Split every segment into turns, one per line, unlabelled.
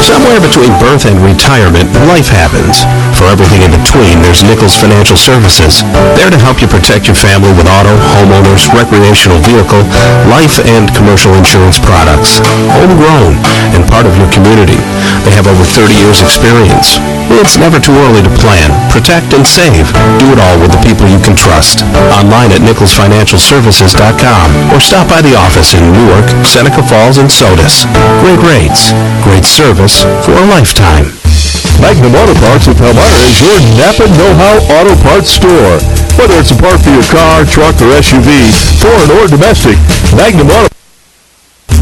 Somewhere between birth and retirement, life happens. For everything in between, there's Nichols Financial Services. There to help you protect your family with auto, homeowners, recreational vehicle, life, and commercial insurance products. Homegrown and part of your community. They have over 30 years experience. It's never too early to plan, protect, and save. Do it all with the people you can trust. Online at NicholsFinancialServices.com or stop by the office in Newark, Seneca Falls, and Sodus. Great rates, great service for a lifetime.
Magnum Auto Parts of Palmyra is your Napa Know-How Auto Parts store. Whether it's a part for your car, truck, or SUV, foreign or domestic, Magnum Auto.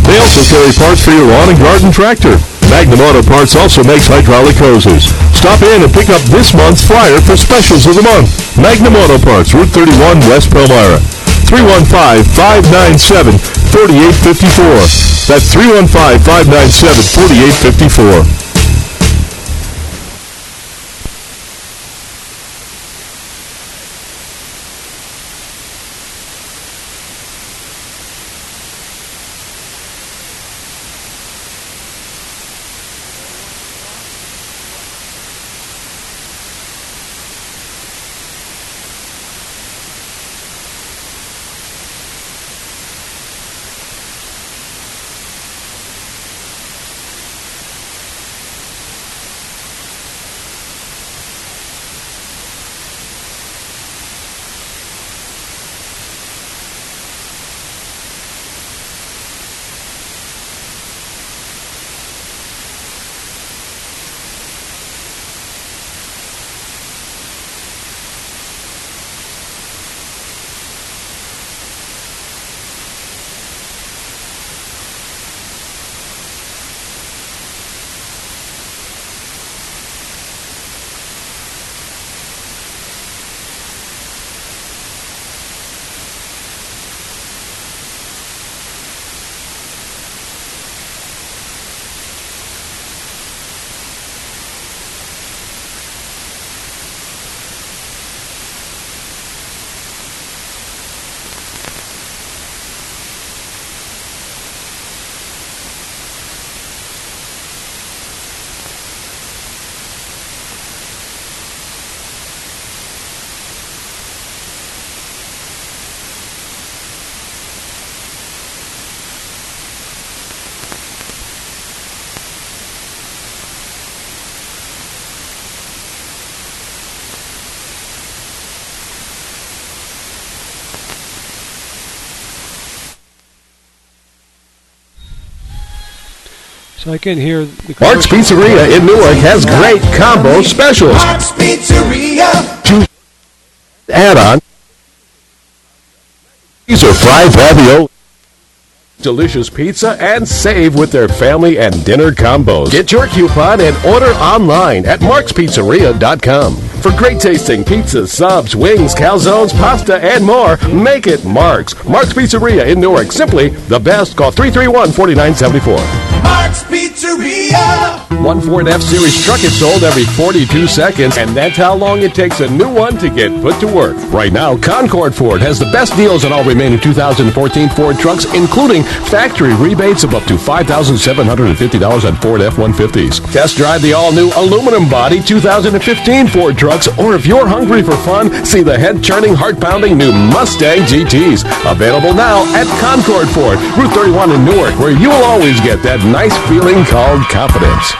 They also carry parts for your lawn and garden tractor. Magnum Auto Parts also makes hydraulic hoses. Stop in and pick up this month's flyer for specials of the month. Magnum Auto Parts, Route 31, West Palmyra. 315-597-4854. That's 315-597-4854.
So I can hear the
Mark's Pizzeria in Newark has great combo specials.
Mark's Pizzeria.
Add-on. These are fried ravioli. Delicious pizza and save with their family and dinner combos. Get your coupon and order online at markspizzeria.com. For great tasting pizza, subs, wings, calzones, pasta, and more, make it Mark's. Mark's Pizzeria in Newark. Simply the best. Call 331-4974.
Mark's Pizzeria.
One Ford F-Series truck is sold every 42 seconds, and that's how long it takes a new one to get put to work. Right now, Concord Ford has the best deals on all remaining 2014 Ford trucks, including factory rebates of up to $5,750 on Ford F-150s. Test drive the all-new aluminum body 2015 Ford trucks, or if you're hungry for fun, see the head-churning, heart-pounding new Mustang GTs. Available now at Concord Ford, Route 31 in Newark, where you will always get that nice feeling called confidence.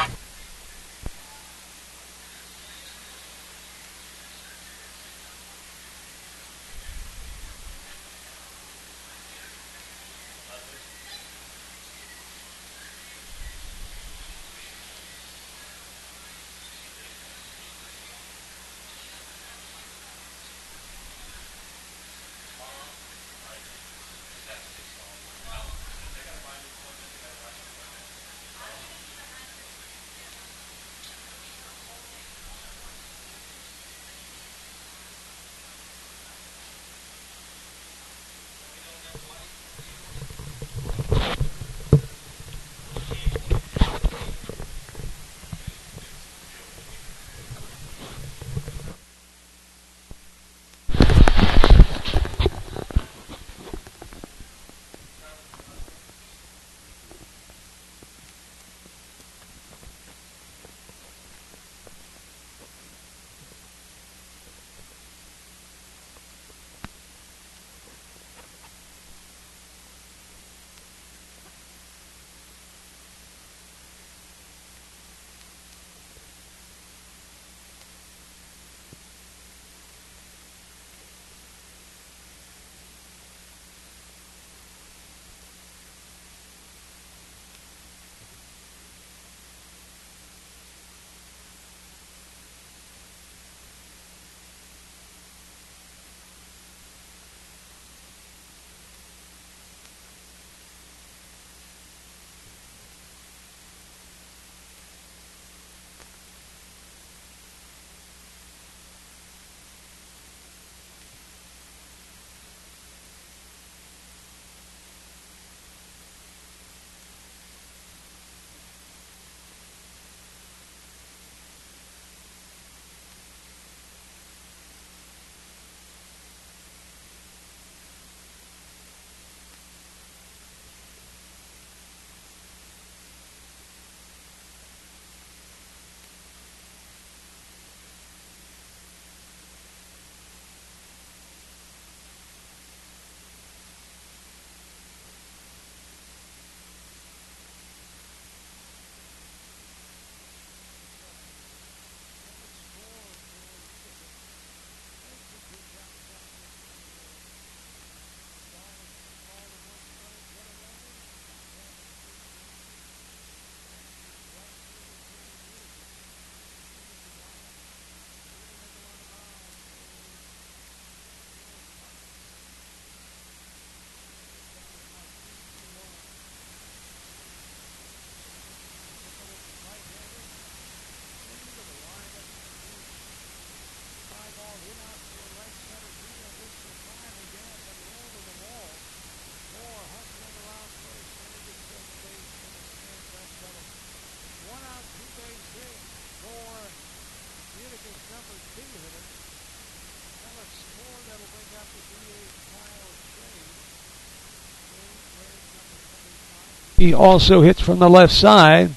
He also hits from the left side.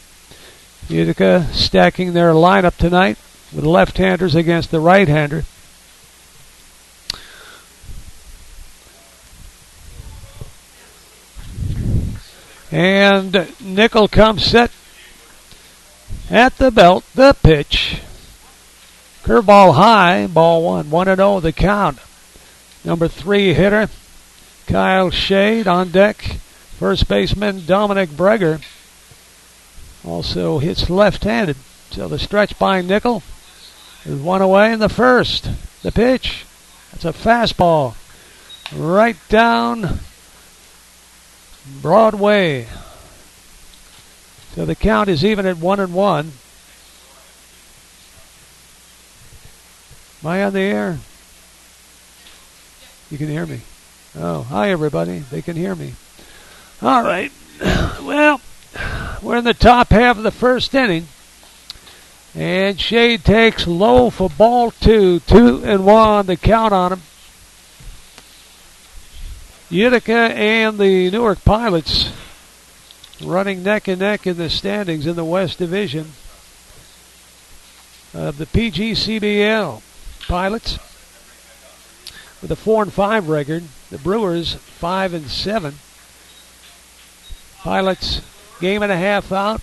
Utica stacking their lineup tonight with left-handers against the right-hander. And Nickel comes set at the belt. The pitch. Curveball high. Ball one. 1-0 the count. Number 3 hitter Kyle Shade on deck. First baseman Dominic Breger Also hits left-handed. So the stretch by Nickel is one away in the first. The pitch. That's a fastball. Right down Broadway. So the count is even at 1-1. Am I on the air? You can hear me. Oh, hi everybody. They can hear me. All right. Well, we're in the top half of the first inning. And Shade takes low for ball 2. 2-1, the count on him. Utica and the Newark Pilots running neck and neck in the standings in the West Division of the PGCBL. Pilots with a 4-5 record. The Brewers 5-7. Pilots game and a half out.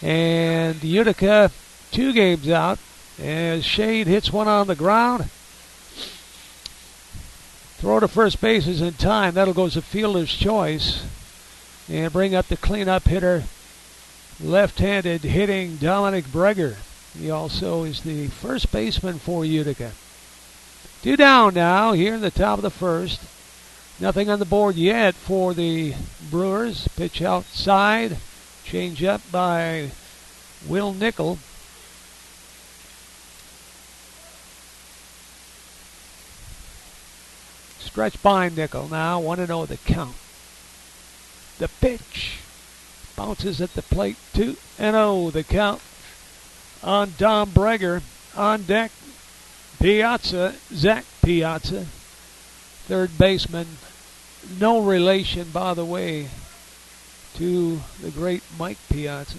And Utica 2 games out as Shade hits one on the ground. Throw to first base is in time. That'll go as a fielder's choice. And bring up the cleanup hitter, left-handed hitting Dominic Breger. He also is the first baseman for Utica. 2 down now here in the top of the first. Nothing on the board yet for the Brewers. Pitch outside. Change up by Will Nickel. Stretch by Nickel now. 1-0 the count. The pitch. Bounces at the plate. 2-0 the count on Dom Breger. On deck, Piazza, Zach Piazza, third baseman. No relation, by the way, to the great Mike Piazza.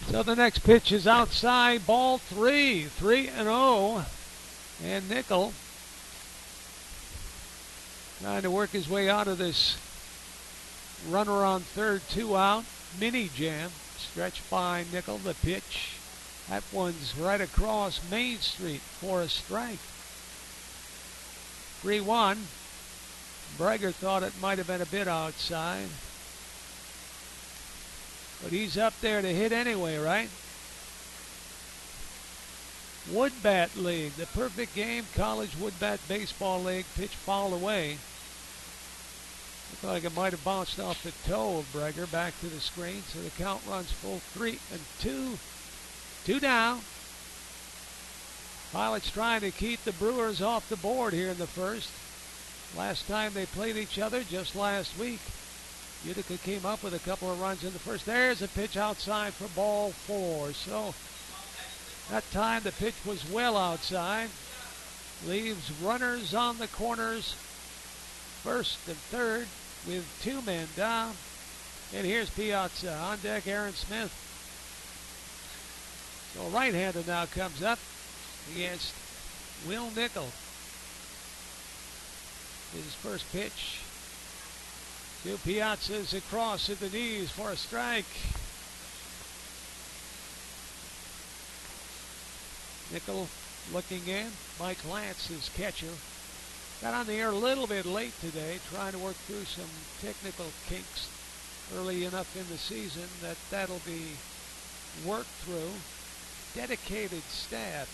So the next pitch is outside, ball 3. 3-0. And Nickel trying to work his way out of this runner on third, 2 out. Mini jam. Stretched by Nickel. The pitch. That one's right across Main Street for a strike. 3-1. Breger thought it might have been a bit outside. But he's up there to hit anyway, right? Woodbat League, the perfect game, college woodbat baseball league. Pitch fouled away. Looked like it might have bounced off the toe of Breger. Back to the screen, so the count runs full 3-2. 2 down. Pilots trying to keep the Brewers off the board here in the first. Last time they played each other, just last week, Utica came up with a couple of runs in the first. There's a pitch outside for ball 4. So that time the pitch was well outside. Leaves runners on the corners, first and third, with 2 men down. And here's Piazza. On deck, Aaron Smith. So right-hander now comes up against Will Nickel. His first pitch to Piazza's across at the knees for a strike. Nickel looking in. Mike Lance, his catcher. Got on the air a little bit late today, trying to work through some technical kinks early enough in the season that that'll be worked through. Dedicated staff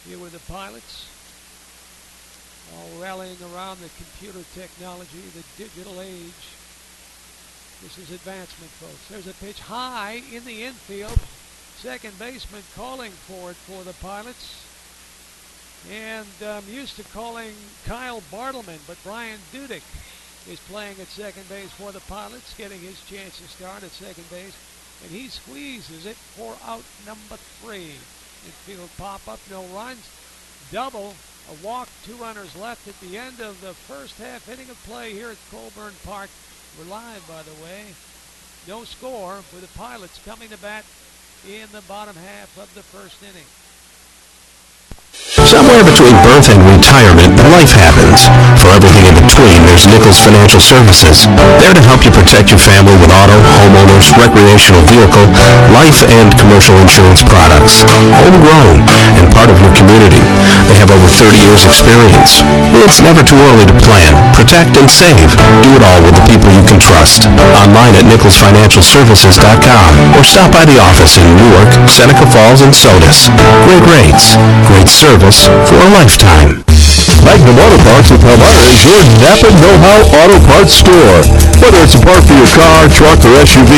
here with the Pilots, all rallying around the computer technology, the digital age. This is advancement, folks. There's a pitch high in the infield. Second baseman calling for it for the Pilots. And I'm used to calling Kyle Bartleman, but Brian Dudek is playing at second base for the Pilots, getting his chance to start at second base. And he squeezes it for out number 3. Infield pop-up, no runs. Double, a walk, 2 runners left at the end of the first half inning of play here at Colburn Park. We're live, by the way. No score with the Pilots coming to bat in the bottom half of the first inning.
Somewhere between birth and retirement. retirement, life happens. For everything in between, there's Nichols Financial Services. There to help you protect your family with auto, homeowners, recreational vehicle, life, and commercial insurance products. Homegrown and part of your community. They have over 30 years experience. It's never too early to plan, protect, and save. Do it all with the people you can trust. Online at NicholsFinancialServices.com or stop by the office in Newark, Seneca Falls, and Sodus. Great rates, great service for a lifetime.
Magnum Auto Parts of Palmyra is your Napa Know-How Auto Parts store. Whether it's a part for your car, truck, or SUV,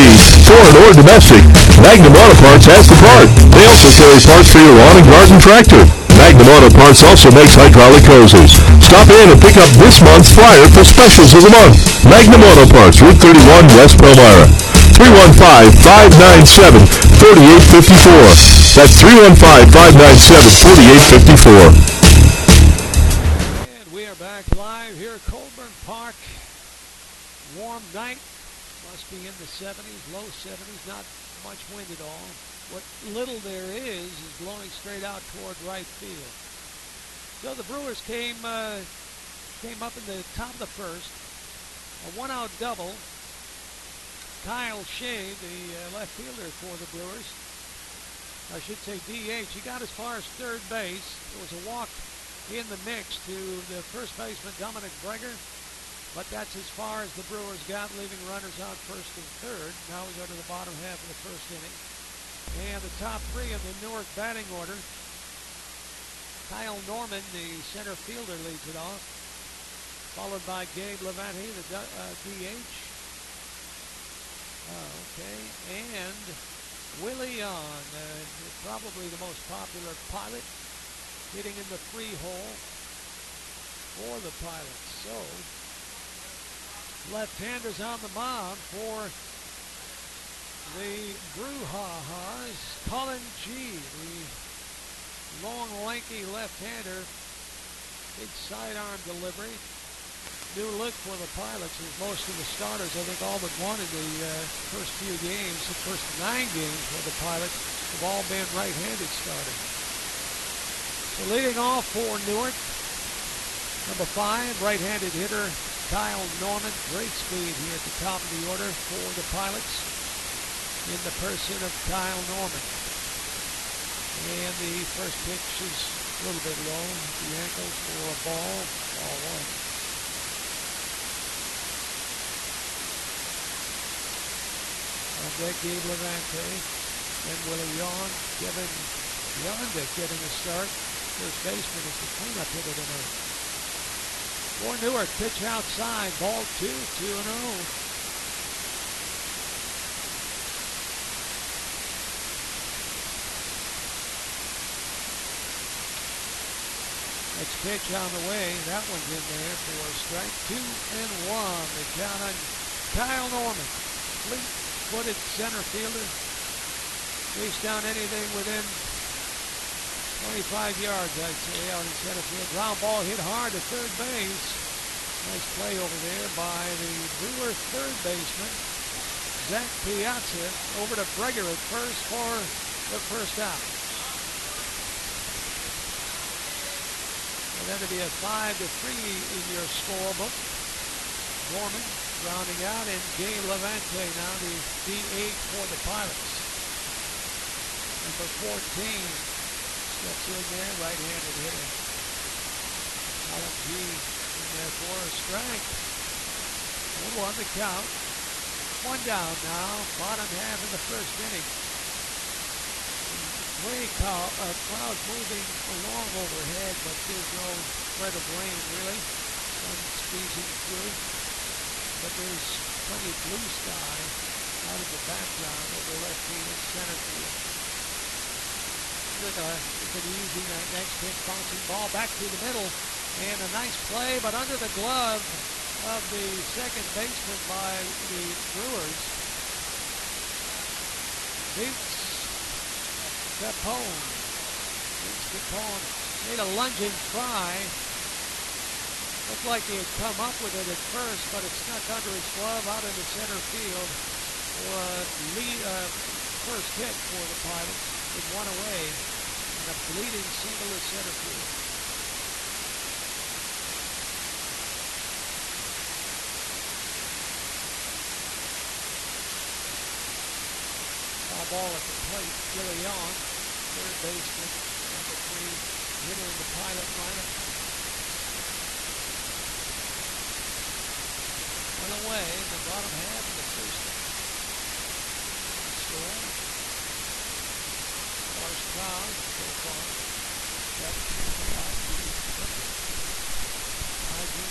foreign or domestic, Magnum Auto Parts has the part. They also carry parts for your lawn and garden tractor. Magnum Auto Parts also makes hydraulic hoses. Stop in and pick up this month's flyer for specials of the month. Magnum Auto Parts, Route 31, West Palmyra. 315-597-4854. That's 315-597-4854.
Live here at Colburn Park. Warm night. Must be in the 70s, low 70s, not much wind at all. What little there is blowing straight out toward right field. So the Brewers came up in the top of the first. A one-out double. Kyle Shea, the left fielder for the Brewers, I should say DH, he got as far as third base. There was a walk in the mix to the first baseman, Dominic Breger, but that's as far as the Brewers got, leaving runners on first and third. Now we go to the bottom half of the first inning. And the top three of the Newark batting order. Kyle Norman, the center fielder, leads it off, followed by Gabe Levante, the DH. Okay, and Willie Young, probably the most popular pilot, hitting in the free hole for the Pilots. So, left-handers on the mound for the Brouhahas. Colin G, the long, lanky left-hander, big sidearm delivery. New look for the Pilots is most of the starters, I think all but one in the first few games, the first 9 games for the Pilots, have all been right-handed starters. So leading off for Newark, number 5, right-handed hitter Kyle Norman. Great speed here at the top of the order for the Pilots in the person of Kyle Norman. And the first pitch is a little bit low at the ankles for a ball 1. On deck, Gabe Levante, then Willie Young, Kevin Yondick getting a start. First baseman is the cleanup hitter tonight. For Newark, pitch outside, ball 2, 2-0. Next pitch on the way, that one's in there for a strike. 2-1. The count on Kyle Norman. Fleet-footed center fielder. Chase down anything within 25 yards, I'd say, out in center field. Ground ball hit hard to third base. Nice play over there by the Brewer third baseman, Zach Piazza, over to Breger at first for the first out. And then to be a 5-3 in your scorebook. Norman rounding out, and Gabe Levante now the DH for the Pilots. Number 14. Steps in there, right-handed hitter. Colin G in there for a strike. 1-1 the count. 1 down now, bottom half of the first inning. Gray clouds moving along overhead, but there's no threat of rain really. Sun squeezing through. But there's plenty of blue sky out of the background over left field, center field. With an easy next pitch, bouncing ball back to the middle, and a nice play, but under the glove of the second baseman by the Brewers. Vince Capone made a lunging try. Looked like he had come up with it at first, but it snuck under his glove out into center field for a first hit for the Pilots. With 1 away, and a bleeding single to center field. ball at the plate. Billy Young, third baseman, number 3 hitter in the Pilot lineup. One away in the bottom half of the first inning. Score. Large crowd so far. 17,000.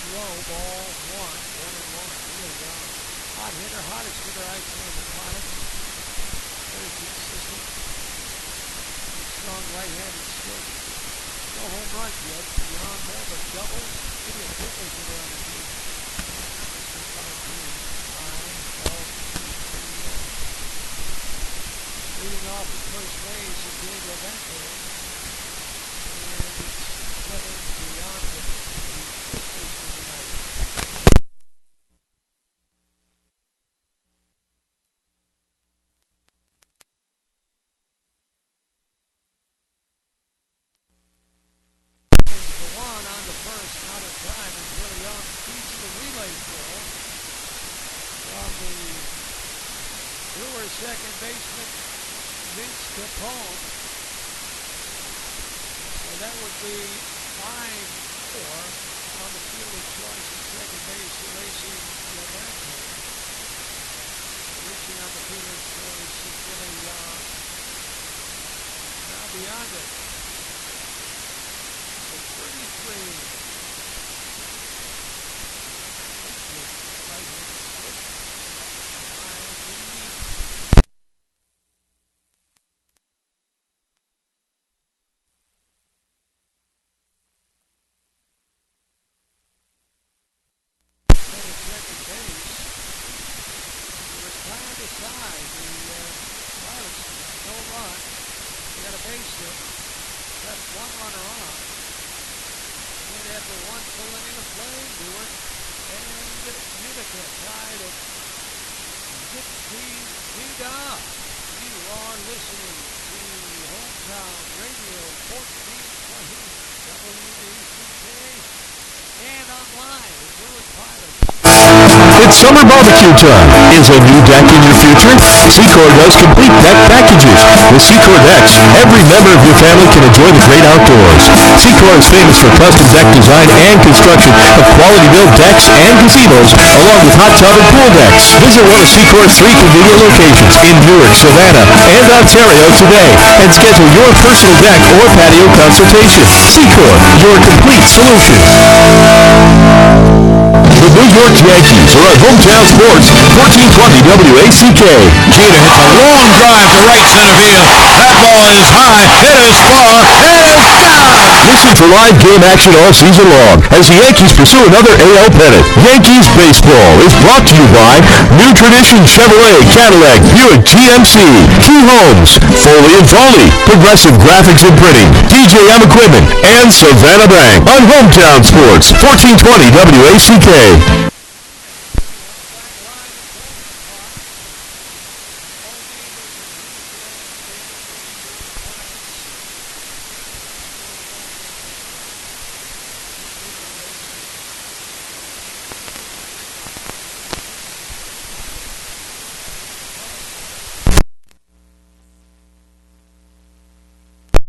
Low, ball 1, 1-1. Really hot hitter, hottest hitter I've seen in the Pilots. Very consistent. Strong right-handed stick. No home runs yet. Beyond more but doubles. Maybe a triples that are on the team. Leading off at first base is Diego Vento. And it's Kevin beyond the first baseman tonight. On the first, out of time, and Billy Young feeds the relay throw from the Brewers second baseman, Vince Capone. So that would be 5-4 on the field of choice at second base, racing Levanto. Reaching on the field of choice is Billy Young. Now beyond it. 33.
It's summer barbecue time. Is a new deck in your future? Secor does complete deck packages. With Secor decks, every member of your family can enjoy the great outdoors. Secor is famous for custom deck design and construction of quality-built decks and gazebos, along with hot tub and pool decks. Visit one of Secor's 3 convenient locations in Newark, Savannah, and Ontario today, and schedule your personal deck or patio consultation. Secor, your complete solution. The New York Yankees are on Hometown Sports, 1420 WACK.
Jeter hits a long drive to right center field. That ball is high, it is far, it is gone!
Listen for live game action all season long as the Yankees pursue another AL pennant. Yankees Baseball is brought to you by New Tradition Chevrolet, Cadillac, Buick, GMC, Key Homes, Foley & Foley, Progressive Graphics and Printing, DJM Equipment, and Savannah Bank on Hometown Sports, 1420 WACK.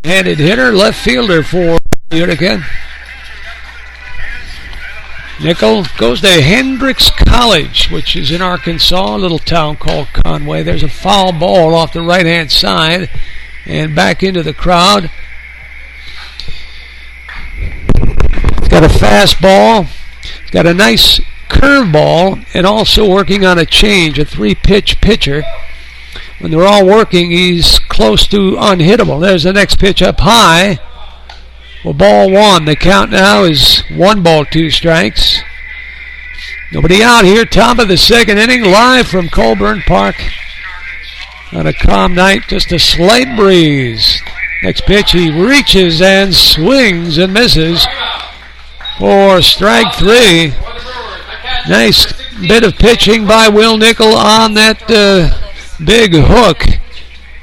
Handed hitter, left fielder for Utica. Nickel goes to Hendrix College, which is in Arkansas, a little town called Conway. There's a foul ball off the right-hand side and back into the crowd. He's got a fastball. He's got a nice curveball and also working on a change, a 3-pitch pitcher. When they're all working, he's close to unhittable. There's the next pitch up high. Well, ball 1. The count now is 1 ball, 2 strikes. Nobody out here. Top of the second inning, live from Colburn Park. On a calm night, just a slight breeze. Next pitch, he reaches and swings and misses for strike 3. Nice bit of pitching by Will Nickel on that big hook,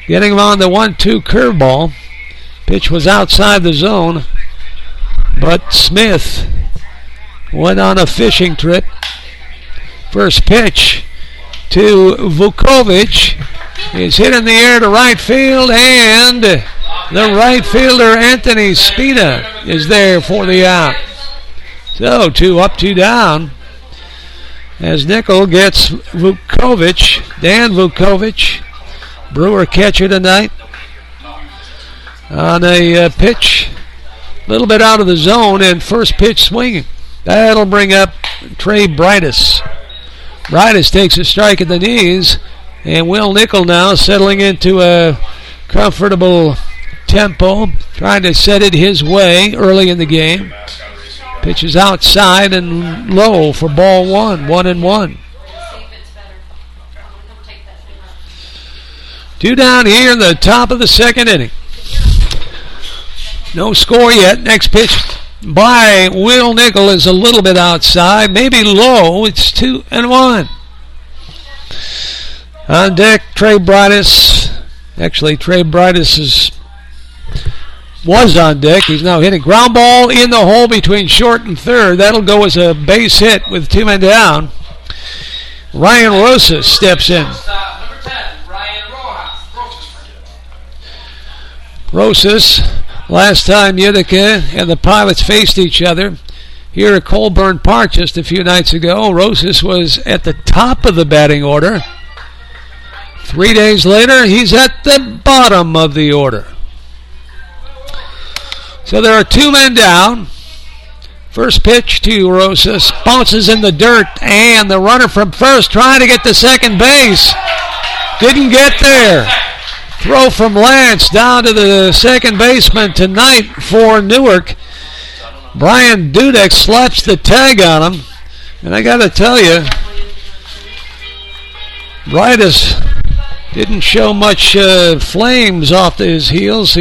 getting him on the 1-2 curveball. Pitch was outside the zone, but Smith went on a fishing trip. First pitch to Vukovic, is hit in the air to right field, and the right fielder Anthony Spina is there for the out. So 2 up, 2 down. As Nickel gets Vukovic, Dan Vukovic, Brewer catcher tonight, on a pitch a little bit out of the zone and first pitch swinging. That'll bring up Trey Brightus. Brightus takes a strike at the knees, and Will Nickel now settling into a comfortable tempo, trying to set it his way early in the game. Pitches outside and low for ball 1, 1-1. 2 down here in the top of the second inning. No score yet. Next pitch by Will Nickel is a little bit outside, maybe low. It's 2-1. On deck, Trey Brightus. Actually, Trey Brightus was on deck. He's now hitting ground ball in the hole between short and third. That'll go as a base hit with 2 men down. Ryan Rosas steps in. Rosas, last time Utica and the Pilots faced each other here at Colburn Park just a few nights ago, Rosas was at the top of the batting order. 3 days later, he's at the bottom of the order. So there are 2 men down. First pitch to Rosas, bounces in the dirt, and the runner from first trying to get to second base. Didn't get there. Throw from Lance down to the second baseman tonight for Newark. Brian Dudek slaps the tag on him. And I got to tell you, Brightus didn't show much flames off his heels.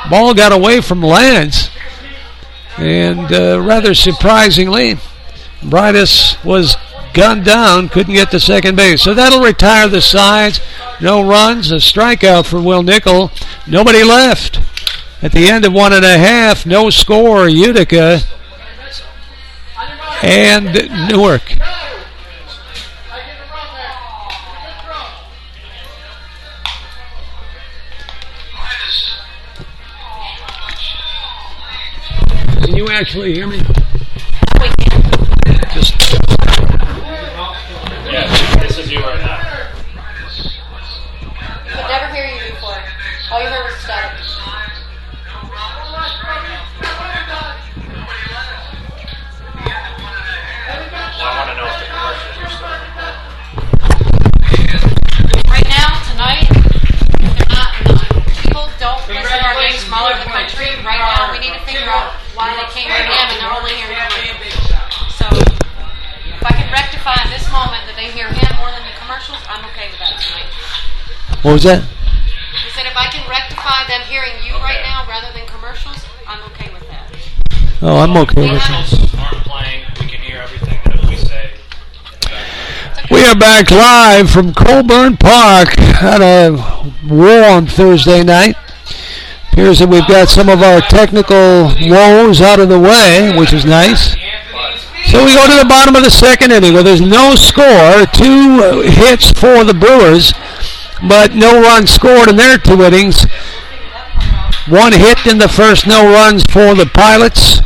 Ball got away from Lance, and rather surprisingly, Brightus was gunned down, couldn't get to second base. So that'll retire the sides. No runs, a strikeout for Will Nickel. Nobody left. At the end of 1.5, no score, Utica and Newark. Can you actually hear me?
We can.
Just.
Yeah, this is you right now. Could never hear you before. All you heard was static. I want to know if the commercials are starting. Right now, tonight, they're not. People don't listen to our games from all over the country. Right now, we need to figure out why they can't hear him and they're only hearing commercials. So, if I can rectify in this moment that they hear him more than the commercials, I'm okay with that tonight.
What was that?
He said if I can rectify them hearing you right now rather than commercials, I'm okay with that.
Oh, I'm okay with that.
Aren't playing, we can hear everything that we say.
We are back live from Colburn Park on a warm Thursday night. Appears that we've got some of our technical woes out of the way, which is nice. So we go to the bottom of the second inning where there's no score, 2 hits for the Brewers, but no runs scored in their 2 innings. 1 hit in the first, no runs for the Pilots.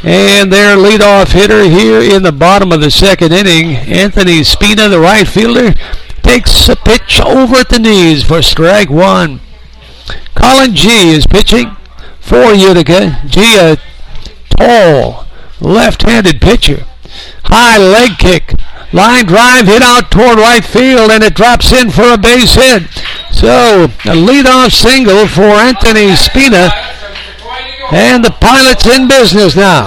And their leadoff hitter here in the bottom of the second inning, Anthony Spina, the right fielder, takes a pitch over at the knees for strike 1. Colin G is pitching for Utica. G, a tall, left-handed pitcher. High leg kick. Line drive hit out toward right field, and it drops in for a base hit. So, a leadoff single for Anthony Spina. And the Pilots in business now.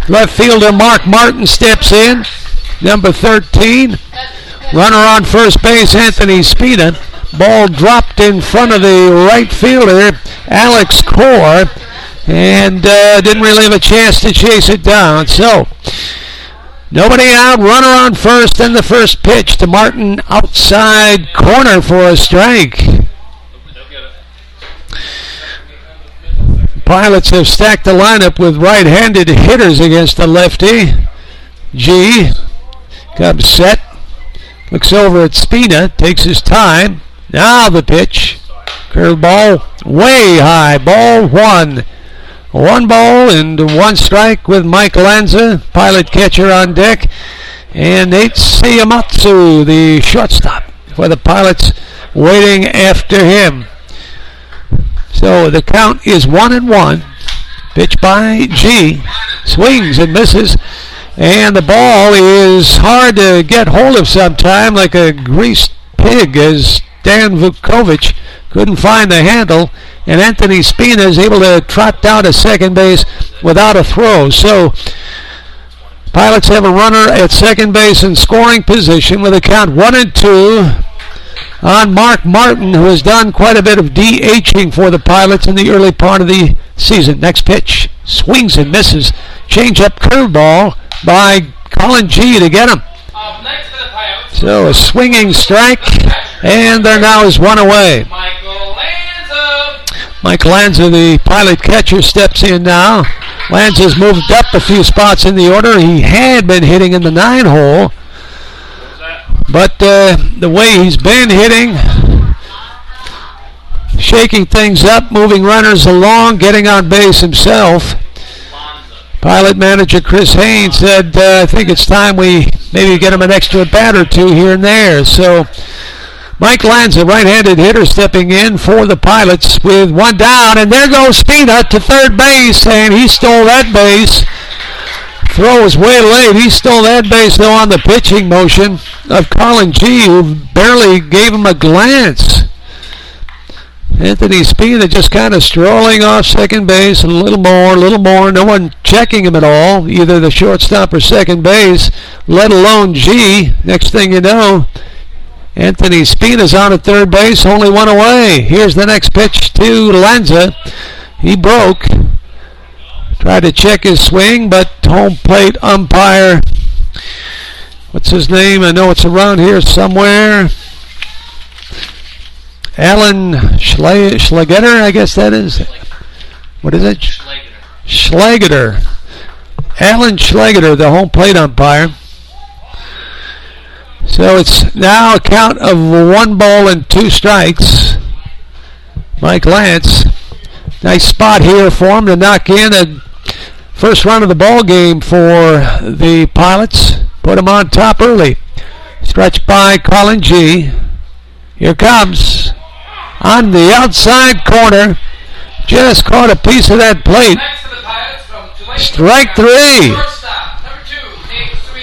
Left fielder Mark Martin steps in. Number 13. Runner on first base, Anthony Spina. Ball dropped in front of the right fielder, Alex Core, and didn't really have a chance to chase it down. So, nobody out, runner on first, and the first pitch to Martin outside corner for a strike. Pilots have stacked the lineup with right-handed hitters against the lefty. G comes set. Looks over at Spina, takes his time. Now the pitch. Curveball way high. Ball one. One ball and one strike with Mike Lanza, Pilot catcher on deck. And Nate Siyamatsu, the shortstop for the Pilots, waiting after him. So the count is 1-1. Pitch by G. Swings and misses. And the ball is hard to get hold of sometime, like a greased pig, as Dan Vukovic couldn't find the handle. And Anthony Spina is able to trot down to second base without a throw. So Pilots have a runner at second base in scoring position with a count 1-2 on Mark Martin, who has done quite a bit of DHing for the Pilots in the early part of the season. Next pitch, swings and misses. Change-up curveball by Colin G to get him. So a swinging strike, and there now is one away. Mike Lanza, the Pilot catcher, steps in now. Lanza's moved up a few spots in the order. He had been hitting in the 9-hole. But the way he's been hitting, shaking things up, moving runners along, getting on base himself. Pilot manager Chris Haynes said, I think it's time we maybe get him an extra bat or two here and there. So Mike Lanza, right-handed hitter, stepping in for the Pilots with one down. And there goes Spina to third base, and he stole that base. Throw was way late. He stole that base, though, on the pitching motion of Colin G., who barely gave him a glance. Anthony Spina just kind of strolling off second base, a little more. No one checking him at all, either the shortstop or second base, let alone G. Next thing you know, Anthony Spina's on at third base, only one away. Here's the next pitch to Lanza. He broke. Tried to check his swing, but home plate umpire, what's his name? I know it's around here somewhere. Alan Schlegeter, I guess that is. What is it? Schlegeter. Alan Schlegeter, the home plate umpire. So it's now a count of 1 ball and 2 strikes. Mike Lance. Nice spot here for him to knock in a first run of the ball game for the Pilots. Put him on top early. Stretched by Colin G. Here comes on the outside corner. Just caught a piece of that plate. Strike 3.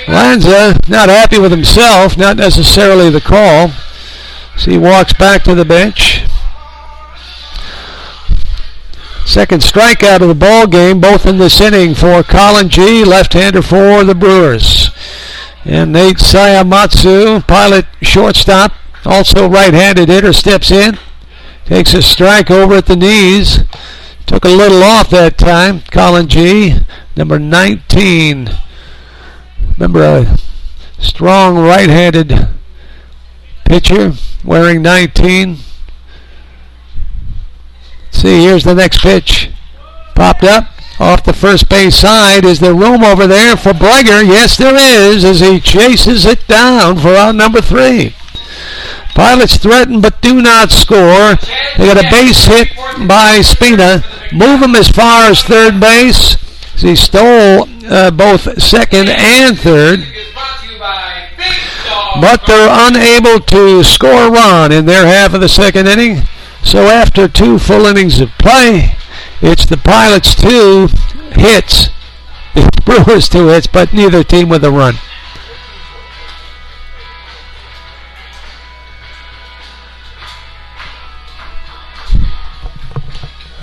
Lanza not happy with himself, not necessarily the call. So he walks back to the bench. Second strikeout of the ball game, both in this inning for Colin G., left-hander for the Brewers. And Nate Siyamatsu, Pilot shortstop, also right-handed hitter, steps in. Takes a strike over at the knees. Took a little off that time. Colin G., number 19. Remember, a strong right-handed pitcher wearing 19. See, here's the next pitch. Popped up off the first base side. Is there room over there for Breger? Yes, there is, as he chases it down for out number 3. Pilots threaten but do not score. They got a base hit by Spina. Move him as far as third base. He stole both second and third. But they're unable to score a run in their half of the second inning. So after 2 full innings of play, it's the Pilots 2 hits, the Brewers 2 hits, but neither team with a run.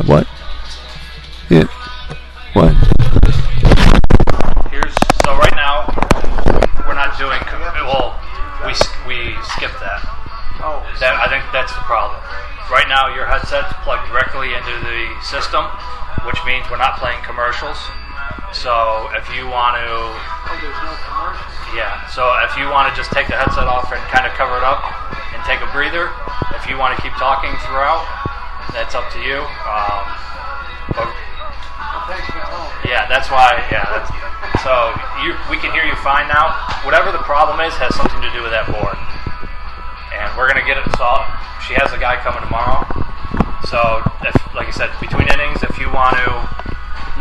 What? Yeah. What?
So right now, we're not doing, we skipped that. I think that's the problem. Right now, your headset's plugged directly into the system, which means we're not playing commercials. So if you want to... Oh, there's no commercials? Yeah, so if you want to just take the headset off and kind of cover it up and take a breather, if you want to keep talking throughout, that's up to you. Yeah, that's why, so we can hear you fine now. Whatever the problem is has something to do with that board. we're going to get it solved. She has a guy coming tomorrow. So, if, like I said, between innings, if you want to,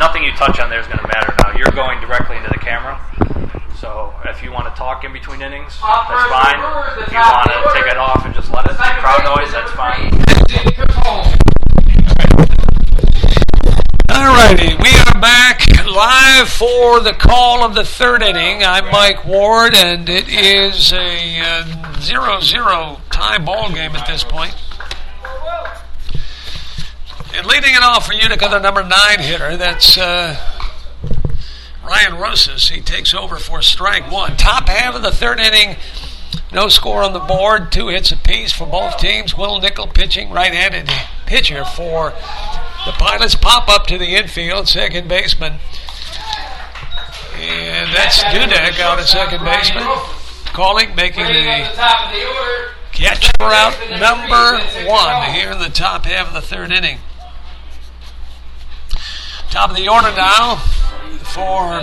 nothing you touch on there is going to matter now. You're going directly into the camera. So, if you want to talk in between innings, that's fine. If you want to take it off and just let it be crowd noise, that's fine.
Alrighty, we are back live for the call of the third inning. I'm Mike Ward, and it is a 0-0 tie ball game at this point. And leading it off for Utica, the number 9 hitter, that's Ryan Rosas. He takes over for strike one. Top half of the third inning, no score on the board, 2 hits apiece for both teams. Will Nickel pitching, right-handed pitcher for the Pilots. Pop up to the infield, second baseman. And that's Dudek out at second baseman. Calling, making the catch for out number 1 here in the top half of the third inning. Top of the order now for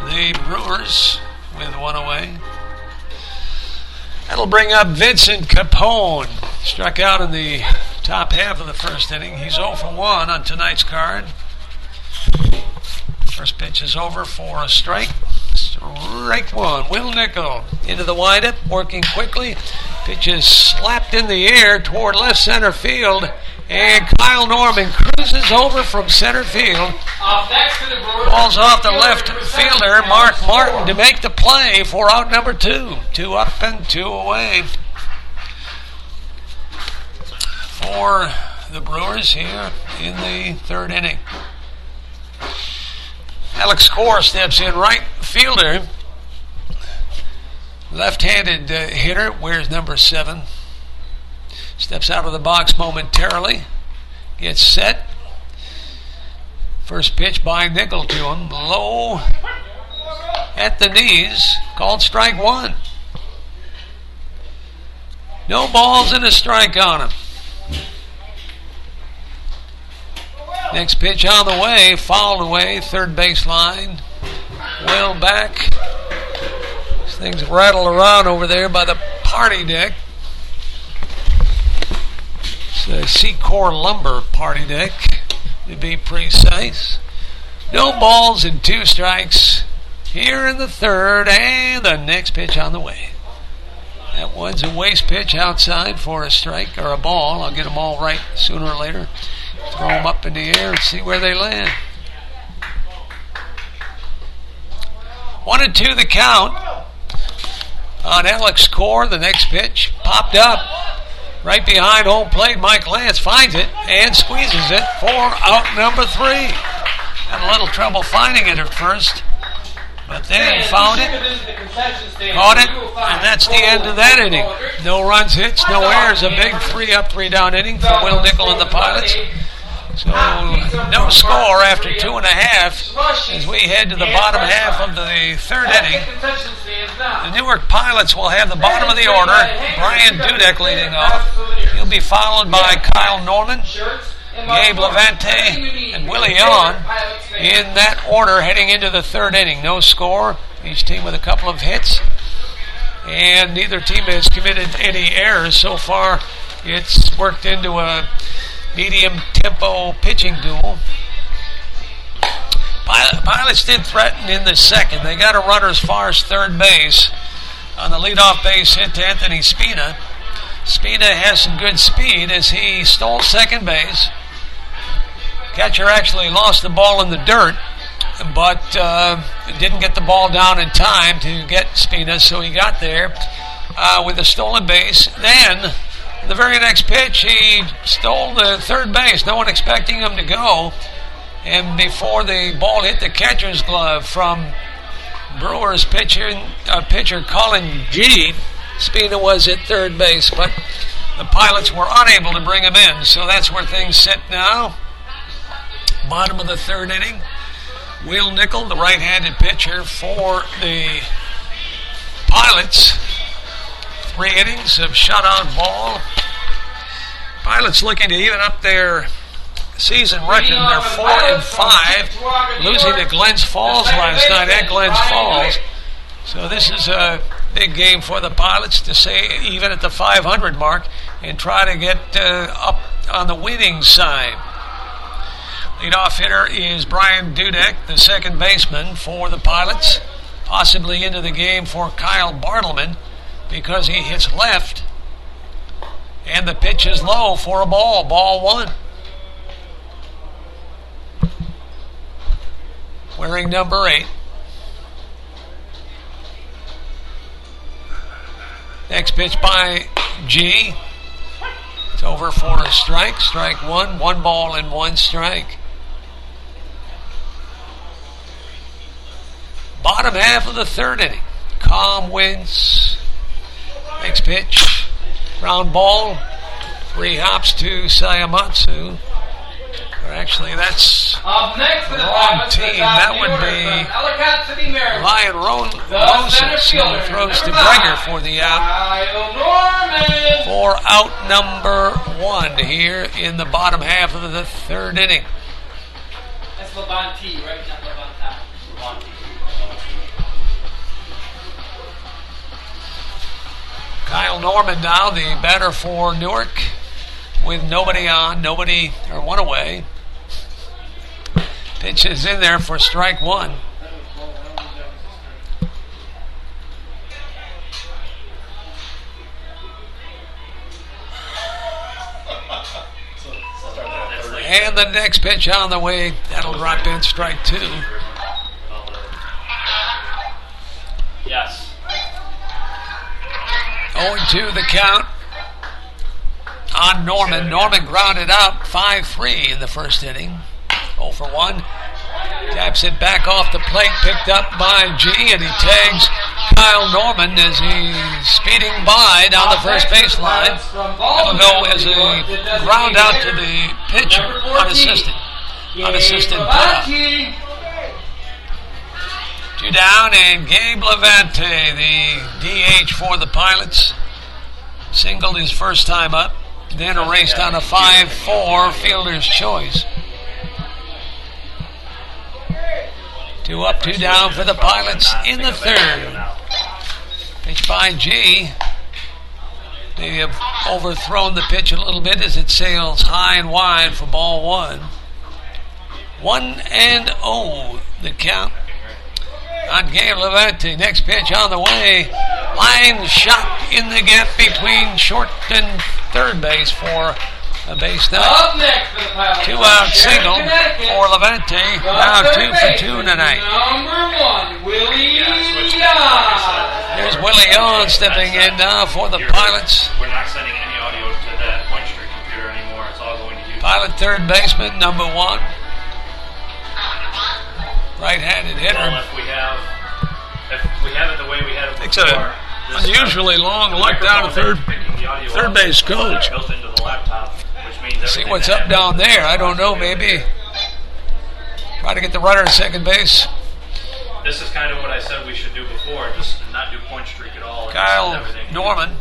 the Brewers with 1 away. That'll bring up Vincent Capone. Struck out in the top half of the first inning. He's 0 for 1 on tonight's card. First pitch is over for a strike. Strike one. Will Nickel into the windup, working quickly. Pitch is slapped in the air toward left center field. And Kyle Norman cruises over from center field. Balls off the left fielder, Mark Martin, to make the play for out number 2. 2 up and 2 away for the Brewers here in the third inning. Alex Core steps in, right fielder. Left-handed hitter, wears number 7. Steps out of the box momentarily. Gets set. First pitch by Nickel to him. Low at the knees. Called strike one. No balls and a strike on him. Next pitch on the way. Fouled away. Third baseline. Well back. These things rattle around over there by the party deck. The Secor Lumber party deck, to be precise. No balls and 2 strikes here in the third, and the next pitch on the way. That one's a waste pitch outside for a strike or a ball. I'll get them all right sooner or later. Throw them up in the air and see where they land. 1-2 the count on Alex Core. The next pitch popped up. Right behind home plate, Mike Lance finds it and squeezes it for out number 3. Had a little trouble finding it at first, but then found it, caught it, and that's the end of that inning. No runs, hits, no errors. A big 3-up, 3-down inning for Will Nickel and the Pilots. So no score after 2.5 as we head to the bottom half of the third inning. The Newark Pilots will have the bottom of the order. Brian Dudek leading off. He'll be followed by Kyle Norman, Gabe Levante, and Willie Yon in that order heading into the third inning. No score. Each team with a couple of hits. And neither team has committed any errors so far. It's worked into a medium tempo pitching duel. Pilots did threaten in the second. They got a runner as far as third base on the leadoff base hit to Anthony Spina. Spina has some good speed as he stole second base. Catcher actually lost the ball in the dirt, but didn't get the ball down in time to get Spina, so he got there with a stolen base. Then the very next pitch, he stole the third base, no one expecting him to go. And before the ball hit the catcher's glove from Brewers pitcher Colin G, Spina was at third base, but the Pilots were unable to bring him in. So that's where things sit now. Bottom of the third inning. Will Nickel, the right-handed pitcher for the Pilots. 3 innings of shutout ball. Pilots looking to even up their season record. They're 4-5, losing to Glens Falls last night at Glens Falls. So this is a Big game for the Pilots to stay even at the 500 mark and try to get up on the winning side. Leadoff hitter is Brian Dudek, the second baseman for the Pilots. Possibly into the game for Kyle Bartleman because he hits left. And the pitch is low for a ball. Ball 1. Wearing number 8. Next pitch by G. It's over for a strike. Strike 1. 1 ball and 1 strike. Bottom half of the third inning. Calm wins. Next pitch. Ground ball. 3 hops to Sayamatsu. Or actually, that's the wrong team. That would be Ryan Roses, who throws to Breger for the out. For out number 1 here in the bottom half of the third inning.
That's Levante, right? Not Levante.
Kyle Norman now, the batter for Newark, with nobody on, one away. Pitch is in there for strike 1. And the next pitch on the way, that'll drop in strike 2.
Yes.
0-2 the count on Norman. Norman grounded out 5-3 in the first inning. 0 for 1. Taps it back off the plate, picked up by G, and he tags Kyle Norman as he's speeding by down the first baseline. It'll go as a ground out to the pitcher, unassisted pull-up. 2 down, and Gabe Levante, the DH for the Pilots, singled his first time up, then erased on a 5-4 fielder's choice. 2 up, 2 down for the Pilots in the third. Pitch by G. They have overthrown the pitch a little bit as it sails high and wide for ball 1. 1-0 the count on Gabe Levante. Next pitch on the way. Line shot in the gap between short and third base for a base knock. 2-out single for Levante. Now 2 for 2 tonight.
Number 1, Willie Yawn.
There's Willie Yawn stepping in now for the Pilots.
We're not sending any audio to that Point Street computer anymore. It's all going to YouTube.
Pilot third baseman, number 1. Right-handed hitter.
Well, if we have it the way we had it
It's
before,
a unusually long look down to third base coach.
Built into the laptop, which means
See what's up down there. I don't know. Maybe try to get the runner at second base.
This is kind of what I said we should do before, just not do Point Streak at all.
Kyle Norman.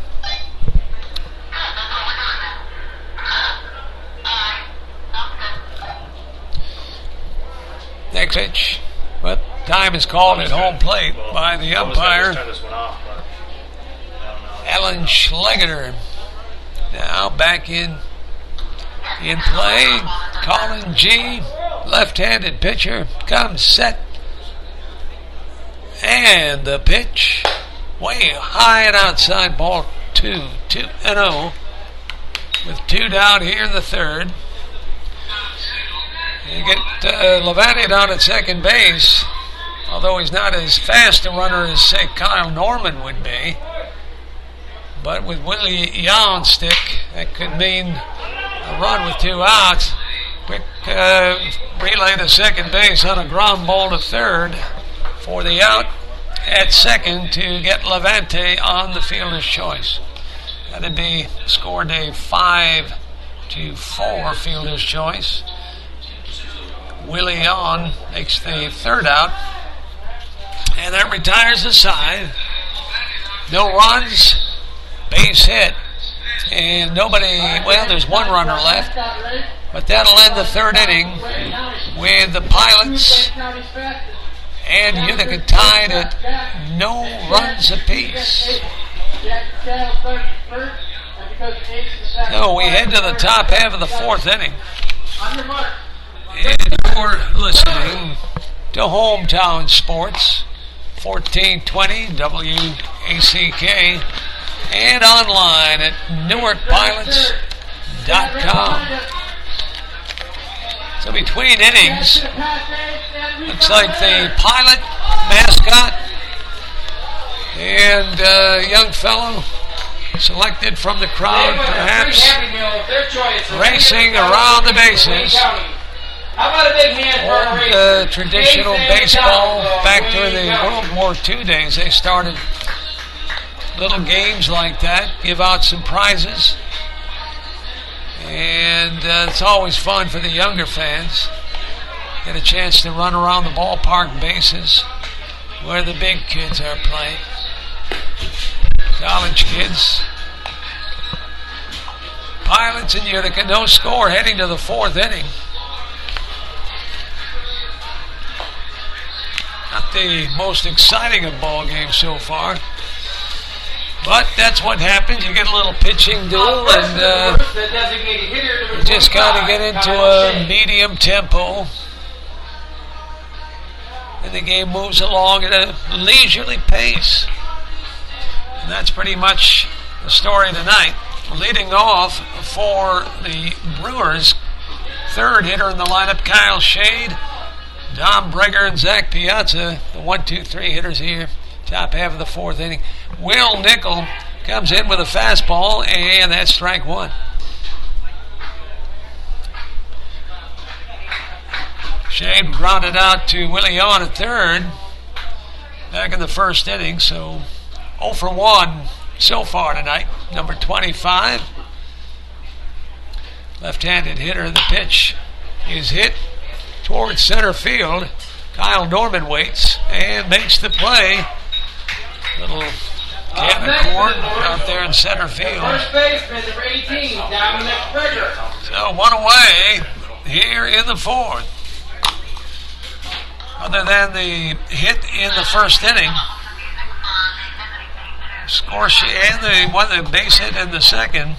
Next pitch. But time is called at home plate by the umpire, Alan Schlegeter. Now back in play. Colin G, left-handed pitcher, comes set. And the pitch way high and outside, ball 2-0. With 2 down here in the third. You get Levante down at second base, although he's not as fast a runner as, say, Kyle Norman would be. But with Willie Yawn's stick, that could mean a run with 2 outs. Quick relay to second base on a ground ball to third for the out at second to get Levante on the fielder's choice. That'd be score day 5-4 fielder's choice. Willie Yawn makes the third out, and that retires the side. No runs, base hit, and nobody, well, there's 1 runner left, but that'll end the third inning with the Pilots and Utica tied at no runs apiece. So we head to the top half of the fourth inning. And you're listening to Hometown Sports, 1420 WACK, and online at NewarkPilots.com. So between innings, looks like the Pilot mascot and a young fellow selected from the crowd, perhaps, racing around the bases. Old traditional baseball, back during the World War II days, they started little games like that, give out some prizes. And it's always fun for the younger fans. Get a chance to run around the ballpark bases where the big kids are playing. College kids. Pilots in Utica, no score heading to the fourth inning. Not the most exciting of ball games so far. But that's what happens. You get a little pitching duel, and you just kind of get into a medium tempo. And the game moves along at a leisurely pace. And that's pretty much the story tonight. Leading off for the Brewers, third hitter in the lineup, Kyle Shade, Dom Breger, and Zach Piazza, the 1-2-3 hitters here, top half of the fourth inning. Will Nickel comes in with a fastball, and that's strike one. Shade grounded out to Willie on at third back in the first inning, so 0 for 1 so far tonight. Number 25, left-handed hitter. The pitch is hit towards center field. Kyle Norman waits and makes the play. Little can of corn out there in center field.
First baseman, number 18, Dominic Breger.
So one away here in the fourth. Other than the hit in the first inning, score and the base hit in the second,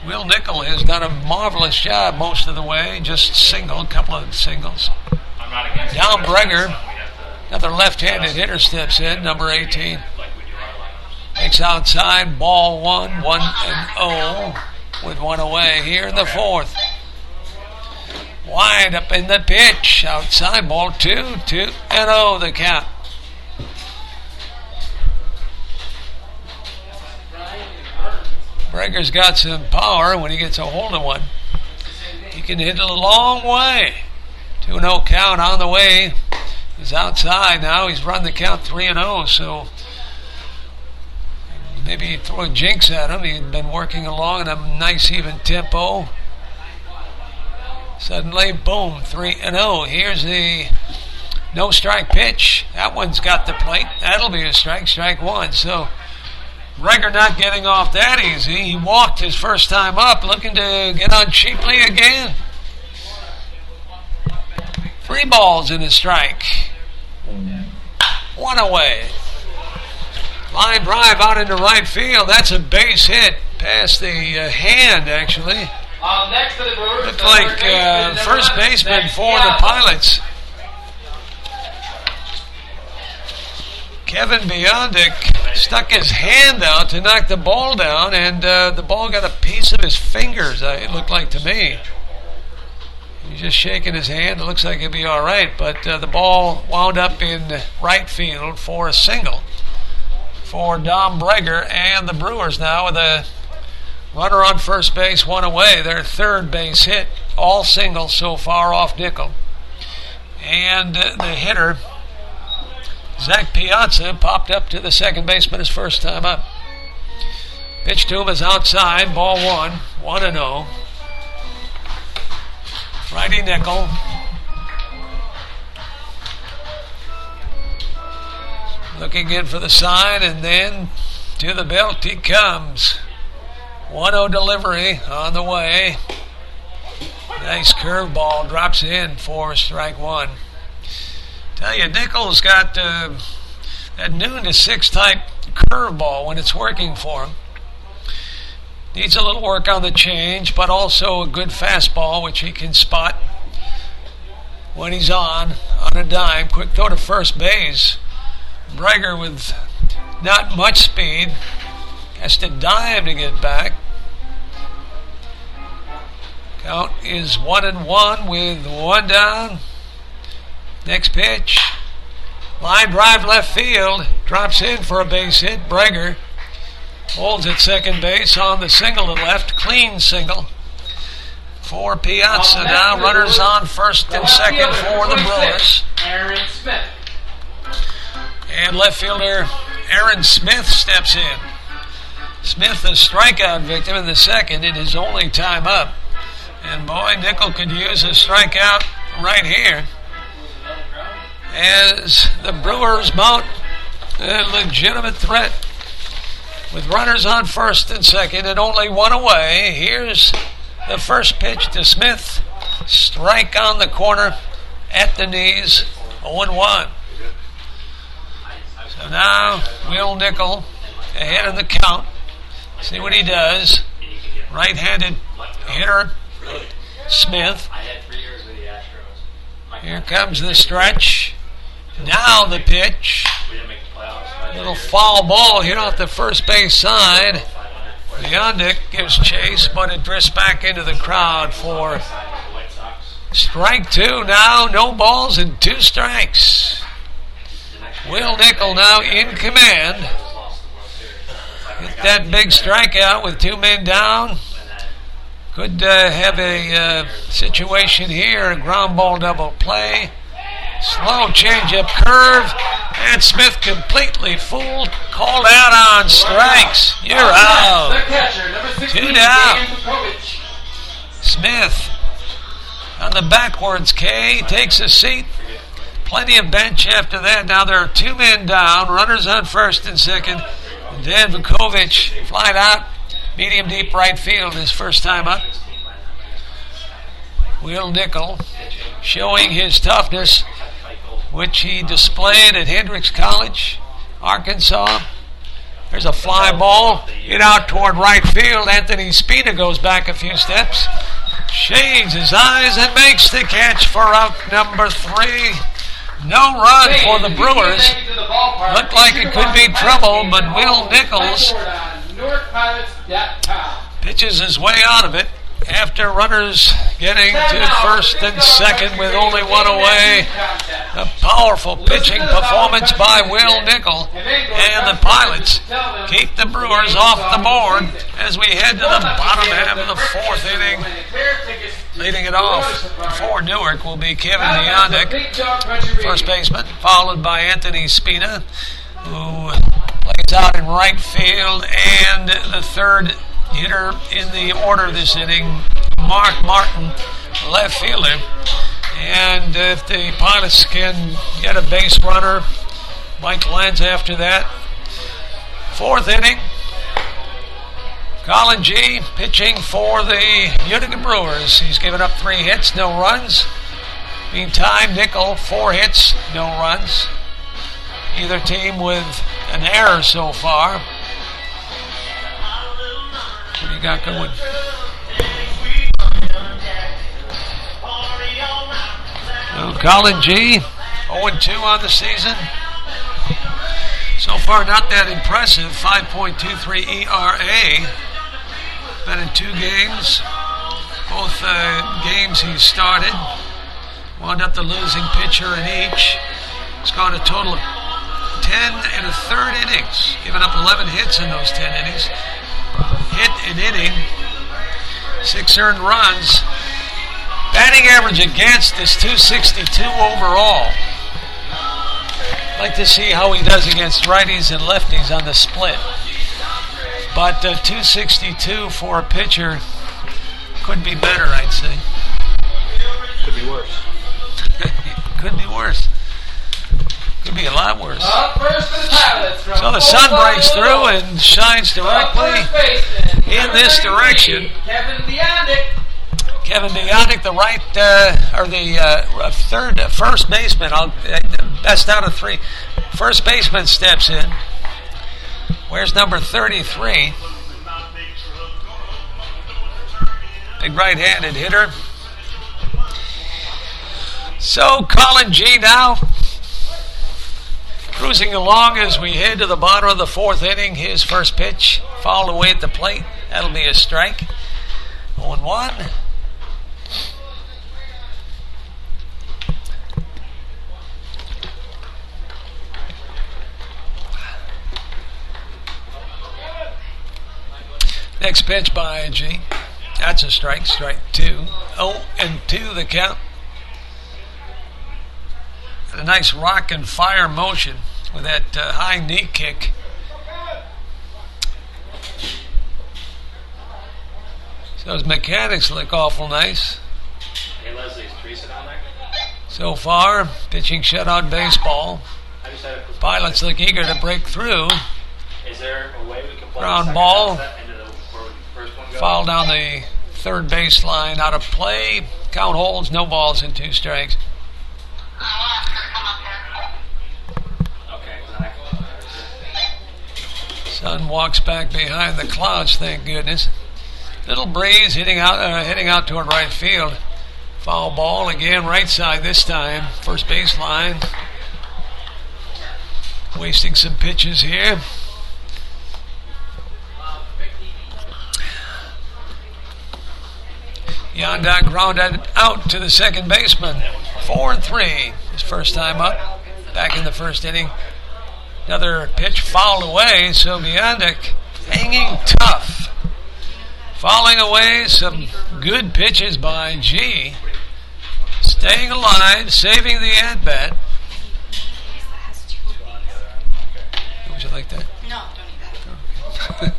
Will Nickel has done a marvelous job most of the way. Just a couple of singles. Dom Breger, another left-handed hitter, steps in, number 18. Makes outside, ball 1-0 with one away here in the fourth. Wide up in the pitch, outside, ball 2-0 the count. Breger's got some power when he gets a hold of one. He can hit it a long way. 2-0 count on the way. He's outside now. He's run the count 3-0, so maybe throw a jinx at him. He's been working along in a nice even tempo. Suddenly, boom, 3-0. Here's the no-strike pitch. That one's got the plate. That'll be a strike one. So Breger not getting off that easy. He walked his first time up, looking to get on cheaply again. 3 balls in a strike. One away. Line drive out into right field. That's a base hit past the hand, actually.
Next to the Brewers,
looked like first baseman for the Pilots. Kevin Biondic stuck his hand out to knock the ball down, and the ball got a piece of his fingers, it looked like to me. He's just shaking his hand. It looks like he'll be all right, but the ball wound up in right field for a single for Dom Breger, and the Brewers now with a runner on first base, one away. Their third base hit, all singles so far off Nickel. And the hitter, Zach Piazza, popped up to the second baseman his first time up. Pitch to him is outside, ball 1-0. Righty Nickel. Looking in for the sign, and then to the belt he comes. 1-0 delivery on the way. Nice curveball, drops in for strike one. Tell you, Nichols got that noon to 6 type curveball when it's working for him. Needs a little work on the change, but also a good fastball, which he can spot when he's on a dime. Quick throw to first base. Breger with not much speed has to dive to get back. Count is 1-1 with 1 down. Next pitch. Line drive left field. Drops in for a base hit. Breger holds at second base on the single to left. Clean single for Piazza. Now runners on first and second for the Brewers.
Aaron Smith.
And left fielder Aaron Smith steps in. Smith, a strikeout victim in the second, in his only time up. And boy, Nickel could use a strikeout right here as the Brewers mount a legitimate threat. With runners on first and second and only 1 away, here's the first pitch to Smith. Strike on the corner at the knees, 0-1. So now Will Nickel ahead of the count. See what he does. Right-handed hitter Smith. Here comes the stretch. Now the pitch. Little foul ball hit off the first base side. Leondick gives chase, but it drifts back into the crowd for strike 2 now. No balls and 2 strikes. Will Nickel now in command. Get that big strikeout with 2 men down. Could have a situation here, a ground ball double play. Slow changeup curve, and Smith completely fooled. Called out on strikes. You're out. 2 down. Smith on the backwards K takes a seat. Plenty of bench after that. Now there are 2 men down. Runners on first and second. Dan Vukovic flied out. Medium deep right field his first time up. Will Nickel showing his toughness, which he displayed at Hendrix College, Arkansas. There's a fly ball. Hit out toward right field. Anthony Spina goes back a few steps. Shades his eyes and makes the catch for out number 3. No run for the Brewers. Looked like it could be trouble, but Will Nichols pitches his way out of it after runners getting to first and second with only 1 away. A powerful pitching performance by Will Nickel, and the Pilots keep the Brewers off the board as we head to the bottom half of the 4th inning. Leading it off for Newark will be Kevin Leondick, first baseman, followed by Anthony Spina, who plays out in right field, and the third hitter in the order this inning, Mark Martin, left fielder. And if the Pilots can get a base runner, Mike Lenz after that. 4th inning, Colin G pitching for the Utica Brewers. He's given up 3 hits, no runs. Meantime, Nickel, 4 hits, no runs. Either team with an error so far. What do you got going? Well, Colin G, 0-2 on the season. So far, not that impressive. 5.23 ERA. Been in 2 games. Both games he started. Wound up the losing pitcher in each. He's gone a total of 10 1/3 innings. Given up 11 hits in those 10 innings. Hit an inning. 6 earned runs. Batting average against is .262 overall. I'd like to see how he does against righties and lefties on the split. But .262 for a pitcher could be better, I'd say.
Could be worse.
Could be worse. Could be a lot worse. So the sun breaks through and shines directly in this direction. Kevin Bionik, the first baseman, best out of three. First baseman steps in. Where's number 33? Big right-handed hitter. So Colin G now cruising along as we head to the bottom of the fourth inning. His first pitch fouled away at the plate. That'll be a strike. 0-1. Next pitch by G. That's a strike. Strike 2. 0-2 the count. And a nice rock and fire motion with that high knee kick. So his mechanics look awful nice.
Hey Leslie, is Teresa down there?
So far, pitching shutout baseball. Pilots look eager to break through.
Is there a way we can play
Ground ball.
where the first one goes?
Foul down the third base line, out of play. Count holds, no balls and 2 strikes. Sun walks back behind the clouds, thank goodness. Little breeze heading out toward right field. Foul ball again, right side this time. First base line. Wasting some pitches here. Yondak grounded out to the second baseman. 4-3. His first time up. Back in the first inning. Another pitch fouled away, so Yondak hanging tough. Fouling away some good pitches by G. Staying alive, saving the at-bat. Would you like that?
No, don't need that.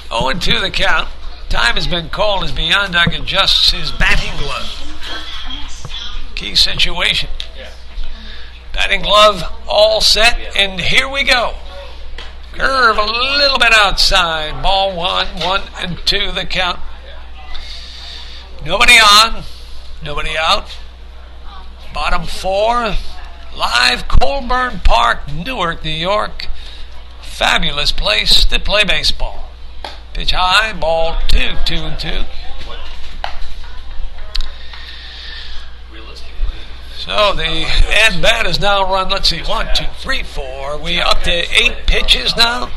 0-2 the count. Time has been called as Biondak adjusts his batting glove. Key situation. Batting glove all set, and here we go. Curve a little bit outside. Ball 1-2 the count. Nobody on, nobody out. Bottom 4. Live Colburn Park, Newark, New York. Fabulous place to play baseball. Pitch high, ball 2-2. So the at-bat is now run, let's see, 1, 2, 3, 4. We up to 8 pitches now.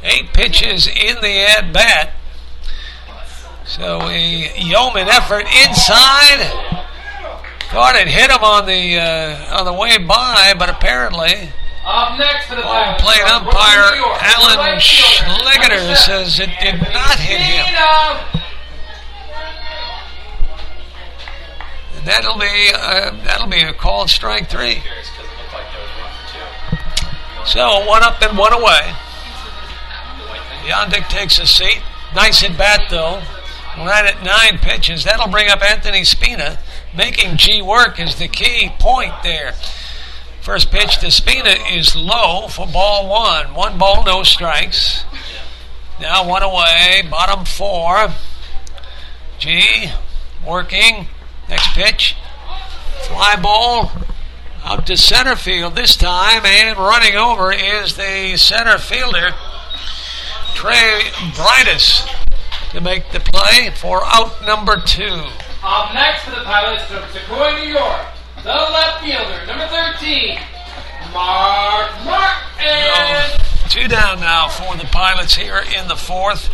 8 pitches in the at-bat. So a yeoman effort inside. Thought it hit him on the way by, but apparently
Up next for the Pilots.
plate umpire Alan Schlegeter says it did not hit him. And that'll be a called strike 3. So 1 up and 1 away. Yondak takes a seat. Nice at bat though. Right at 9 pitches. That'll bring up Anthony Spina. Making G work is the key point there. First pitch to Spina is low for ball 1. 1 ball, no strikes. Now 1 away. Bottom 4. G working. Next pitch. Fly ball out to center field this time, and running over is the center fielder, Trey Brightus, to make the play for out number 2.
Up next for the Pilots from Sequoia, New York, the left fielder, number 13, Mark Martin.
2 down now for the Pilots here in the 4th.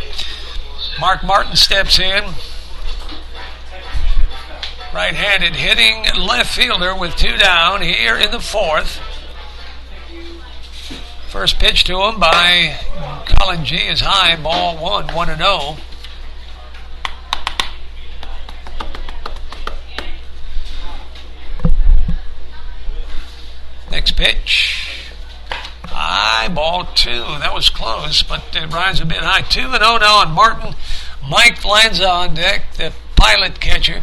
Mark Martin steps in. Right-handed hitting left fielder with 2 down here in the 4th. First pitch to him by Colin G is high, ball 1, 1-0. Next pitch. High, ball 2. That was close, but it rides a bit high. 2-0 now on Martin. Mike Lanza on deck, the Pilot catcher.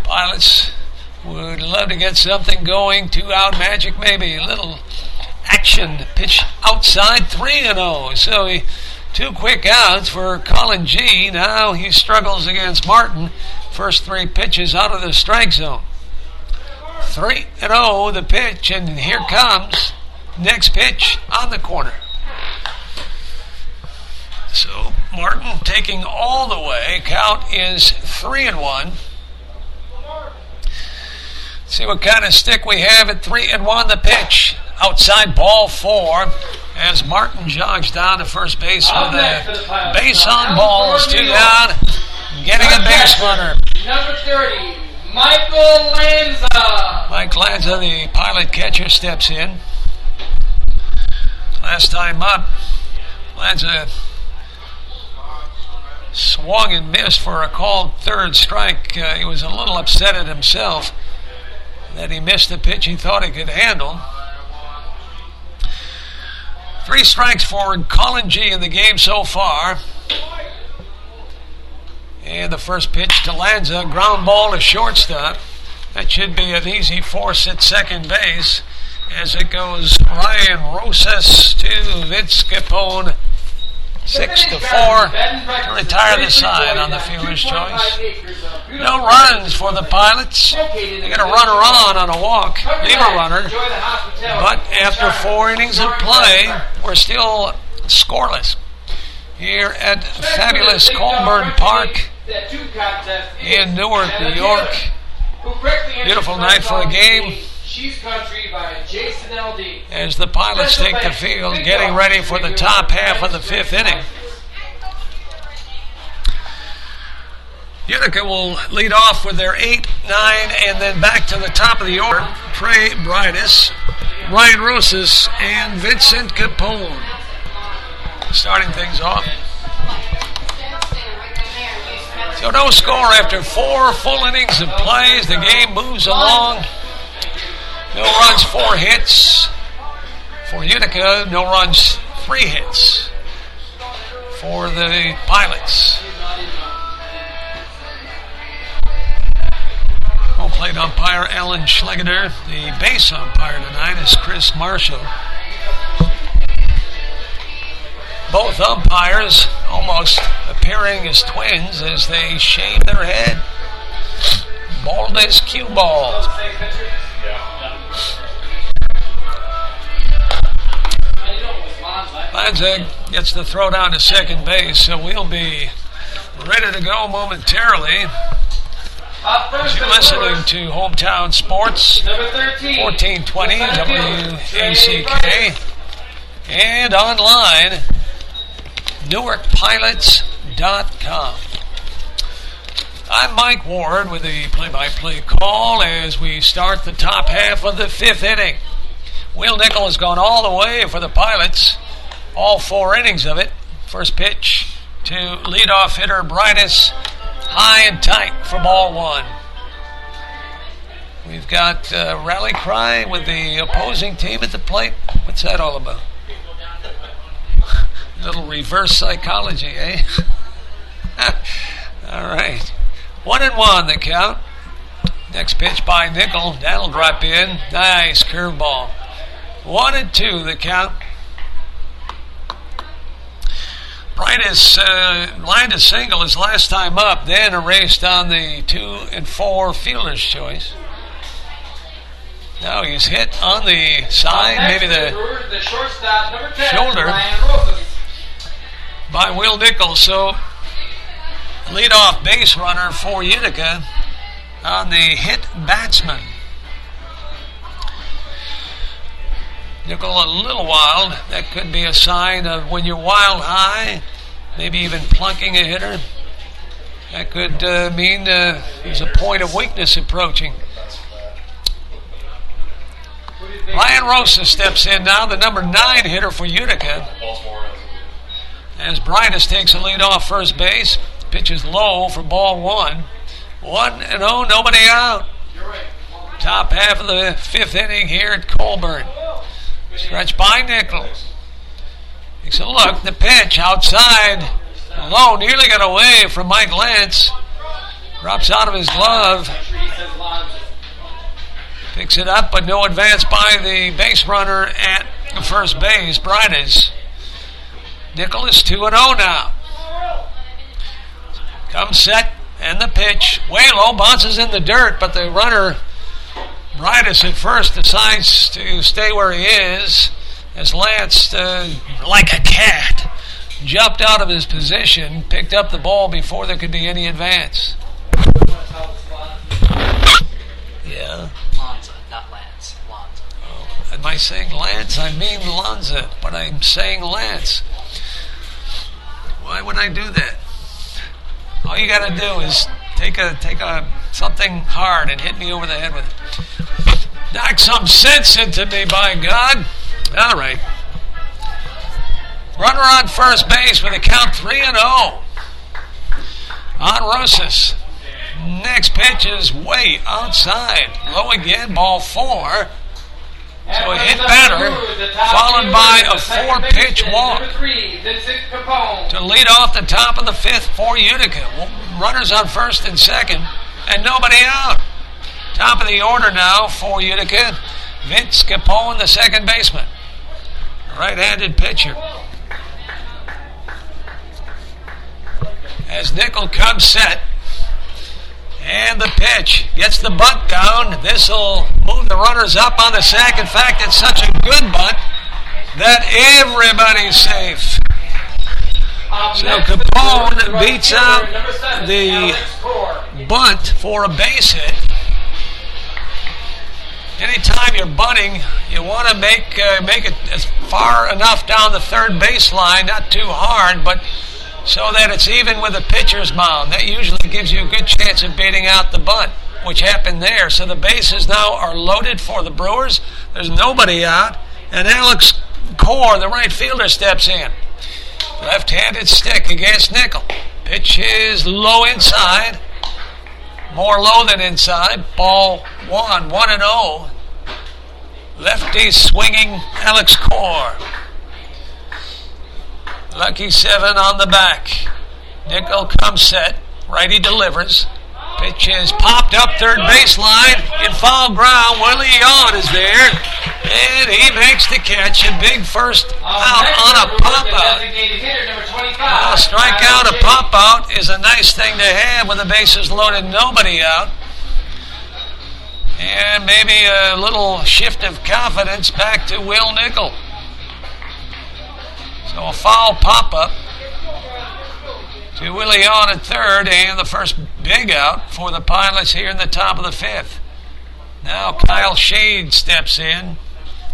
Pilots would love to get something going. 2-out magic, maybe a little action. Pitch outside, 3-0. So he 2 quick outs for Colin G. Now he struggles against Martin. First 3 pitches out of the strike zone. 3-0 the pitch, and here comes next pitch on the corner. So Martin taking all the way. Count is 3-1. See what kind of stick we have at 3-1 the pitch. Outside ball 4 as Martin jogs down to first base with a base on balls. 2 down. Getting a base runner.
Number 30, Michael Lanza.
Mike Lanza, the Pilot catcher, steps in. Last time up, Lanza swung and missed for a called third strike. He was a little upset at himself that he missed the pitch he thought he could handle. 3 strikes for Colin G in the game so far. And the first pitch to Lanza, ground ball to shortstop. That should be an easy force at second base as it goes Ryan Rosas to Vince Capone. 6-4 to retire the side on the fielder's choice. No runs for the Pilots. They got a runner on a walk, leave a runner. But after 4 innings of play, we're still scoreless here at fabulous Colburn Park in Newark, New York. Beautiful night for a game as the Pilots take the field, getting ready for the top half of the 5th inning. Utica will lead off with their 8, 9, and then back to the top of the order. Trey Brightus, Ryan Rosas, and Vincent Capone starting things off. So no score after 4 full innings of plays. The game moves along. No runs, 4 hits for Utica. No runs, 3 hits for the Pilots. Home plate umpire Alan Schlegener. The base umpire tonight is Chris Marshall. Both umpires almost appearing as twins as they shave their head. Bald as cue balls. Lanza gets the throw down to second base, so we'll be ready to go momentarily. You're listening to Hometown Sports, 1420 WACK, and online, NewarkPilots.tv. I'm Mike Ward with the play-by-play call as we start the top half of the 5th inning. Will Nickel has gone all the way for the Pilots, all 4 innings of it. First pitch to leadoff hitter Brightus, high and tight for ball 1. We've got rally cry with the opposing team at the plate. What's that all about? Little reverse psychology, eh? All right. 1-1 the count. Next pitch by Nickel. That'll drop in. Nice curveball. 1-2 the count. Brightus lined a single his last time up, then erased on the 2-4 fielder's choice. Now he's hit on the side, maybe the shoulder by Will Nichols. So leadoff base runner for Utica on the hit batsman. Nickel a little wild. That could be a sign of when you're wild high, maybe even plunking a hitter. That could mean there's a point of weakness approaching. Ryan Rosa steps in now, the number 9 hitter for Utica. As Brightus takes a lead off first base, pitches low for ball 1. 1-0, nobody out. Top half of the 5th inning here at Colburn. Stretch by Nichols. Takes a look, the pitch outside. Low, nearly got away from Mike Lance. Drops out of his glove. Picks it up, but no advance by the base runner at first base, Brightus. Nickel is 2-0 now. Comes set, and the pitch. Way low, bounces in the dirt, but the runner, Bridus at first, decides to stay where he is as Lance, like a cat, jumped out of his position, picked up the ball before there could be any advance. Yeah.
Lanza, not Lance. Lanza.
Oh, am I saying Lance? I mean Lanza, but I'm saying Lance. Why would I do that? All you got to do is take a something hard and hit me over the head with it. Knock some sense into me, by God. All right. Runner on first base with a count 3-0. On Rosas. Next pitch is way outside. Low again, ball 4. So a hit batter, followed by a 4-pitch walk to lead off the top of the 5th for Utica. Runners on first and second, and nobody out. Top of the order now for Utica. Vince Capone, the second baseman. Right-handed pitcher. As Nickel comes set, and the pitch gets the bunt down. This will move the runners up on the sack. In fact, it's such a good bunt that everybody's safe. So Capone beats out the bunt for a base hit. Anytime you're bunting, you want to make it as far enough down the third baseline, not too hard, but so that it's even with the pitcher's mound. That usually gives you a good chance of beating out the bunt, which happened there. So the bases now are loaded for the Brewers. There's nobody out, and Alex Core, the right fielder, steps in. Left-handed stick against Nickel. Pitch is low inside. More low than inside. Ball 1, 1-0. Lefty swinging Alex Core. Lucky 7 on the back. Nickel comes set. Righty delivers. Pitch is popped up third baseline. In foul ground, Willie Yawn is there. And he makes the catch. A big first out on a pop-out. A strikeout, a pop-out is a nice thing to have with the bases loaded, nobody out. And maybe a little shift of confidence back to Will Nickel. So a foul pop-up to Willie on at third, and the first big out for the Pilots here in the top of the 5th. Now Kyle Shade steps in.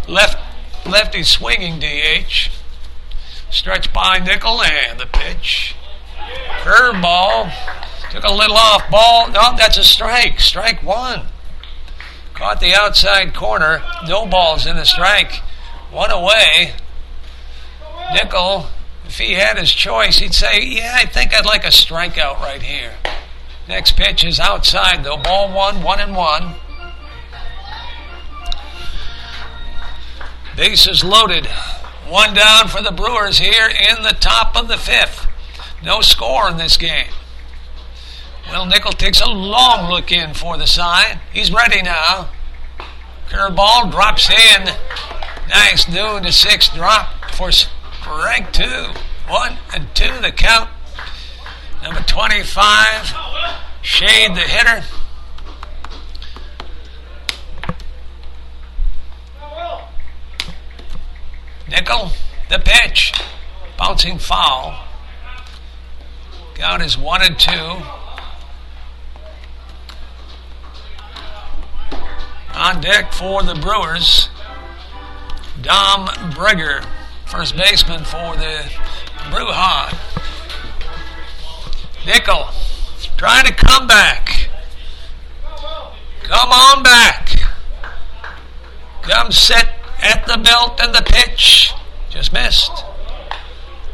Lefty swinging DH. Stretch by Nickel, and the pitch. Curveball. Took a little off ball. No, that's a strike. Strike 1. Caught the outside corner. No balls in the strike. 1 away. Nickel, if he had his choice, he'd say, yeah, I think I'd like a strikeout right here. Next pitch is outside, though. Ball 1, 1-1. Bases loaded. 1 down for the Brewers here in the top of the 5th. No score in this game. Will Nickel takes a long look in for the sign. He's ready now. Curveball drops in. Nice noon to 6 drop for strike 2. 1 and 2 the count. Number 25, Shade the hitter. Nickel, the pitch. Bouncing foul. Count is 1 and 2. On deck for the Brewers, Dom Brigger, first baseman for the Brewhawk. Nickel trying to come back. Come on back. Comes set at the belt, and the pitch just missed.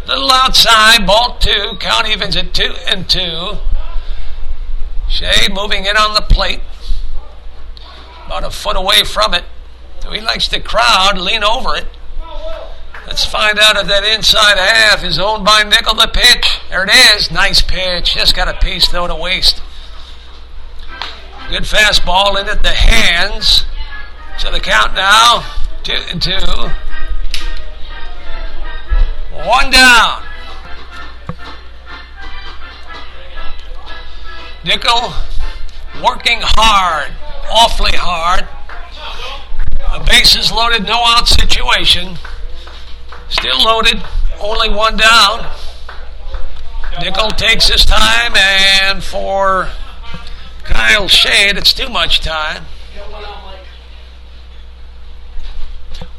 Little outside, ball 2. Count evens at 2 and 2. Shade moving in on the plate. About a foot away from it. So he likes the crowd lean over it. Let's find out if that inside half is owned by Nickel. The pitch. There it is. Nice pitch. Just got a piece, though, to waste. Good fastball in at the hands. So the count now, 2 and 2. One down. Nickel working hard, awfully hard. A bases loaded, no out situation. Still loaded, only one down. Nickel takes his time, and for Kyle Shade, it's too much time.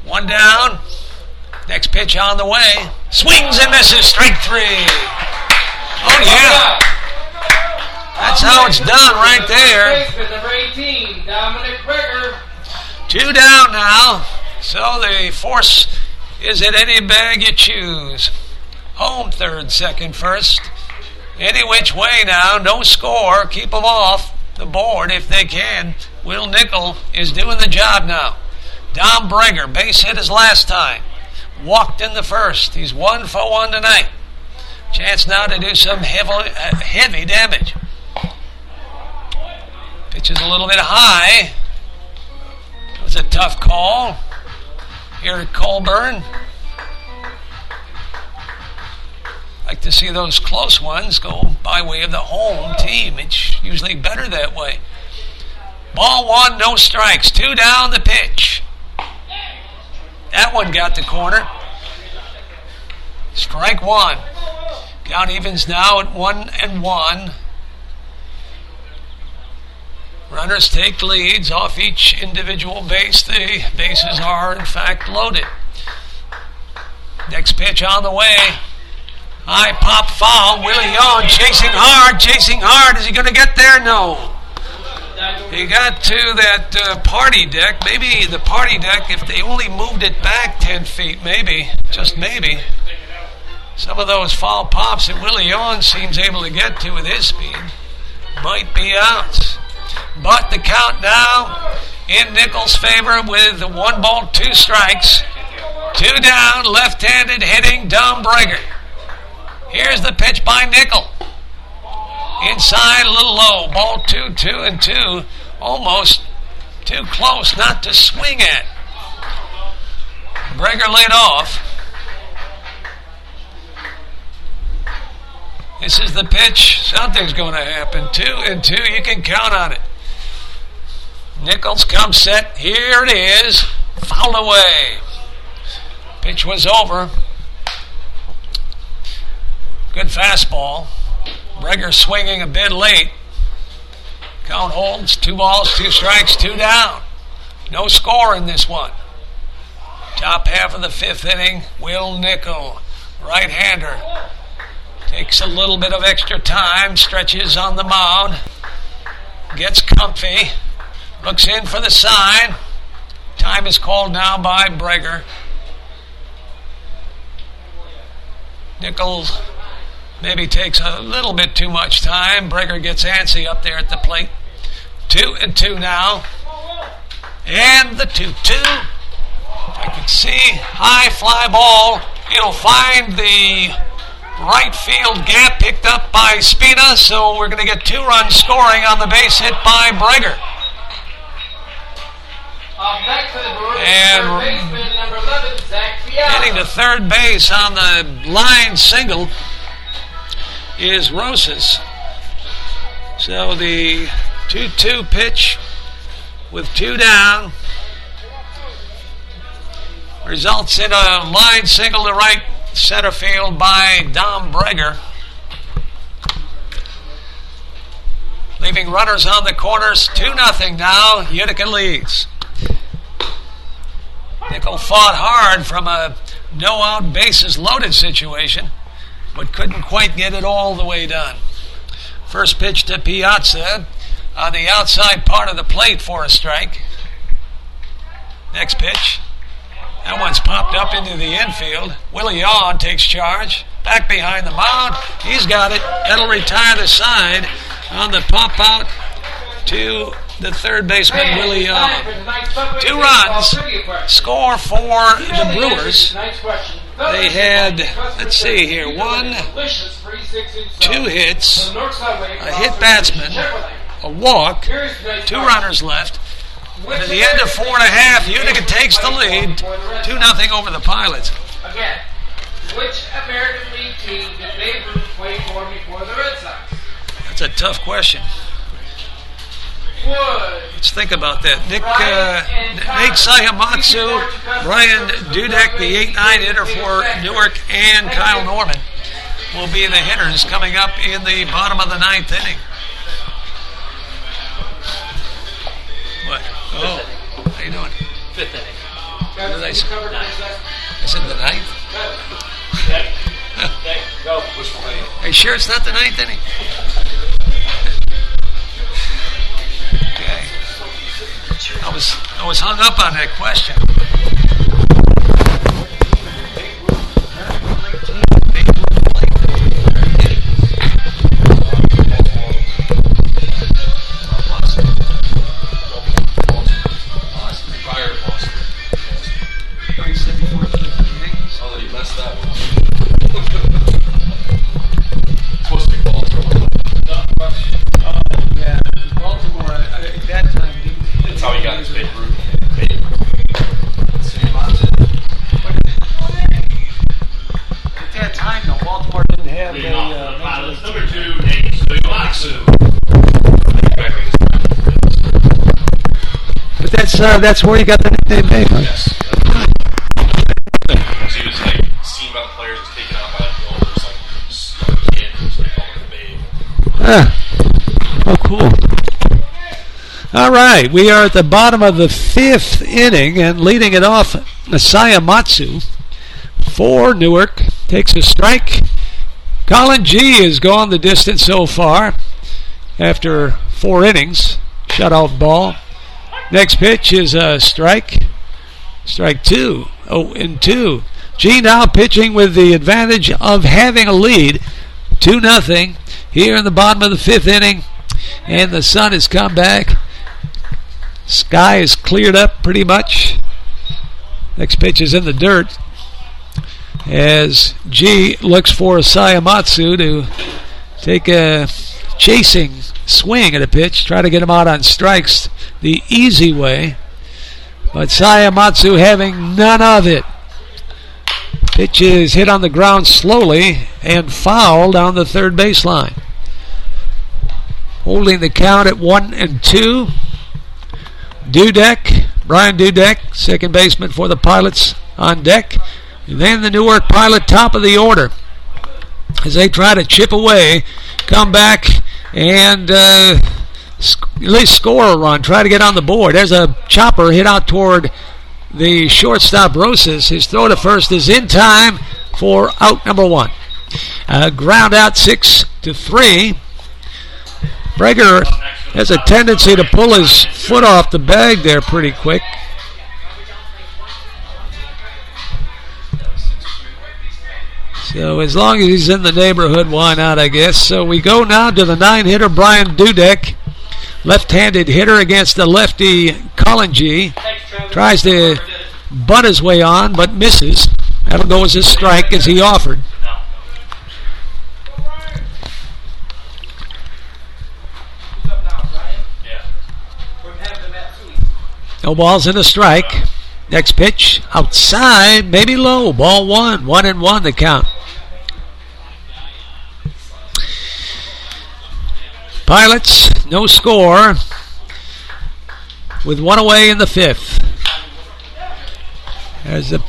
One down. Next pitch on the way. Swings and misses. Strike three. Oh, yeah. That's how it's done right there.
Number 18, Dominic Breger.
Two down now. So the force is at any bag you choose. Home third, second, first. Any which way now. No score. Keep them off the board if they can. Will Nickel is doing the job now. Dom Breger, base hit his last time. Walked in the first. He's 1 for 1 tonight. Chance now to do some heavy damage. Pitch is a little bit high. It was a tough call here at Colburn. Like to see those close ones go by way of the home team. It's usually better that way. Ball one, no strikes. Two down the pitch. That one got the corner. Strike one. Count evens now at 1-1. Runners take leads off each individual base. The bases are, in fact, loaded. Next pitch on the way. High pop foul. Willie Young chasing hard. Is he going to get there? No. He got to that party deck. Maybe the party deck, if they only moved it back 10 feet, maybe, just maybe. Some of those foul pops that Willie Young seems able to get to with his speed might be outs. But the count now in Nickel's favor with 1 ball, 2 strikes. 2 down, left-handed hitting Dom Breger. Here's the pitch by Nickel. Inside, a little low. Ball 2, 2-2. Almost too close not to swing at. Breger laid off. This is the pitch. Something's going to happen. 2-2. You can count on it. Nichols comes set. Here it is. Fouled away. Pitch was over. Good fastball. Breger swinging a bit late. Count holds. 2 balls, 2 strikes, 2 down. No score in this one. Top half of the 5th inning. Will Nickel, right-hander, takes a little bit of extra time. Stretches on the mound. Gets comfy. Looks in for the sign. Time is called now by Breger. Nichols maybe takes a little bit too much time. Breger gets antsy up there at the plate. 2-2 now. And the 2-2. I can see high fly ball. It'll find the right field gap picked up by Spina, so we're going to get 2 runs scoring on the base hit by Breger. And
number 11, Zach Fiala.
getting to third base on the line single is Rosas. So the 2-2 pitch with 2 down results in a line single to right center field by Dom Breger, leaving runners on the corners. 2-0 now. Utica leads. Nickel fought hard from a no-out bases loaded situation, but couldn't quite get it all the way done. First pitch to Piazza on the outside part of the plate for a strike. Next pitch. That one's popped up into the infield. Willie Yawn takes charge. Back behind the mound. He's got it. That'll retire the side on the pop out to the third baseman, Willie Yawn. 2 runs. Score for the Brewers. They had, let's see here, 1, 2 hits, a hit batsman, a walk, 2 runners left. And at the end of 4.5, Utica takes the lead, 2-0 over the Pilots.
Again, which what American League team did Babe Ruth play for before the Red Sox?
That's a tough question.
Wood.
Let's think about that. Nate Sayamatsu, Brian Dudek, the 8-9 hitter for Newark, and Kyle Norman will be the hitters coming up in the bottom of the 9th inning. What? Oh, how you doing?
5th inning.
What did I say? I said the 9th?
Go.
Are you sure it's not the 9th inning? Okay. I was hung up on that question. That's where you got the nickname Babe.
Yes. He was like seen by the players, was taken out by the owners, like a kid, so they called him Babe.
Oh, cool. All right, we are at the bottom of the 5th inning, and leading it off, Sayamatsu for Newark takes a strike. Colin G has gone the distance so far after 4 innings. Shutout ball. Next pitch is a strike. Strike 2. 0-2. G now pitching with the advantage of having a lead. 2-0 here in the bottom of the 5th inning. And the sun has come back. Sky is cleared up pretty much. Next pitch is in the dirt as G looks for Sayamatsu to take a chasing swing at a pitch, try to get him out on strikes the easy way, but Sayamatsu having none of it. Pitch is hit on the ground slowly and fouled down the third baseline. Holding the count at 1-2. Dudek, Brian Dudek, second baseman for the Pilots on deck. And then the Newark Pilot top of the order as they try to chip away, come back, and at least score a run, try to get on the board. There's a chopper hit out toward the shortstop Rosas. His throw to first is in time for out number 1. Ground out 6-3. Breger has a tendency to pull his foot off the bag there pretty quick. So as long as he's in the neighborhood, why not, I guess. So we go now to the 9-hitter, Brian Dudek. Left-handed hitter against the lefty, Colin G. Tries to butt his way on, but misses. That'll go as a strike as he offered. No balls and a strike. Next pitch, outside, maybe low. Ball 1, 1-1 the count. Pilots, no score, with 1 away in the 5th. As the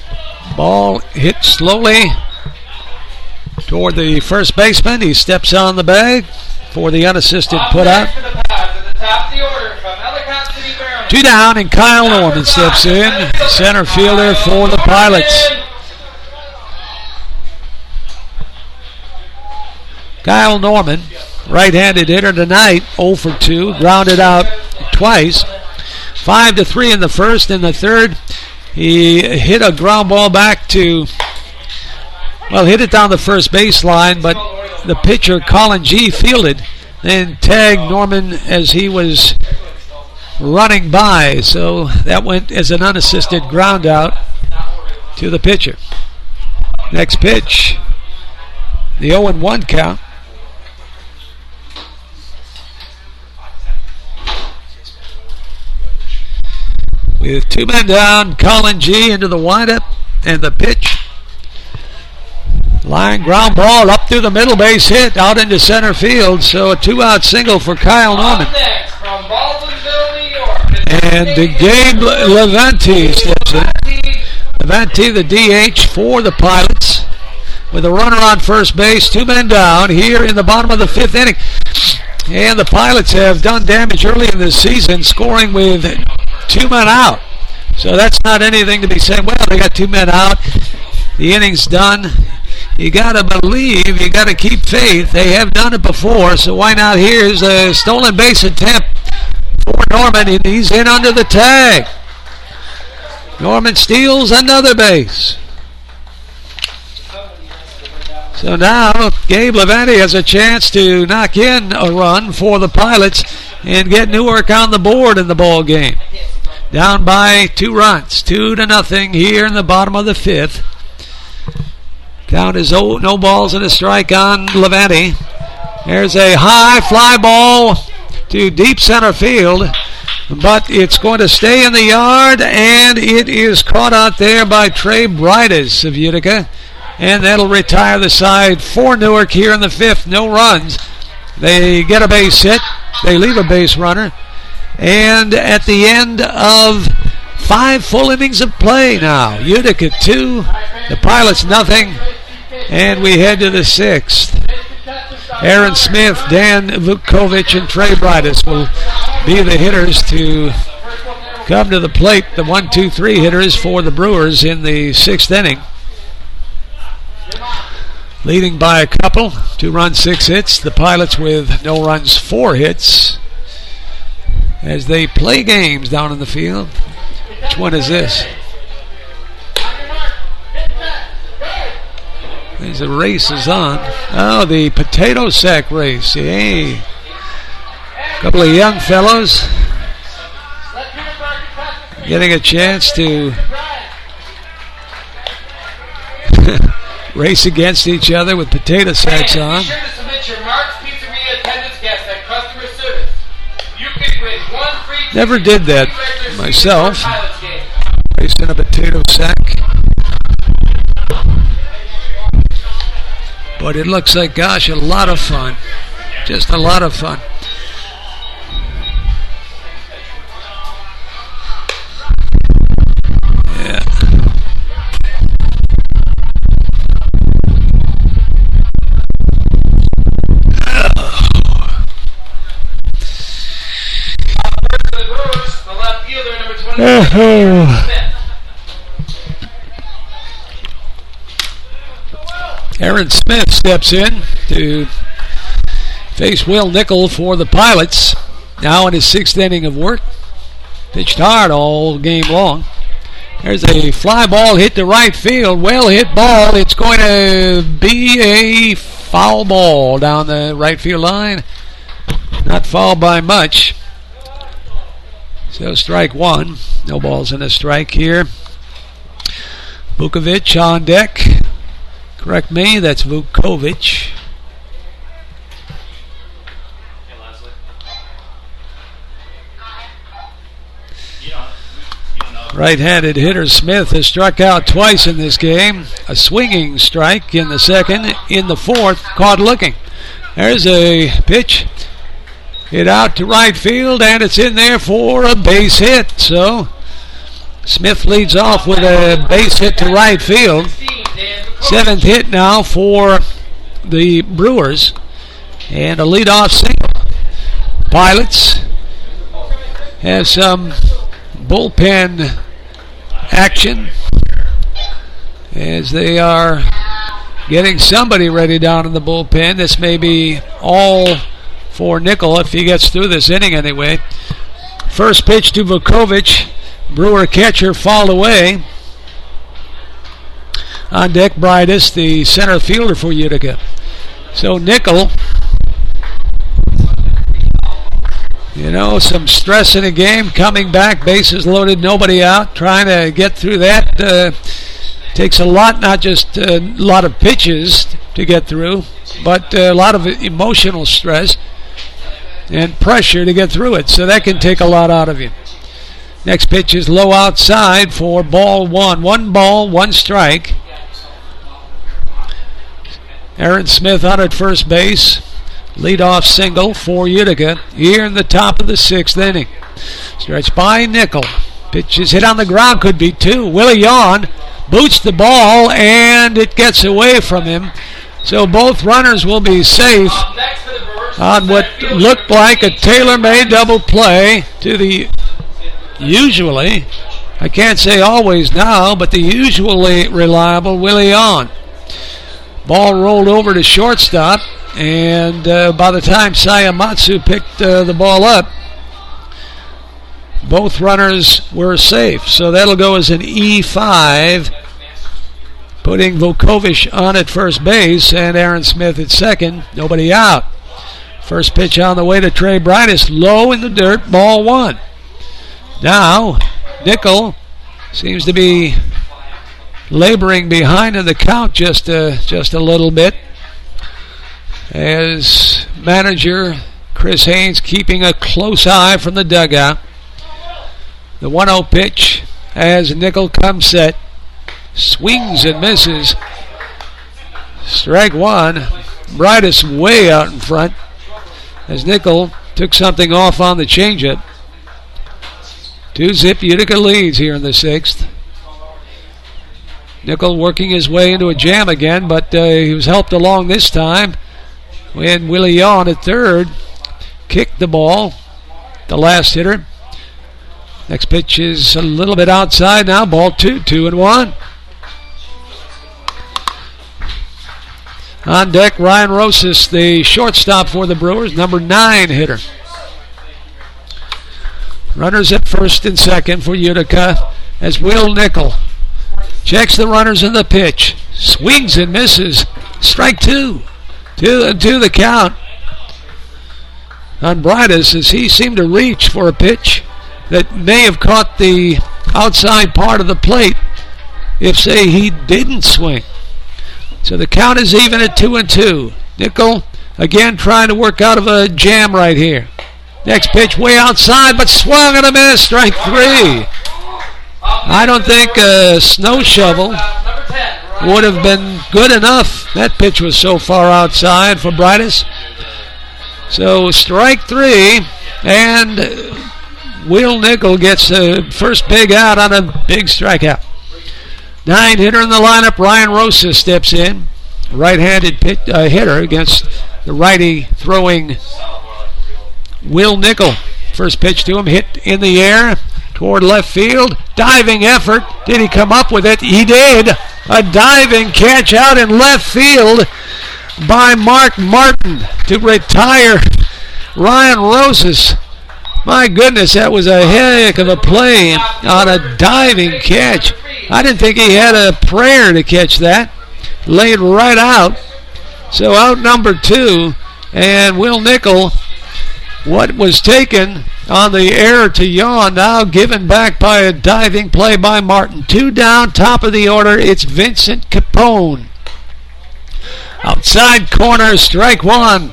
ball hit slowly toward the first baseman, he steps on the bag for the unassisted putout. 2 down, and Kyle Norman steps in, center fielder for the Pilots. Kyle Norman, right-handed hitter tonight, 0 for 2, grounded out twice. 5-3 in the first. In the third, he hit a ground ball back to, hit it down the first baseline, but the pitcher, Colin G., fielded, then tagged Norman as he was running by. So that went as an unassisted ground out to the pitcher. Next pitch, the 0-1 count. With 2 men down, Colin G. into the windup and the pitch. Line ground ball up through the middle, base hit out into center field. So a 2-out single for Kyle Norman.
Next from Baldwinsville, New York.
And Gabe Levante steps in. Levante, the DH for the Pilots, with a runner on first base, 2 men down here in the bottom of the 5th inning. And the Pilots have done damage early in this season, scoring with 2 men out. So that's not anything to be saying, well, they got 2 men out. The inning's done. You got to believe, you got to keep faith. They have done it before, so why not? Here's a stolen base attempt for Norman, and he's in under the tag. Norman steals another base. So now Gabe Levante has a chance to knock in a run for the Pilots and get Newark on the board in the ball game. Down by 2 runs, 2-0 here in the bottom of the 5th. Count is no balls and a strike on Levante. There's a high fly ball to deep center field, but it's going to stay in the yard, and it is caught out there by Trey Brightis of Utica, and that'll retire the side for Newark here in the 5th. No runs. They get a base hit. They leave a base runner. And at the end of 5 full innings of play now, Utica 2, the Pilots nothing, and we head to the 6th. Aaron Smith, Dan Vukovic, and Trey Brightis will be the hitters to come to the plate, the 1-2-3 hitters for the Brewers in the 6th inning. Leading by a couple, 2 runs, 6 hits. The Pilots with no runs, 4 hits. As they play games down in the field. Which one is this? There's a race is on. Oh, the potato sack race. Hey. A couple of young fellows getting a chance to race against each other with potato sacks on.
Be sure to submit your Mark's Pizzeria attendance guest at customer service. You can win 1 free ticket.
Never did that myself. Racing a potato sack. But it looks like, gosh, a lot of fun. Just a lot of fun. Yeah. Aaron Smith steps in to face Will Nickel for the Pilots. Now in his 6th inning of work. Pitched hard all game long. There's a fly ball hit to right field. Well hit ball. It's going to be a foul ball down the right field line. Not fouled by much. So strike 1. No balls and a strike here. Vukovic on deck. Correct me, that's Vukovic. Right-handed hitter Smith has struck out twice in this game. A swinging strike in the 2nd. In the 4th, caught looking. There's a pitch. Hit out to right field, and it's in there for a base hit. So Smith leads off with a base hit to right field. 7th hit now for the Brewers. And a leadoff single. Pilots have some bullpen action as they are getting somebody ready down in the bullpen. This may be all for Nickel if he gets through this inning anyway. First pitch to Vukovic. Brewer catcher fouled away. On deck, Brightis, the center fielder for Utica. So Nickel, some stress in the game, coming back, bases loaded, nobody out, trying to get through that. Takes a lot, not just a lot of pitches to get through, but a lot of emotional stress and pressure to get through it. So that can take a lot out of you. Next pitch is low outside for ball 1. 1 ball, 1 strike. Aaron Smith on at first base. Leadoff single for Utica here in the top of the 6th inning. Stretched by Nickel. Pitch is hit on the ground, could be 2. Willie Yawn boots the ball, and it gets away from him. So both runners will be safe on what looked like a tailor-made double play to the usually, I can't say always now, but the usually reliable Willie Yawn. Ball rolled over to shortstop, and by the time Sayamatsu picked the ball up, both runners were safe. So that'll go as an E5, putting Vukovic on at first base and Aaron Smith at second. Nobody out. First pitch on the way to Trey Brightus, low in the dirt, ball 1. Now, Nickel seems to be laboring behind in the count just a little bit, as manager Chris Haynes keeping a close eye from the dugout. The 1-0 pitch as Nickel comes set, swings and misses. Strike 1. Brightus way out in front as Nickel took something off on the changeup. 2-zip Utica leads here in the 6th. Nickel working his way into a jam again, but he was helped along this time when Willie Yawn at third kicked the ball, the last hitter. Next pitch is a little bit outside now, ball 2, 2-1. On deck, Ryan Rosas, the shortstop for the Brewers, number 9 hitter. Runners at first and second for Utica as Will Nickel checks the runners in the pitch. Swings and misses. Strike 2. 2-2 the count on Brightus as he seemed to reach for a pitch that may have caught the outside part of the plate if, say, he didn't swing. So the count is even at 2-2. Nickel again trying to work out of a jam right here. Next pitch way outside, but swung and a miss. Strike 3. I don't think a snow shovel would have been good enough. That pitch was so far outside for Brightus. So strike 3, and Will Nickel gets the first big out on a big strikeout. 9 hitter in the lineup, Ryan Rosas steps in. Right-handed hitter against the righty throwing Will Nickel. First pitch to him, hit in the air toward left field. Diving effort. Did he come up with it? He did. A diving catch out in left field by Mark Martin to retire Ryan Rosas. My goodness, that was a heck of a play on a diving catch. I didn't think he had a prayer to catch that. Laid right out. So out number 2, and Will Nickel, what was taken on the error to Yawn, now given back by a diving play by Martin. 2 down, top of the order, it's Vincent Capone. Outside corner, strike 1.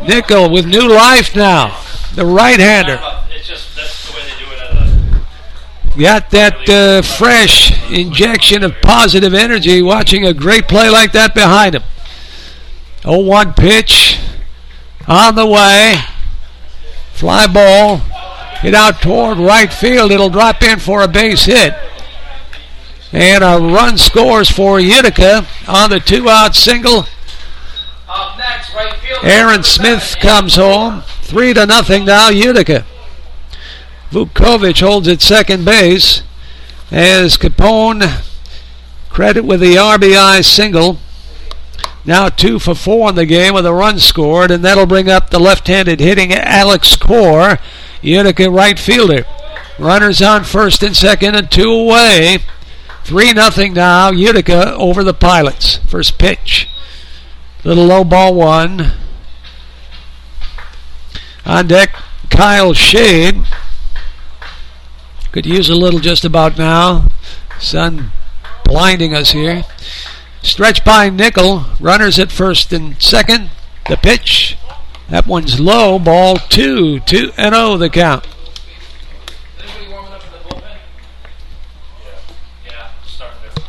Nickel with new life now, the right-hander.
That's the way they do it.
Got that fresh injection of positive energy watching a great play like that behind him. 0-1 pitch on the way. Fly ball hit out toward right field. It'll drop in for a base hit. And a run scores for Utica on the 2-out single.
Up next, right field.
Aaron Smith comes home. 3-0 now, Utica. Vukovic holds at second base as Capone credit with the RBI single. Now 2 for 4 in the game with a run scored, and that'll bring up the left-handed hitting Alex Core, Utica right fielder. Runners on first and second and 2 away. 3-0 now, Utica over the Pilots. First pitch. Little low ball 1. On deck, Kyle Shade. Could use a little just about now. Sun blinding us here. Stretch by Nickel. Runners at first and second. The pitch. That one's low. Ball 2. 2-0 the count.
Anybody warming up in the bullpen?
Yeah, starting there.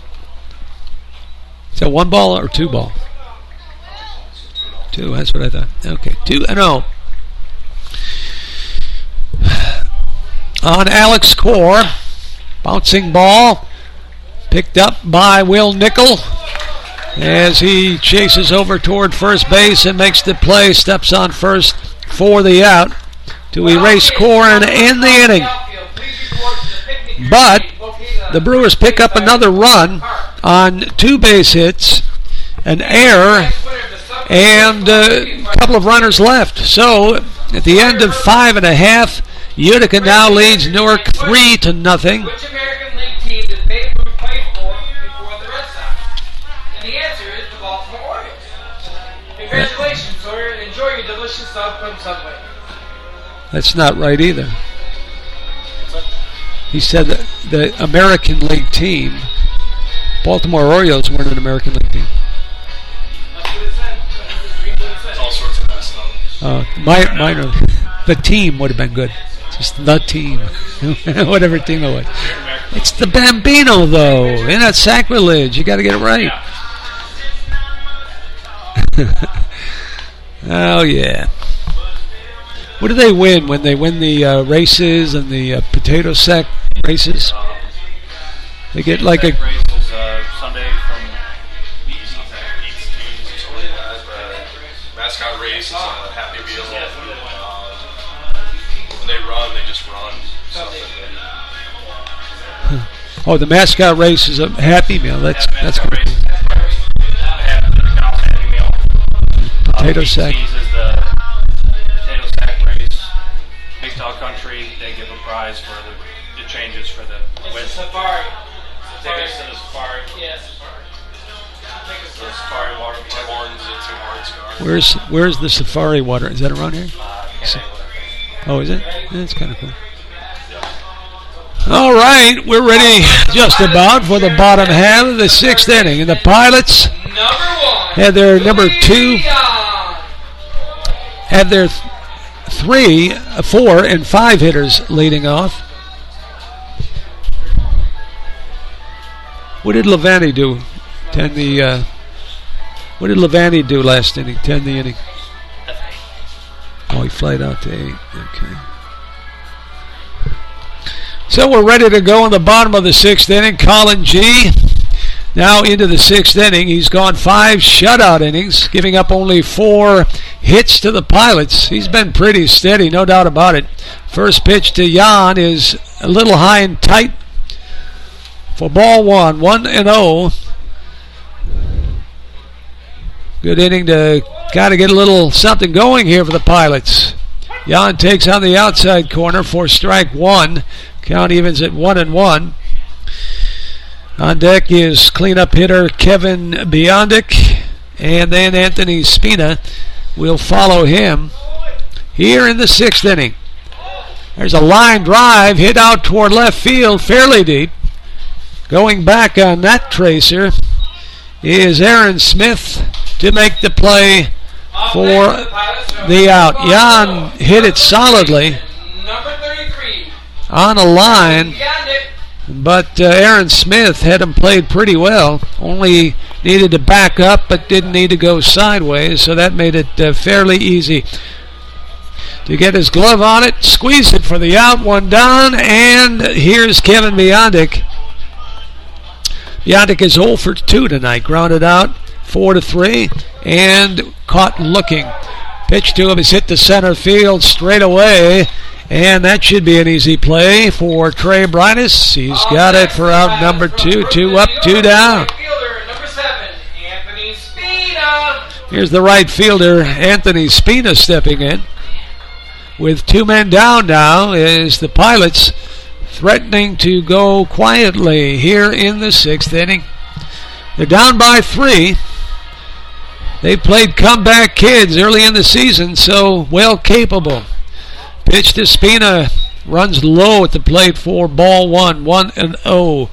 So So 1 ball or 2 ball? 2, that's what I thought. Okay, 2-0. On Alex Core. Bouncing ball. Picked up by Will Nickel as he chases over toward first base and makes the play. Steps on first for the out to erase Core and end the inning. But the Brewers pick up another run on 2 base hits, an error, and a couple of runners left. So at the end of 5.5, Utica now leads Newark 3-0.
Which American League team did Babe Ruth play for before the Red Sox? And the answer is the Baltimore Orioles. Congratulations, Sawyer, and enjoy your delicious South from Subway.
That's not right either. He said that the American League team, Baltimore Orioles, weren't an American League team.
That's what it said.
It's all sorts of messed up.
Minor. The team would have been good. Just the team. Whatever team it was. It's the Bambino, though. Isn't that sacrilege? You got to get it right. Oh, yeah. What do they win when they win the races and the potato sack races? They get like a...
Race is Sunday from
mascot race is a Happy Meal. When they run, they just run.
Oh, the mascot race is a Happy Meal. That's kind of cool. Potato sack.
Is the potato sack race. Big Dog Country, they give a prize for the changes for the
It's the Safari.
tickets to the safari.
Yeah, Safari.
The safari water park.
Where's the safari water? Is that around here? Oh, is it? That's kind of cool. All right, we're ready just about for the bottom half of the 6th inning. And the Pilots had their number 2, had their 3, 4, and 5 hitters leading off. What did Levani do? What did Levani do last inning? 10 the inning. Oh, he flied out to 8. Okay. So we're ready to go in the bottom of the 6th inning. Colin G. Now into the 6th inning. He's gone 5 shutout innings, giving up only 4 hits to the Pilots. He's been pretty steady, no doubt about it. First pitch to Jan is a little high and tight for ball 1, 1-0. Good inning to kind of get a little something going here for the Pilots. Jan takes on the outside corner for strike 1. Count evens at 1-1. On deck is cleanup hitter Kevin Biondic, and then Anthony Spina will follow him here in the 6th inning. There's a line drive hit out toward left field, fairly deep. Going back on that tracer is Aaron Smith to make the play for the out. Jan hit it solidly on a line, but Aaron Smith had him played pretty well. Only needed to back up, but didn't need to go sideways, so that made it fairly easy to get his glove on it, squeeze it for the out, 1 down, and here's Kevin Biondic. Biondic is 0 for 2 tonight, grounded out 4-3, and caught looking. Pitch to him is hit to center field straight away, and that should be an easy play for Trey Brynis. He's got it for out number 2. 2 up, 2 down. Here's the right fielder, Anthony Spina, stepping in. With 2 men down now is the Pilots threatening to go quietly here in the 6th inning. They're down by 3. They played comeback kids early in the season, so well capable. Pitch to Spina, runs low at the plate for ball 1, 1-0.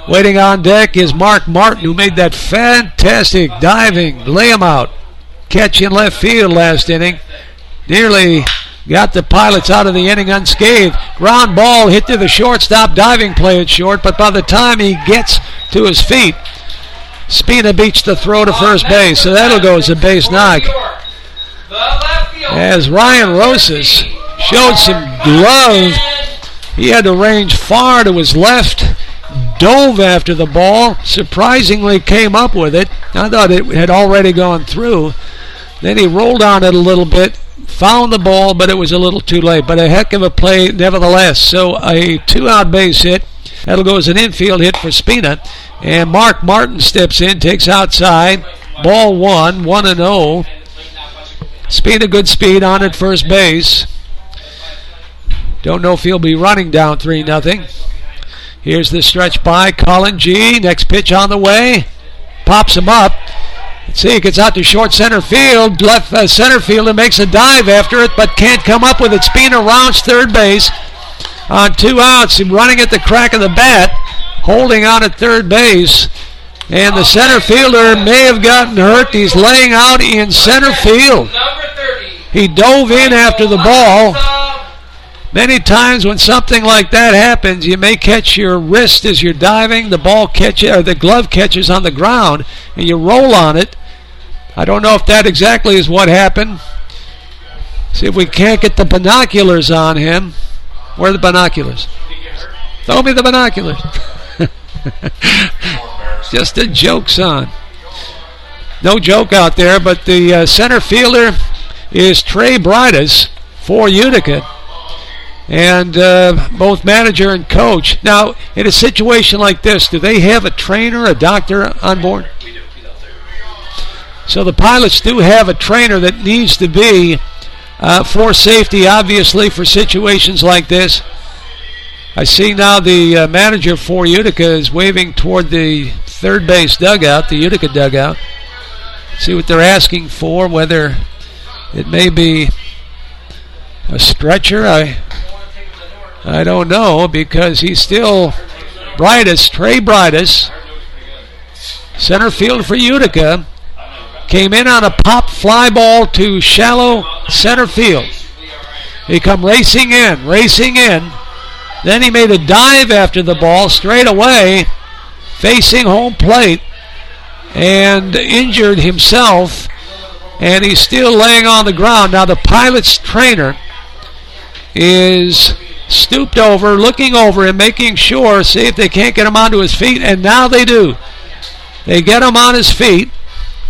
Waiting on deck is Mark Martin, who made that fantastic diving layup catch in left field last inning. Nearly got the Pilots out of the inning unscathed. Ground ball hit to the shortstop, diving play at short, but by the time he gets to his feet, Spina beats the throw to first base, so that'll go as a base knock. As Ryan Rosas showed some glove, he had to range far to his left, dove after the ball, surprisingly came up with it. I thought it had already gone through. Then he rolled on it a little bit, found the ball, but it was a little too late. But a heck of a play nevertheless. So a 2-out base hit. That'll go as an infield hit for Spina. And Mark Martin steps in, takes outside. Ball 1-0. Spina good speed on at first base. Don't know if he'll be running down 3-0. Here's the stretch by Colin G. Next pitch on the way. Pops him up. Let's see, it gets out to short center field. Left center fielder makes a dive after it, but can't come up with it. Spina rounds third base on 2 outs. He's running at the crack of the bat, holding on at third base. And the center fielder may have gotten hurt. He's laying out in center field. He dove in after the ball. Many times when something like that happens, you may catch your wrist as you're diving. The ball catches, or the glove catches on the ground, and you roll on it. I don't know if that exactly is what happened. See if we can't get the binoculars on him. Where are the binoculars? Throw me the binoculars. Just a joke, son. No joke out there, but the center fielder is Trey Bridas for Utica. And both manager and coach. Now, in a situation like this, do they have a trainer, a doctor on board?
We do.
So the Pilots do have a trainer that needs to be for safety, obviously, for situations like this. I see now the manager for Utica is waving toward the third base dugout, the Utica dugout. See what they're asking for, whether it may be a stretcher. I don't know, because he's still Trey Bridas, center field for Utica, came in on a pop fly ball to shallow center field. He come racing in. Then he made a dive after the ball straight away, facing home plate, and injured himself, and he's still laying on the ground. Now the Pilots trainer is stooped over, looking over him, making sure, see if they can't get him onto his feet, and now they do. They get him on his feet,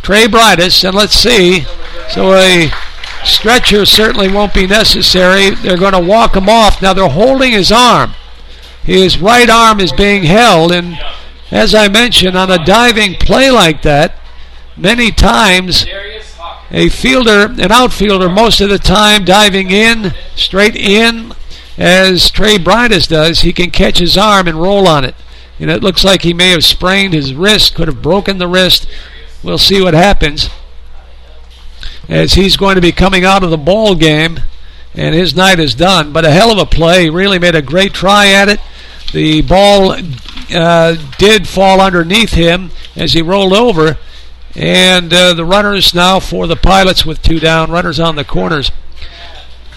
Trey Bridas, and let's see. So a stretcher certainly won't be necessary. They're going to walk him off. Now they're holding his arm. His right arm is being held, and as I mentioned, on a diving play like that, many times an outfielder most of the time diving in, straight in, as Trey Bridas does, he can catch his arm and roll on it. And it looks like he may have sprained his wrist, could have broken the wrist. We'll see what happens, as he's going to be coming out of the ball game, and his night is done. But a hell of a play. He really made a great try at it. The ball did fall underneath him as he rolled over, and the runners now for the Pilots with 2 down, runners on the corners.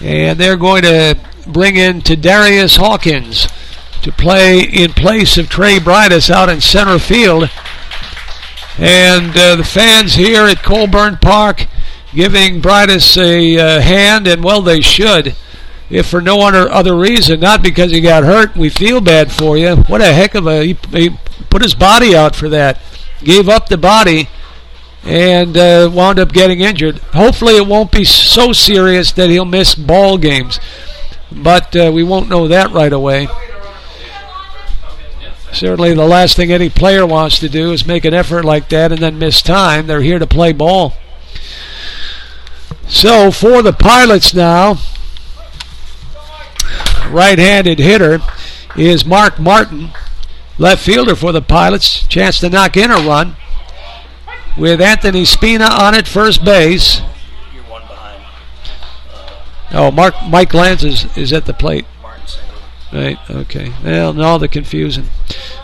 And they're going to bring in Darius Hawkins to play in place of Trey Bridas out in center field. And the fans here at Colburn Park giving Bridas a hand, and well, they should, if for no other reason, not because he got hurt. We feel bad for you. What a heck of he put his body out for that, gave up the body, and wound up getting injured. Hopefully it won't be so serious that he'll miss ball games, but we won't know that right away. Certainly the last thing any player wants to do is make an effort like that and then miss time. They're here to play ball. So for the Pilots now, right-handed hitter is Mark Martin, left fielder for the Pilots. Chance to knock in a run with Anthony Spina on at first base.
You're one behind.
Mike Lance is at the plate. Right, okay. Well, no, the confusion.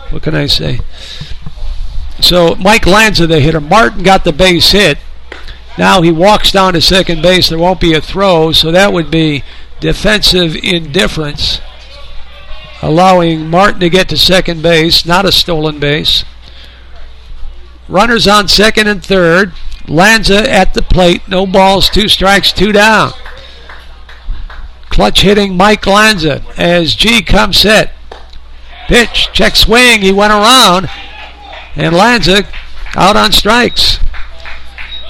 What can I say? So Mike Lanza, the hitter. Martin got the base hit. Now he walks down to second base. There won't be a throw, so that would be defensive indifference, allowing Martin to get to second base, not a stolen base. Runners on second and third. Lanza at the plate. No balls, 2 strikes, 2 down. Clutch hitting Mike Lanza as G comes set. Pitch, check swing. He went around. And Lanza out on strikes.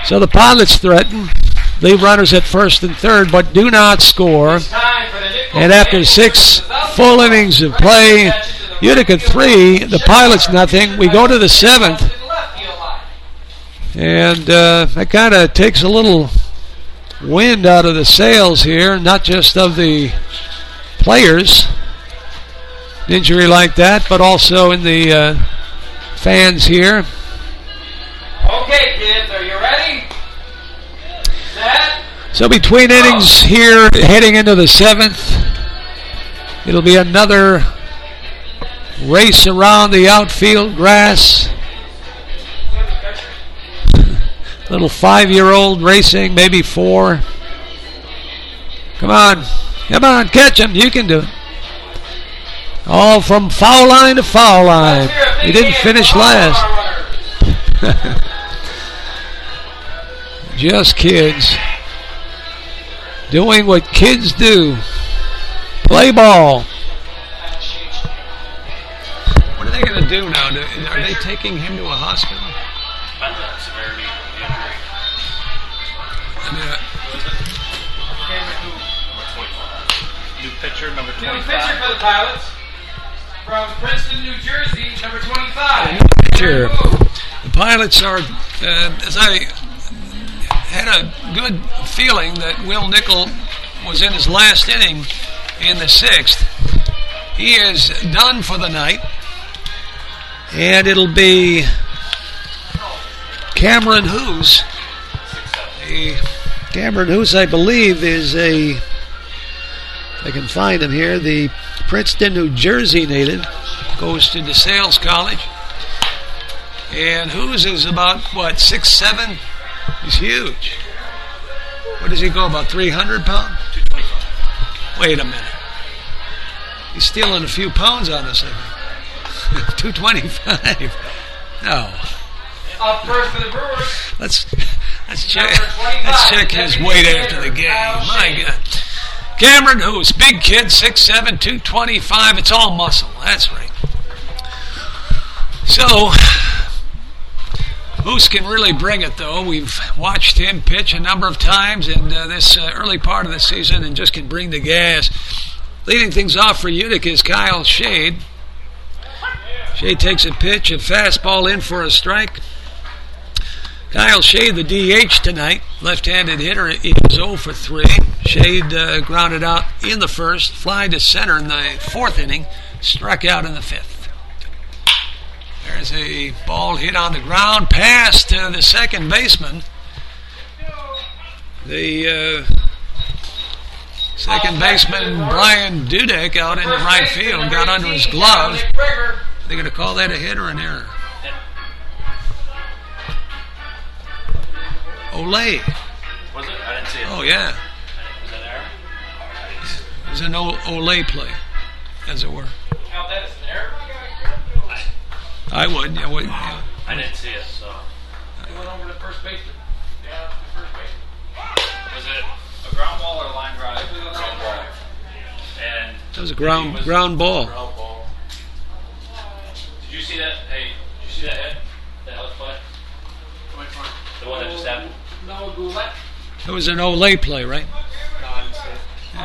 So the Pilots threaten. Leave runners at first and third, but do not score. And after 6 full innings of play, Utica 3, the Pilots nothing. We go to the 7th. And that kind of takes a little wind out of the sails here, not just of the players. Injury like that, but also in the fans here.
Okay, kids, are you ready? Set.
So between innings here, heading into the 7th, it'll be another race around the outfield grass. Little 5-year-old racing, maybe 4. Come on, catch him. You can do it. All from foul line to foul line. He didn't finish last. Just kids doing what kids do. Play ball. What are they going to do now? Are they taking him to a hospital?
Severity of the injury. New pitcher, number 25.
New pitcher for the Pilots. From Princeton, New Jersey, number 25.
Sure. The Pilots are, as I had a good feeling that Will Nickel was in his last inning in the 6th. He is done for the night. And it'll be Cameron Hoos. Cameron Hoos, I believe, is I can find him here, the Princeton, New Jersey native, goes to DeSales College. And Hoos is about, 6'7"? He's huge. What does he go, about 300 pounds?
225.
Wait a minute. He's stealing a few pounds on us, I think. 225. No.
Up first for the Brewers.
Let's check his weight after the game. My God. Cameron Hoos, big kid, 6'7", 225. It's all muscle. That's right. So, Hoos can really bring it, though. We've watched him pitch a number of times in this early part of the season and just can bring the gas. Leading things off for Utica is Kyle Shade. Shade takes a pitch, a fastball in for a strike. Kyle Shade, the DH tonight, left-handed hitter, is 0 for 3. Shade grounded out in the first, fly to center in the 4th inning, struck out in the 5th. There's a ball hit on the ground past the second baseman. The second baseman, Brian Dudek, out in the right field, got under his glove. They're going to call that a hit or an error? Olay.
Was it? I didn't see it.
Oh, yeah.
Was that an error?
It was an Olay play, as it were.
Count that as an error?
I would. Yeah, yeah.
I didn't see it, so.
It went over to first baseman. Yeah, the first baseman.
Was it a ground ball or a line drive? It was a ground ball. And
that was a ground ball.
Ground ball. Did you see that? Hey, did you see that hit? That was play? The one that just happened?
No, Goulet.
It was an Olay play, right?
No, I didn't see it. I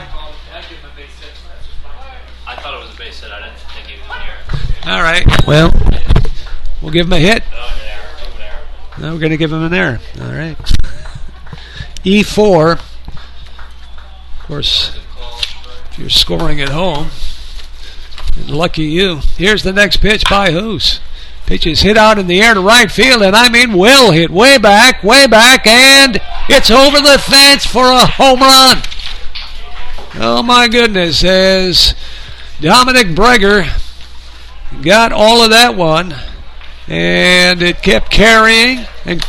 give him a base hit. That's just fine.
I thought it was a base hit. I didn't think he was near.
All right. Well, we'll give him a hit.
No, an error. An error.
No, we're going to give him an error. All right. E4. Of course, if you're scoring at home, lucky you. Here's the next pitch by Hoos. Pitch is hit out in the air to right field, and I mean will hit way back, and it's over the fence for a home run. Oh, my goodness, as Dominic Breger got all of that one, and it kept carrying and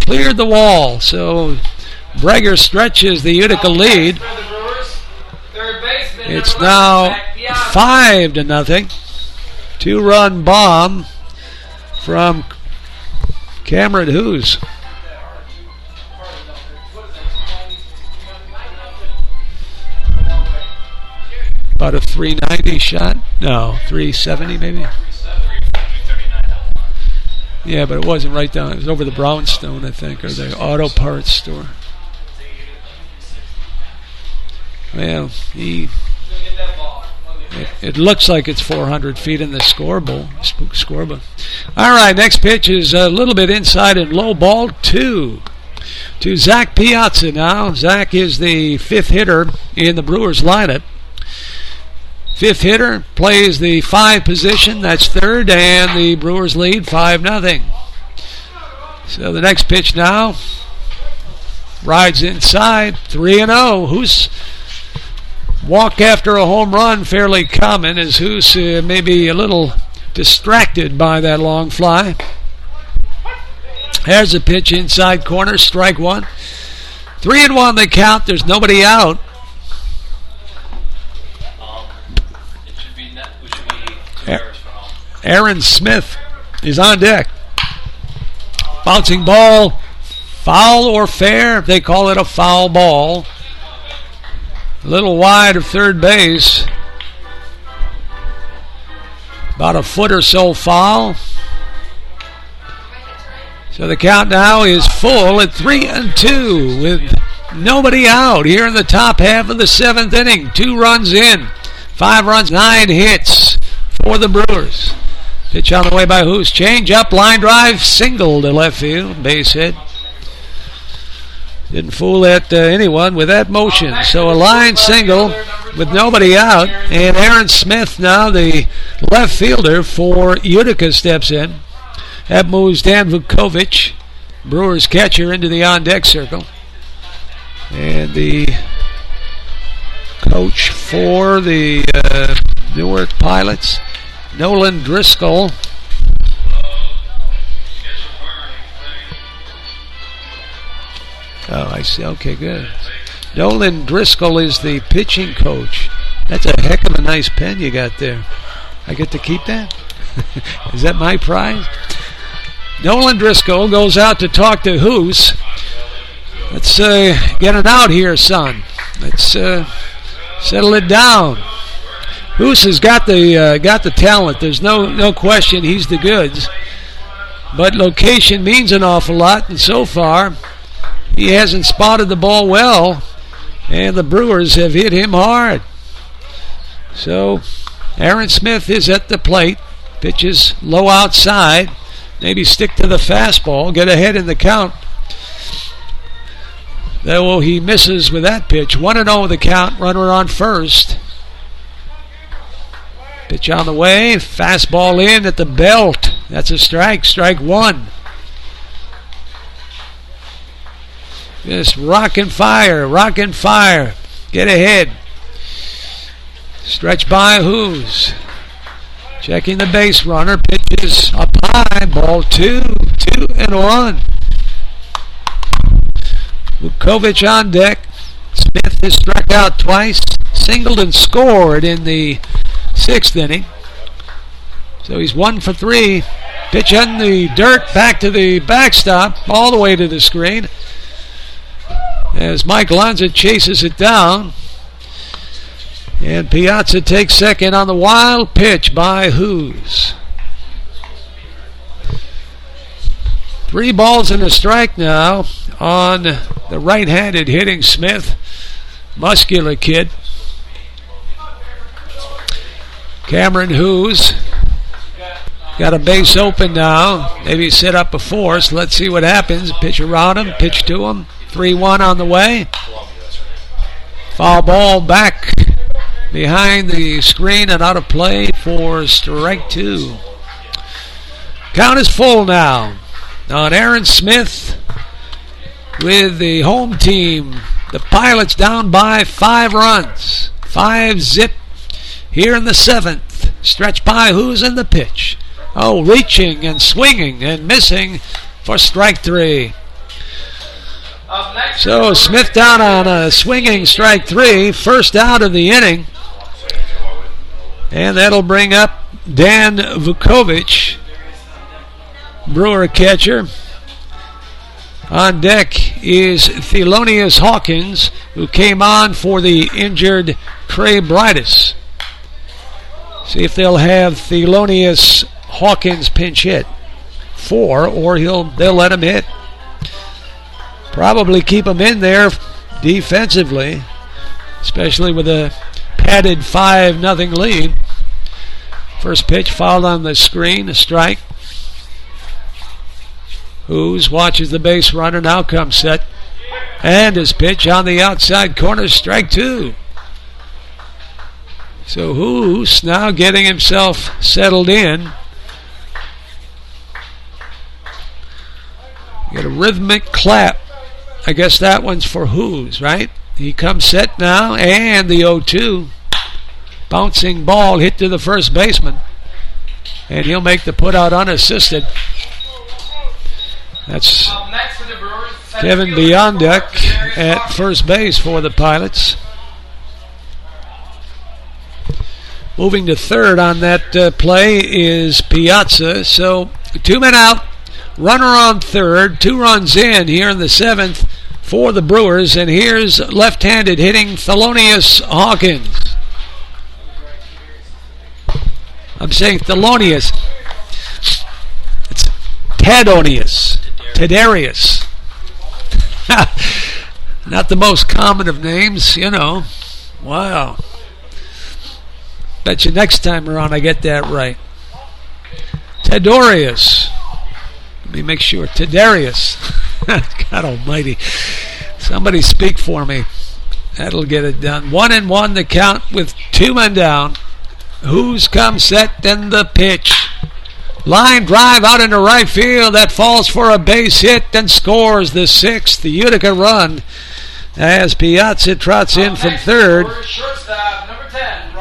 cleared the wall. So Breger stretches the Utica lead. It's now 5-0. 2-run bomb from Cameron Hughes. About a 390 shot. No, 370 maybe. Yeah, but it wasn't right down. It was over the Brownstone, I think, or the auto parts store. Well, it looks like it's 400 feet in the scoreboard. All right, next pitch is a little bit inside and low ball to Zach Piazza now. Zach is the fifth hitter in the Brewers lineup. Fifth hitter plays the 5 position. That's third, and the Brewers lead 5-0. So the next pitch now rides inside, 3-0. Who's walk after a home run, fairly common, as Hoos may be a little distracted by that long fly. There's a pitch inside corner, strike one. 3-1 the count. There's nobody out. Aaron Smith is on deck. Bouncing ball, foul or fair? They call it a foul ball. A little wide of third base. About a foot or so foul. So the count now is full at 3-2 with nobody out here in the top half of the 7th inning. 2 runs in, 5 runs, 9 hits for the Brewers. Pitch on the way by Hoos. Change up, line drive, single to left field, base hit. Didn't fool anyone with that motion. So a line single with nobody out. And Aaron Smith now, the left fielder for Utica, steps in. That moves Dan Vukovic, Brewers catcher, into the on-deck circle. And the coach for the Newark Pilots, Nolan Driscoll. Oh, I see. Okay, good. Nolan Driscoll is the pitching coach. That's a heck of a nice pen you got there. I get to keep that? Is that my prize? Nolan Driscoll goes out to talk to Hoos. Let's get it out here, son. Let's settle it down. Hoos has got the talent. There's no question he's the goods. But location means an awful lot, and so far he hasn't spotted the ball well, and the Brewers have hit him hard. So Aaron Smith is at the plate. Pitches low outside. Maybe stick to the fastball, get ahead in the count. Though he misses with that pitch. 1-0 the count, runner on first. Pitch on the way, fastball in at the belt. That's a strike, strike one. Just rock and fire. Get ahead. Stretch by Hoos. Checking the base runner. Pitches up high. Ball 2-1. Vukovic on deck. Smith has struck out twice. Singled and scored in the 6th inning. So he's 1 for 3. Pitch in the dirt. Back to the backstop. All the way to the screen. As Mike Lanza chases it down. And Piazza takes second on the wild pitch by Hoos. 3 balls and a strike now on the right-handed hitting Smith. Muscular kid. Cameron Hoos got a base open now. Maybe set up a force. Let's see what happens. Pitch around him. Pitch to him. 3-1 on the way. Foul ball back behind the screen and out of play for strike 2. Count is full now on Aaron Smith with the home team. The Pilots down by 5 runs. 5-0 here in the 7th. Stretch by Hoos in the pitch. Oh, reaching and swinging and missing for strike 3. So Smith down on a swinging strike 3. First out of the inning. And that'll bring up Dan Vukovic. Brewer catcher. On deck is Thelonious Hawkins, who came on for the injured Trey Brightus. See if they'll have Thelonious Hawkins pinch hit. 4, or they'll let him hit. Probably keep him in there defensively, especially with a padded 5-0 lead. First pitch fouled on the screen, a strike. Who's watches the base runner, now comes set. And his pitch on the outside corner, strike 2. So Who's now getting himself settled in. Get a rhythmic clap. I guess that one's for Who's, right? He comes set now, and the 0-2. Bouncing ball hit to the first baseman. And he'll make the put out unassisted. That's Kevin Beyondek at first base for the Pilots. Moving to third on that play is Piazza. So 2 men out, runner on third, 2 runs in here in the 7th for the Brewers. And here's left-handed hitting Thelonious Hawkins. I'm saying Thelonious. It's Tedonious. Tedarius. Not the most common of names, you know. Wow. Bet you next time around I get that right. Tedorius. Let me make sure. Tedarius. God almighty. Somebody speak for me. That'll get it done. 1-1 the count with 2 men down. Who's come set, then the pitch. Line drive out into right field. That falls for a base hit and scores the 6th, the Utica run, as Piazza trots in from third.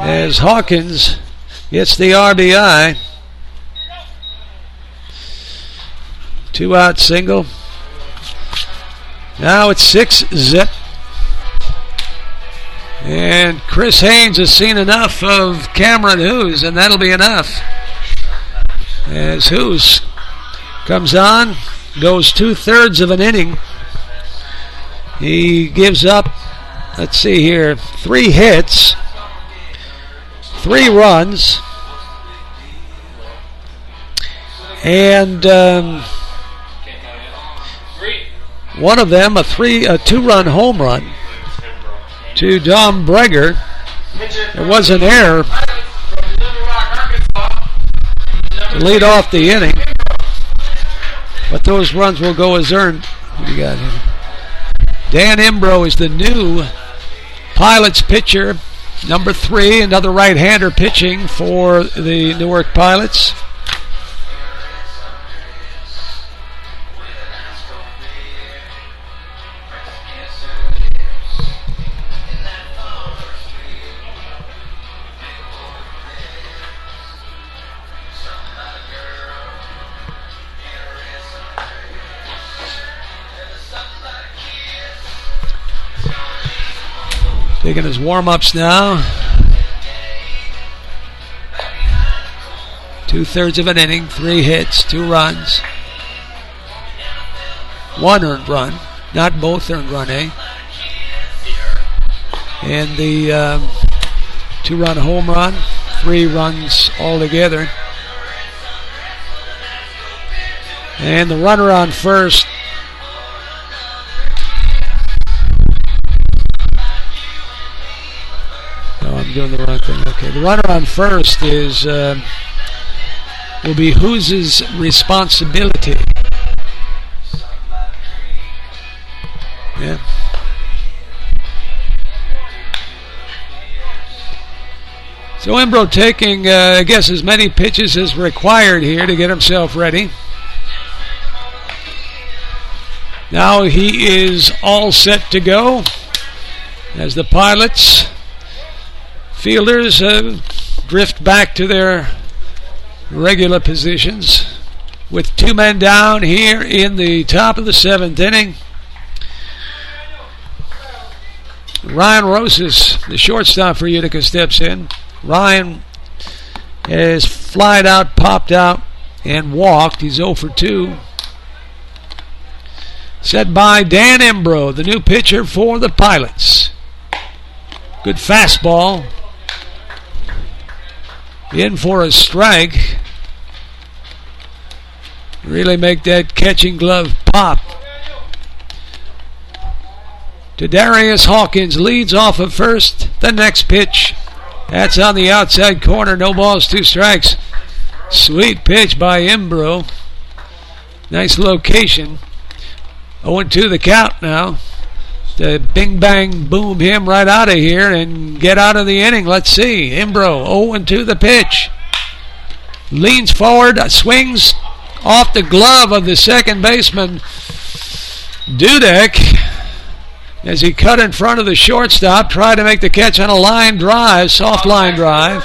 As Hawkins gets the RBI. 2-out single. Now it's 6-zip. And Chris Haynes has seen enough of Cameron Who's, and that'll be enough. As Who's comes on, goes 2/3 of an inning. He gives up, let's see here, 3 hits, 3 runs, and one of them a 2-run home run to Dom Breger. There was an error to lead off the inning, but those runs will go as earned. What do you got here? Dan Imbro is the new Pilots pitcher, number 3, another right-hander pitching for the Newark Pilots. Taking his warm-ups now. 2/3 of an inning, 3 hits, 2 runs. 1 earned run, not both earned run, eh? And the 2-run home run, 3 runs altogether. And the runner on first. Oh, I'm doing the wrong thing. Okay, the runner on first is will be Who's responsibility. Yeah. So Imbro taking, I guess, as many pitches as required here to get himself ready. Now he is all set to go as the Pilots fielders drift back to their regular positions with 2 men down here in the top of the 7th inning. Ryan Rosas, the shortstop for Utica, steps in. Ryan has flied out, popped out and walked. He's 0 for 2. Set by Dan Embro, the new pitcher for the Pilots. Good fastball. In for a strike. Really make that catching glove pop. To Darius Hawkins, leads off of first. The next pitch. That's on the outside corner. No balls, 2 strikes. Sweet pitch by Embro. Nice location. 0-2 the count now. To bing bang boom him right out of here and get out of the inning. Let's see. Embro 0-2 the pitch. Leans forward, swings off the glove of the second baseman Dudek as he cut in front of the shortstop, tried to make the catch on a line drive, soft line drive.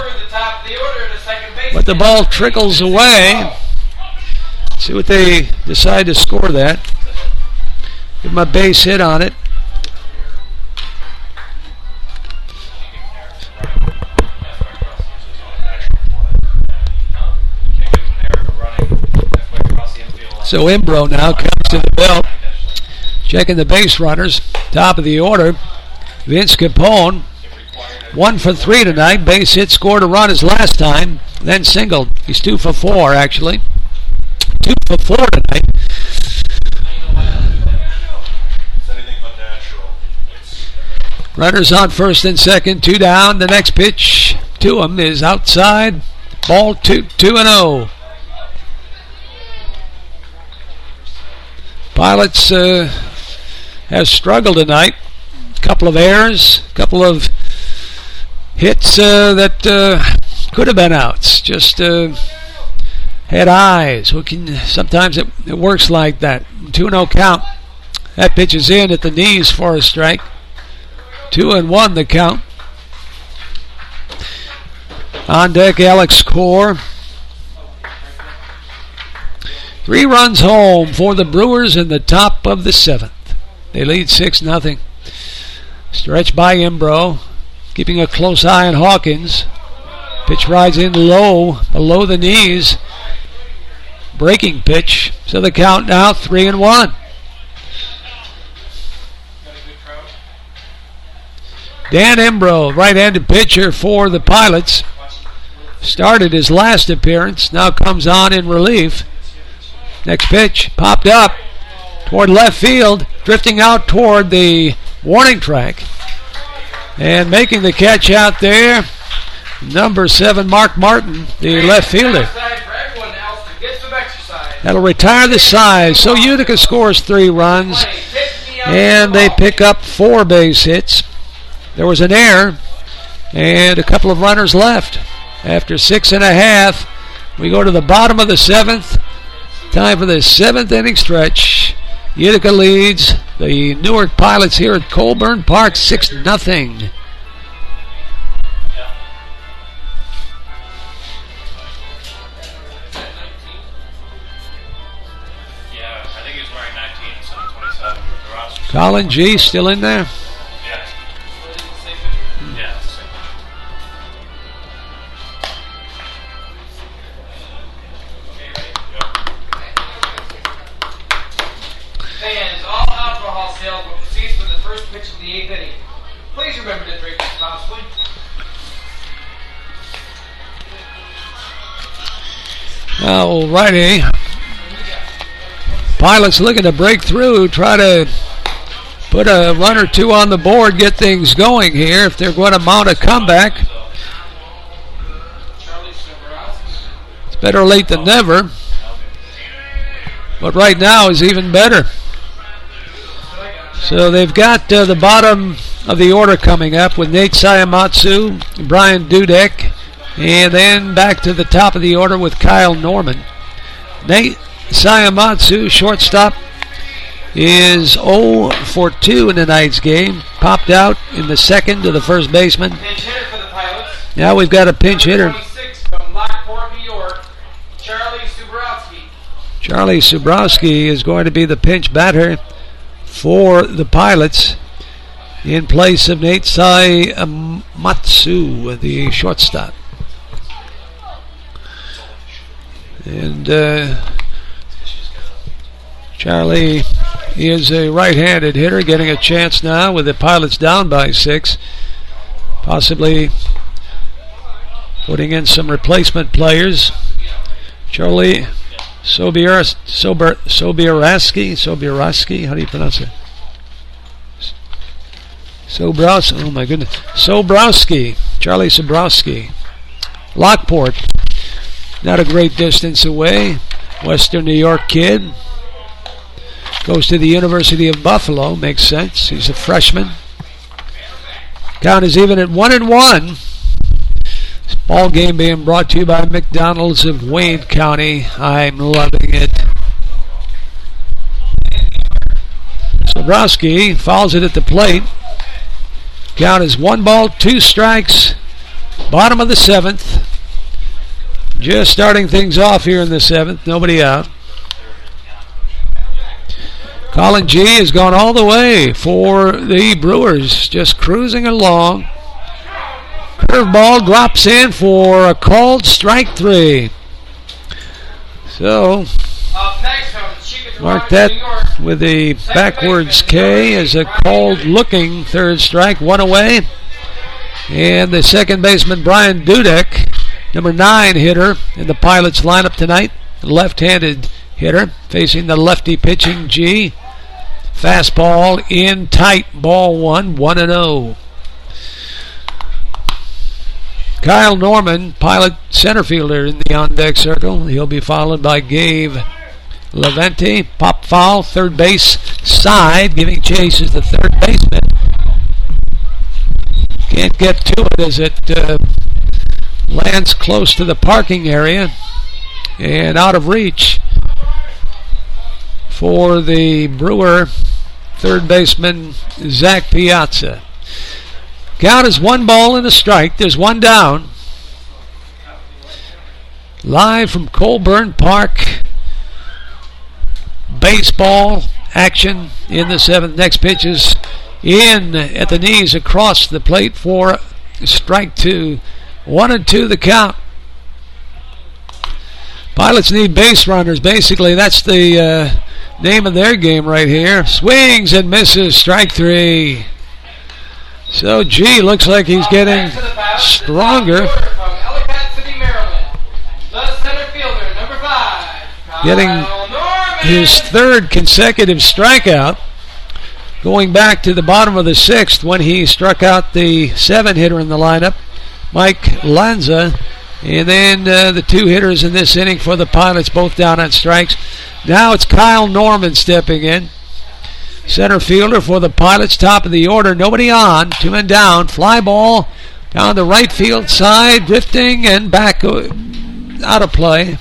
But the ball trickles away. See what they decide to score that. Give him a base hit on it. So Embro now comes to the belt, checking the base runners. Top of the order, Vince Capone, 1 for 3 tonight. Base hit, scored a run his last time, then singled. He's 2 for 4 actually. 2 for 4 tonight. Runners on first and second, 2 down. The next pitch to him is outside. Ball 2-0. Pilots have struggled tonight. A couple of errors, a couple of hits that could have been outs. Just had eyes. Sometimes it works like that. 2-0 count. That pitch is in at the knees for a strike. 2-1 the count. On deck, Alex Core. 3 runs home for the Brewers in the top of the 7th. They lead 6-0. Stretch by Embro, keeping a close eye on Hawkins. Pitch rides in low, below the knees. Breaking pitch. So the count now 3-1. Dan Embro, right-handed pitcher for the Pilots. Started his last appearance, now comes on in relief. Next pitch, popped up toward left field, drifting out toward the warning track. And making the catch out there, number 7, Mark Martin, the left fielder. That'll retire the side. So Utica scores 3 runs, and they pick up 4 base hits. There was an error and a couple of runners left. After 6.5, we go to the bottom of the 7th. Time for the 7th inning stretch. Utica leads the Newark Pilots here at Colburn Park 6-0. Colin G still in there?
Fans, all alcohol sales will cease with the first pitch of the 8th inning. Please remember to drink responsibly.
Alrighty. Pilots looking to break through, try to put a run or 2 on the board, get things going here if they're going to mount a comeback. It's better late than never, but right now is even better. So they've got the bottom of the order coming up with Nate Sayamatsu, Brian Dudek, and then back to the top of the order with Kyle Norman. Nate Sayamatsu, shortstop, is 0 for 2 in tonight's game. Popped out in the second to the first baseman.
Pinch hitter for the Pilots.
Now we've got a pinch hitter.
26 from Lockport, New York, Charlie Subrowski.
Charlie Subrowski is going to be the pinch batter for the Pilots in place of Nate Sayamatsu, the shortstop. And Charlie is a right-handed hitter, getting a chance now with the Pilots down by 6. Possibly putting in some replacement players. Charlie Sobierowski, how do you pronounce it? Sobrowski, oh my goodness. Sobrowski, Charlie Sobrowski. Lockport, not a great distance away. Western New York kid. Goes to the University of Buffalo, makes sense. He's a freshman. Count is even at 1-1. This ball game being brought to you by McDonald's of Wayne County. I'm loving it. Sobrowski fouls it at the plate. Count is 1 ball, 2 strikes. Bottom of the 7th. Just starting things off here in the 7th. Nobody out. Colin G has gone all the way for the Brewers. Just cruising along. Curveball drops in for a called strike 3. So, mark that with a backwards K as a called looking third strike, 1 away. And the second baseman, Brian Dudek, number 9 hitter in the Pilots lineup tonight, left-handed hitter, facing the lefty pitching G. Fastball in tight, ball 1, 1-0. Kyle Norman, Pilot center fielder in the on-deck circle. He'll be followed by Gabe Leventi. Pop foul, third base side, giving chase is the third baseman. Can't get to it as it lands close to the parking area and out of reach for the Brewer third baseman Zach Piazza. Count is 1 ball and a strike. There's 1 down. Live from Colburn Park. Baseball action in the 7th. Next pitch is in at the knees across the plate for strike 2. 1-2 the count. Pilots need base runners. Basically, that's the name of their game right here. Swings and misses. Strike 3. So G looks like he's getting stronger. Getting his 3rd consecutive strikeout. Going back to the bottom of the 6th when he struck out the 7 hitter in the lineup, Mike Lanza. And then the 2 hitters in this inning for the Pilots, both down on strikes. Now it's Kyle Norman stepping in. Center fielder for the Pilots, top of the order. Nobody on. 2 men down. Fly ball down the right field side, drifting and back out of play.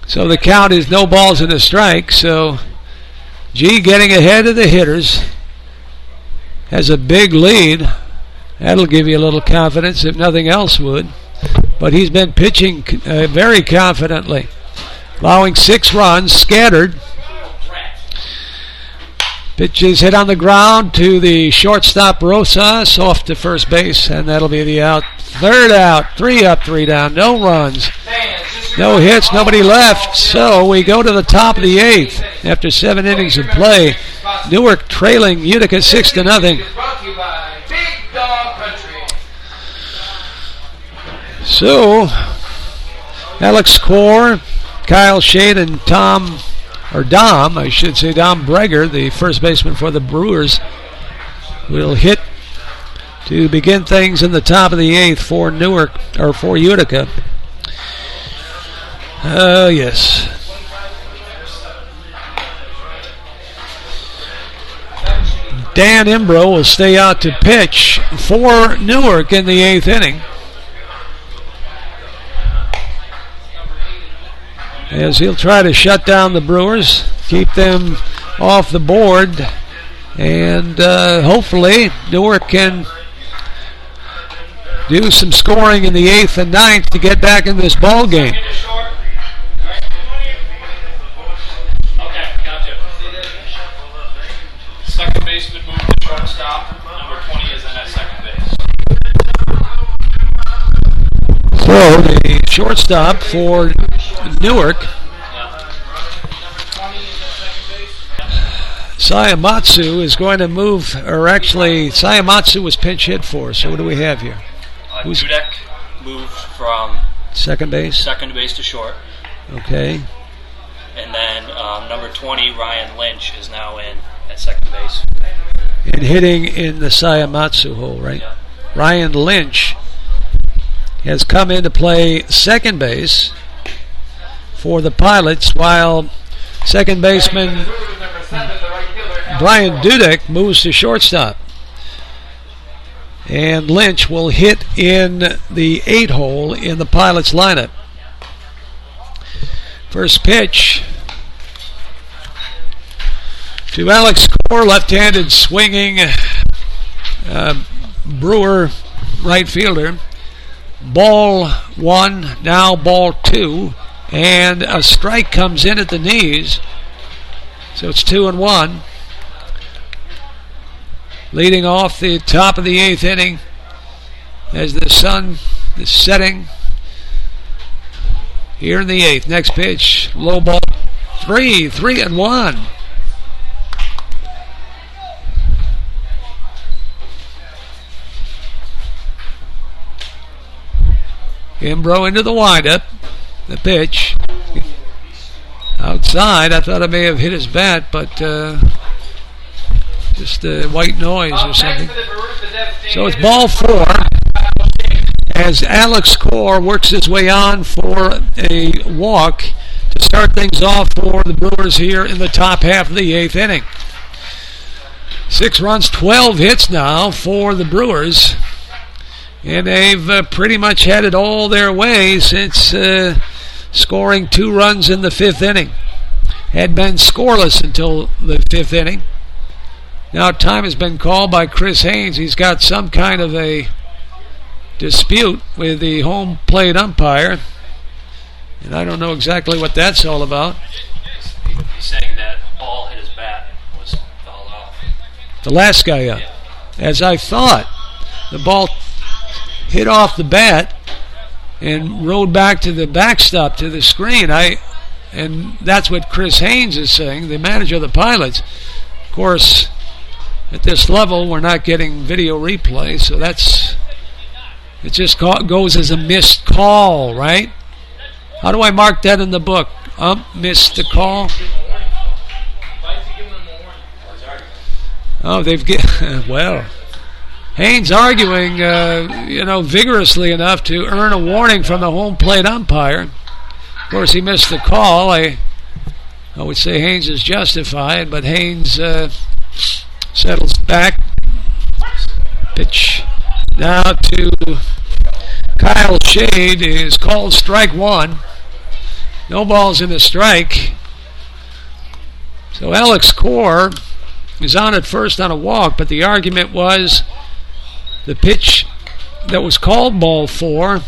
So the count is no balls and a strike. So G getting ahead of the hitters. Has a big lead. That'll give you a little confidence if nothing else would. But he's been pitching very confidently. Allowing 6 runs, scattered. Pitches hit on the ground to the shortstop Rosas, off to first base, and that'll be the out. 3rd out, 3 up, 3 down, no runs. No hits, nobody left. So we go to the top of the 8th after 7 innings of play. Newark trailing Utica 6-0. So Alex Core, Kyle Shade, and Dom Breger, the first baseman for the Brewers, will hit to begin things in the top of the 8th for for Utica. Yes. Dan Imbro will stay out to pitch for Newark in the 8th inning, as he'll try to shut down the Brewers, keep them off the board, and hopefully Newark can do some scoring in the 8th and 9th to get back in this ball game.
Okay, gotcha. Second baseman moved to shortstop. Number 20 is in at second base.
So the shortstop for Newark, Sayamatsu, is going to move, or actually Sayamatsu was pinch hit for. So what do we have here?
Dudek moved from
second base
to short.
Okay.
And then number 20, Ryan Lynch, is now in at second base.
And hitting in the Sayamatsu hole, right?
Yeah.
Ryan Lynch has come in to play second base for the Pilots, while second baseman Brian Dudek moves to shortstop. And Lynch will hit in the 8 hole in the Pilots lineup. First pitch to Alex Core, left-handed swinging Brewer right fielder. Ball 1, now ball 2, and a strike comes in at the knees. So it's 2-1. Leading off the top of the 8th inning as the sun is setting here in the 8th. Next pitch, low ball 3-1. Imbro into the windup. The pitch outside. I thought I may have hit his bat, but just white noise or something. So it's ball 4 as Alex Core works his way on for a walk to start things off for the Brewers here in the top half of the 8th inning. 6 runs, 12 hits now for the Brewers. And they've pretty much had it all their way since scoring 2 runs in the 5th inning. Had been scoreless until the 5th inning. Now time has been called by Chris Haynes. He's got some kind of a dispute with the home plate umpire. And I don't know exactly what that's all about.
He's saying that ball hit his bat, was fouled off.
The last guy up. Yeah. As I thought, the ball hit off the bat and rode back to the backstop, to the screen. And that's what Chris Haynes is saying, the manager of the Pilots. Of course, at this level, we're not getting video replay, so it just goes as a missed call, right? How do I mark that in the book? Missed the call. Oh, they've well. Haynes arguing, vigorously enough to earn a warning from the home plate umpire. Of course, he missed the call. I would say Haynes is justified, but Haynes settles back. Pitch now to Kyle Shade is called strike 1. No balls in the strike. So Alex Core is on at first on a walk, but the argument was the pitch that was called ball 4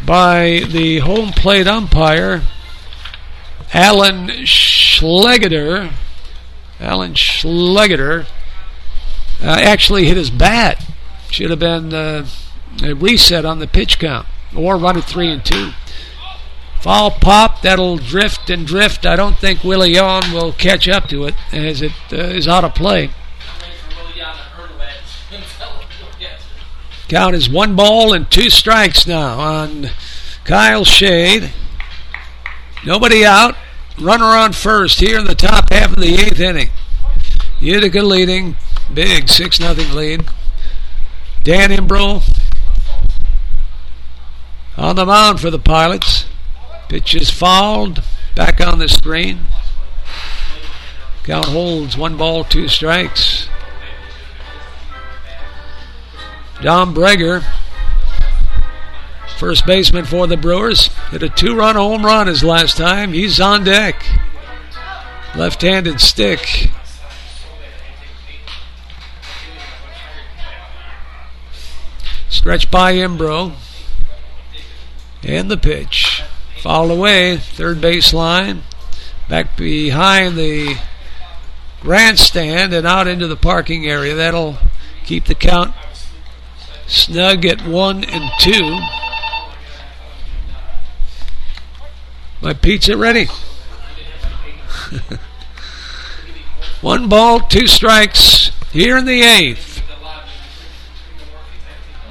by the home plate umpire, Alan Schlegeter, actually hit his bat. Should have been a reset on the pitch count, or run it 3-2. Foul pop, that'll drift and drift. I don't think Willie Yawn will catch up to it as it is out of play. Count is 1 ball and 2 strikes now on Kyle Shade. Nobody out. Runner on first here in the top half of the 8th inning. Utica leading. Big 6-0 lead. Dan Imbro on the mound for the Pilots. Pitch is fouled. Back on the screen. Count holds 1 ball, 2 strikes. Dom Breger, first baseman for the Brewers, hit a 2-run home run his last time. He's on deck. Left-handed stick. Stretch by Imbro. And the pitch. Fouled away, third base line. Back behind the grandstand and out into the parking area. That'll keep the count snug at 1-2. My pizza ready? 1 ball, 2 strikes here in the 8th.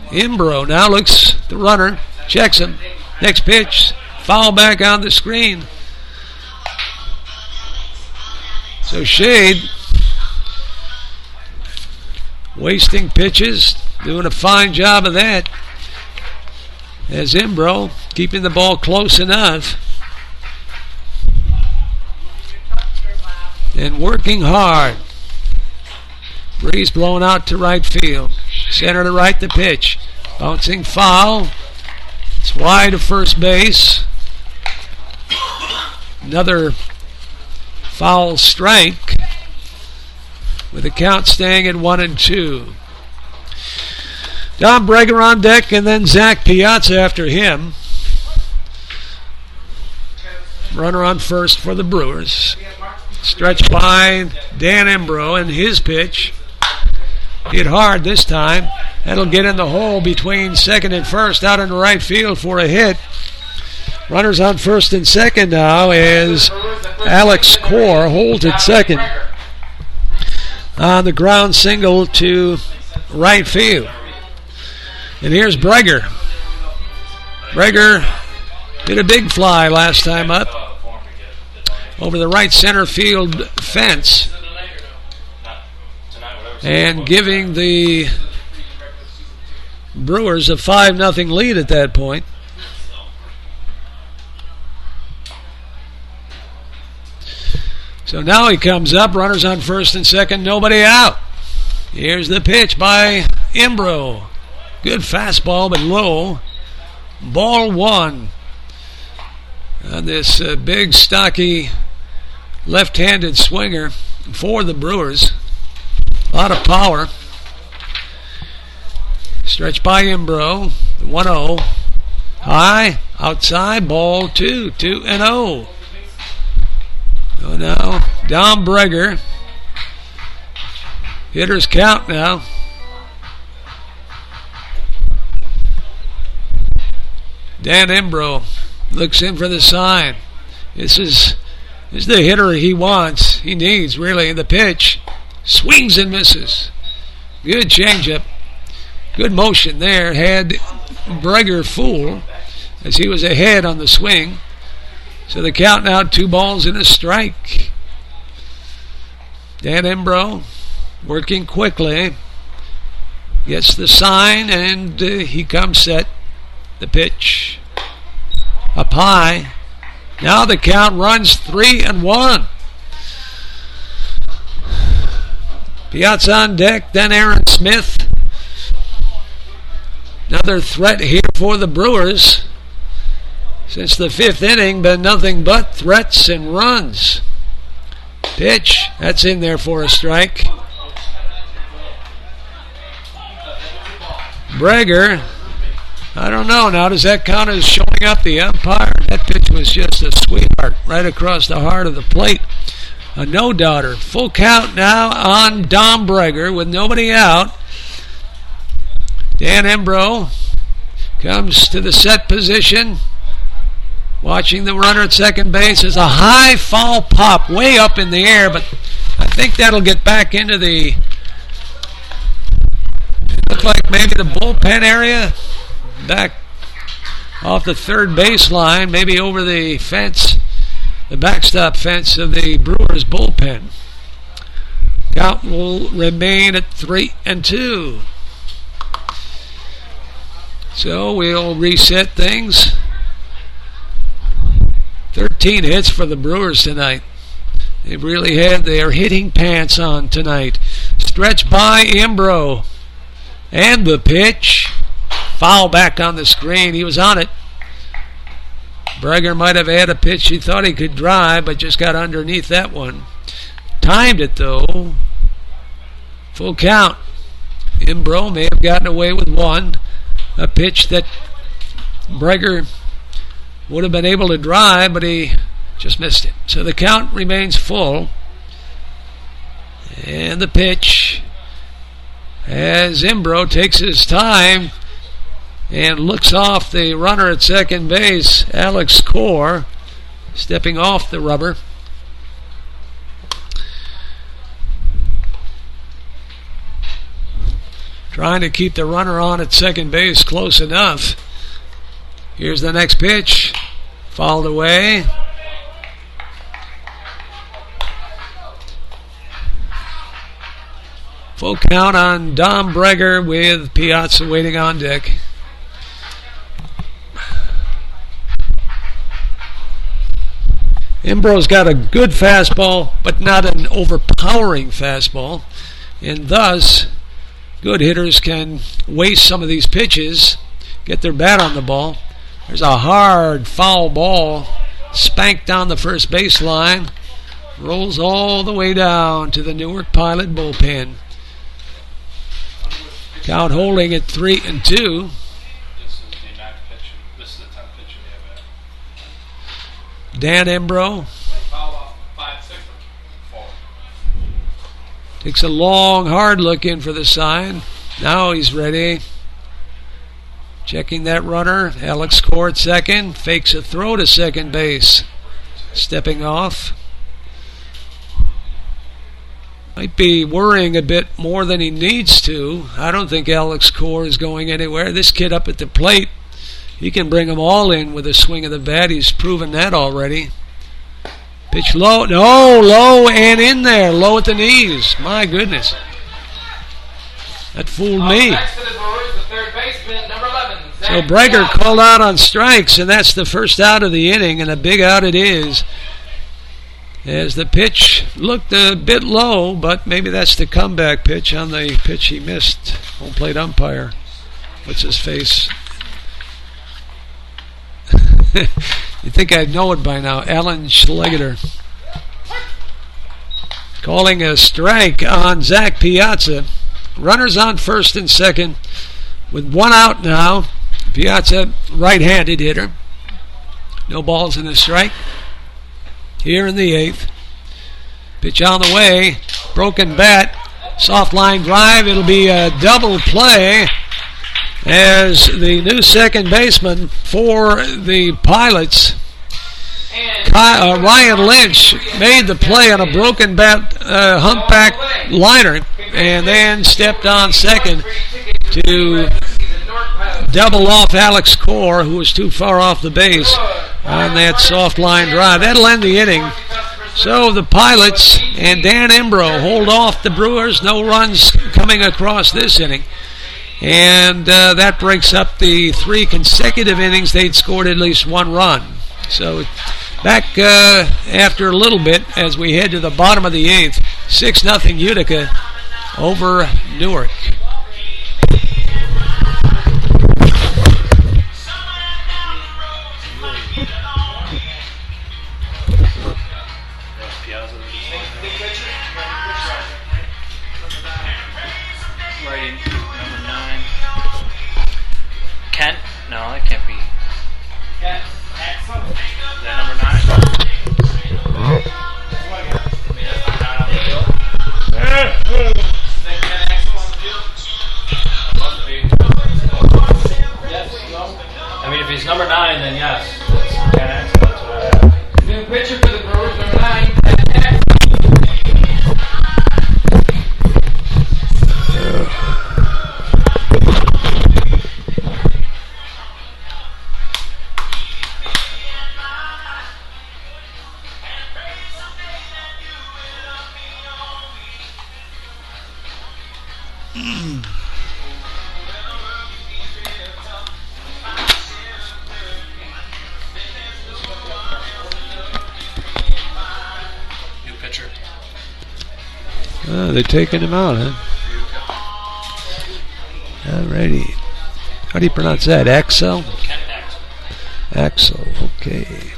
Imbro now looks at the runner, checks him. Next pitch, foul back on the screen. So Shade wasting pitches, doing a fine job of that. As Imbro keeping the ball close enough and working hard. Breeze blowing out to right field. Center to right the pitch. Bouncing foul. It's wide of first base. Another foul strike with the count staying at 1-2. Don Breger on deck and then Zach Piazza after him. Runner on first for the Brewers. Stretched by Dan Imbro and his pitch. Hit hard this time. That'll get in the hole between second and first out into right field for a hit. Runners on first and second now as Alex Core holds at second on the ground single to right field. And here's Breger. Breger did a big fly last time up over the right center field fence and giving the Brewers a 5-0 lead at that point. So now he comes up, runners on first and second, nobody out. Here's the pitch by Imbro. Good fastball, but low. Ball 1. On this big, stocky, left-handed swinger for the Brewers. A lot of power. Stretched by Imbro. 1-0. High, outside, ball 2. 2-0. So now, Don Breger. Hitters count now. Dan Imbro looks in for the sign. This is the hitter he wants. He needs, really. The pitch. Swings and misses. Good changeup. Good motion there. Had Breger fooled as he was ahead on the swing. So the count now 2 balls and a strike. Dan Imbro working quickly. Gets the sign and he comes set. The pitch. Up high. Now the count runs 3-1. Piazza on deck, then Aaron Smith. Another threat here for the Brewers. Since the 5th inning, been nothing but threats and runs. Pitch, that's in there for a strike. Breger, I don't know now, does that count as showing up the umpire? That pitch was just a sweetheart right across the heart of the plate. A no-doubter. Full count now on Don Breger with nobody out. Dan Imbro comes to the set position. Watching the runner at second base is a high foul pop way up in the air, but I think that'll get back into the, look like maybe the bullpen area, back off the third baseline, maybe over the fence, the backstop fence of the Brewers bullpen. Count will remain at 3-2. So we'll reset things. 13 hits for the Brewers tonight. They've really had their hitting pants on tonight. Stretched by Imbro. And the pitch. Foul back on the screen. He was on it. Breger might have had a pitch he thought he could drive, but just got underneath that one. Timed it, though. Full count. Imbro may have gotten away with one. A pitch that Breger would have been able to drive, but he just missed it. So the count remains full. And the pitch as Imbro takes his time and looks off the runner at second base, Alex Core. stepping off the rubber. Trying to keep the runner on at second base close enough. Here's the next pitch. Fouled away. Full count on Dom Breger with Piazza waiting on deck. Imbro's got a good fastball, but not an overpowering fastball. And thus, good hitters can waste some of these pitches, get their bat on the ball. There's a hard foul ball spanked down the first baseline. Rolls all the way down to the Newark Pilot bullpen. Count holding at 3-2.
This is the 9th pitch. This is the 10th pitch in the at-bat.
Dan Imbro
Foul off 5-6.
takes a long, hard look in for the sign. Now he's ready. Checking that runner. Alex Core at second. Fakes a throw to second base. Stepping off. Might be worrying a bit more than he needs to. I don't think Alex Core is going anywhere. This kid up at the plate, he can bring them all in with a swing of the bat. He's proven that already. Pitch low. No, low and in there. Low at the knees. My goodness. That fooled me.
Next to the Brewers, the third baseman, number 11.
So Breger called out on strikes, and that's the first out of the inning, and a big out it is. As the pitch looked a bit low, but maybe that's the comeback pitch on the pitch he missed. Home plate umpire. What's his face? You'd think I'd know it by now. Alan Schlegeter. Calling a strike on Zach Piazza. Runners on first and second with one out now. Piazza, right-handed hitter. No balls in the strike. Here in the 8th. Pitch on the way. Broken bat. Soft line drive. It'll be a double play as the new second baseman for the Pilots, Ryan Lynch, made the play on a broken bat humpback liner and then stepped on second to double off Alex Core, who was too far off the base on that soft line drive. That'll end the inning. So the Pilots and Dan Imbro hold off the Brewers. No runs coming across this inning. And that breaks up the 3 consecutive innings they'd scored at least one run. So back after a little bit as we head to the bottom of the 8th. 6-0 Utica over Newark.
Kent? No, that can't be.
Kent, excellent.
Is that number 9?
I mean, if he's number 9, then yes. Ken Axel, that's what I have.
New pitcher for the Brewers, number 9.
New pitcher.
They're taking him out, huh? Alrighty. How do you pronounce that? Axel? Axel, okay.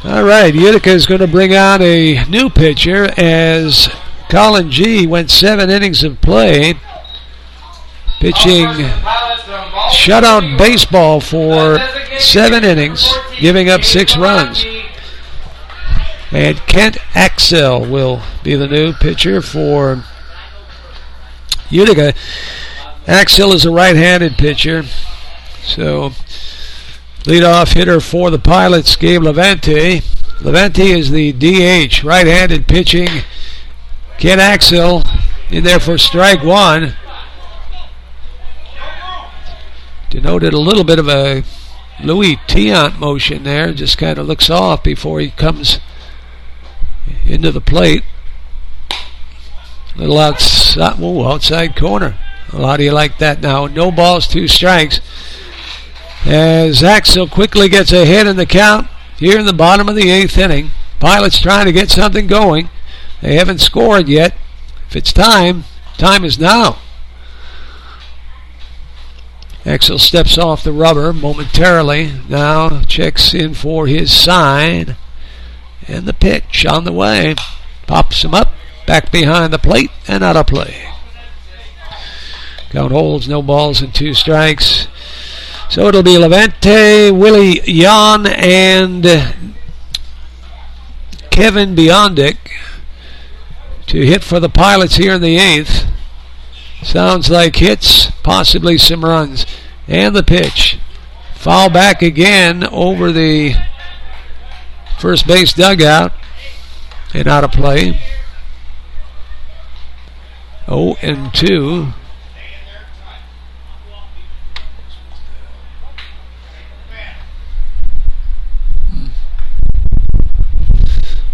Alright, Utica is going to bring on a new pitcher as Colin G. went 7 innings of play, pitching shutout baseball for 7 innings, giving up 6 runs. And Kent Axel will be the new pitcher for Utica. Axel is a right-handed pitcher, so Leadoff hitter for the Pilots, Gabe Levante. Levante is the DH, right-handed pitching. Ken Axel in there for strike one. Denoted a little bit of a Louis Tiant motion there. Just kind of looks off before he comes into the plate. Little outside corner. Well, how do you like that now? No balls, 2 strikes. As Axel quickly gets ahead in the count here in the bottom of the 8th inning. Pilots trying to get something going. They haven't scored yet. If it's time, time is now. Axel steps off the rubber momentarily. Now checks in for his sign. And the pitch on the way. Pops him up. Back behind the plate and out of play. Count holds, no balls and 2 strikes. So it'll be Levante, Willie Jan, and Kevin Biondic to hit for the Pilots here in the 8th. Sounds like hits, possibly some runs. And the pitch. Foul back again over the first base dugout and out of play. 0-2.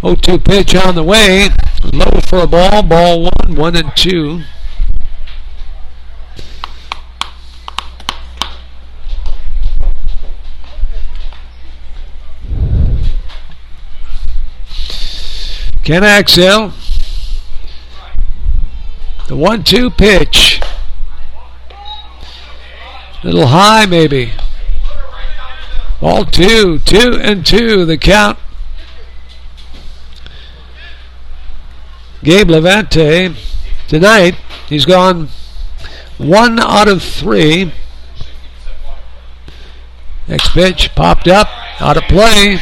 0-2 pitch on the way. Low for a ball. Ball 1, 1-2. Ken Axel. The 1-2 pitch. Little high maybe. Ball 2, 2-2 the count. Gabe Levante tonight, he's gone 1 out of 3. Next pitch popped up, out of play.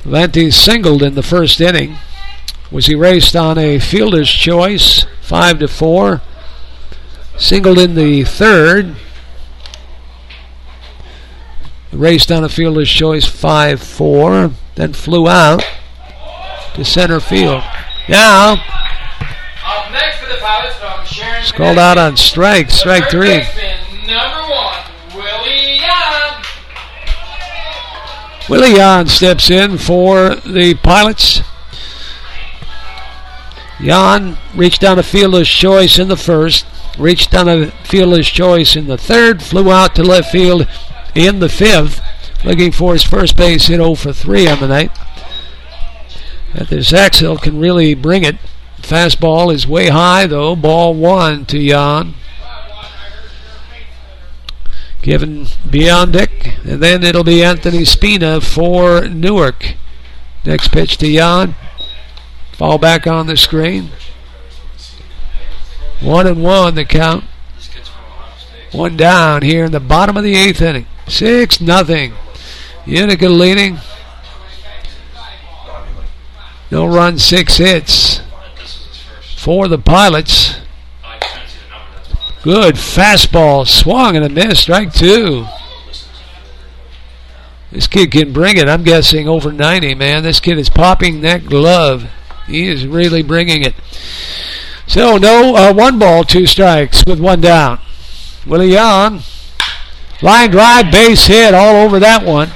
Levante singled in the first inning. Was erased on a fielder's choice, 5-4. Singled in the third. Raced on a fielder's choice, 5-4. Then flew out to center field. Now,
up next for the Pilots from Sharon.
It's called out on strike 3.
Number 1, Willie Jan.
Willie Jan steps in for the Pilots. Jan reached on a fielder's choice in the first, reached on a fielder's choice in the third, flew out to left field in the 5th, looking for his first base hit 0 for 3 on the night. This Axel can really bring it. Fastball is way high though. Ball 1 to Jan. Kevin Biondic, and then it'll be Anthony Spina for Newark. Next pitch to Jan. Fall back on the screen. 1-1 the count. 1 down here in the bottom of the 8th inning. 6-0. Utica leading. No runs, 6 hits for the Pilots. Good fastball, swung and a miss, strike 2. This kid can bring it. I'm guessing over 90, man. This kid is popping that glove. He is really bringing it. So no 1 ball, 2 strikes with 1 down. Willie Jan, line drive, base hit all over that one.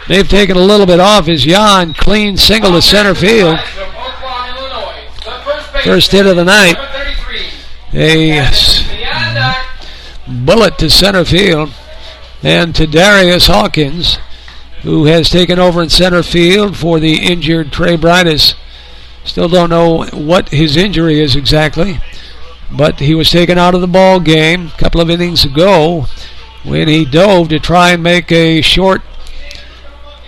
They've taken a little bit off as Jan clean single to center field. First hit of the night. A bullet to center field. And to Darius Hawkins, who has taken over in center field for the injured Trey Brightus. Still don't know what his injury is exactly, but he was taken out of the ball game a couple of innings ago when he dove to try and make a short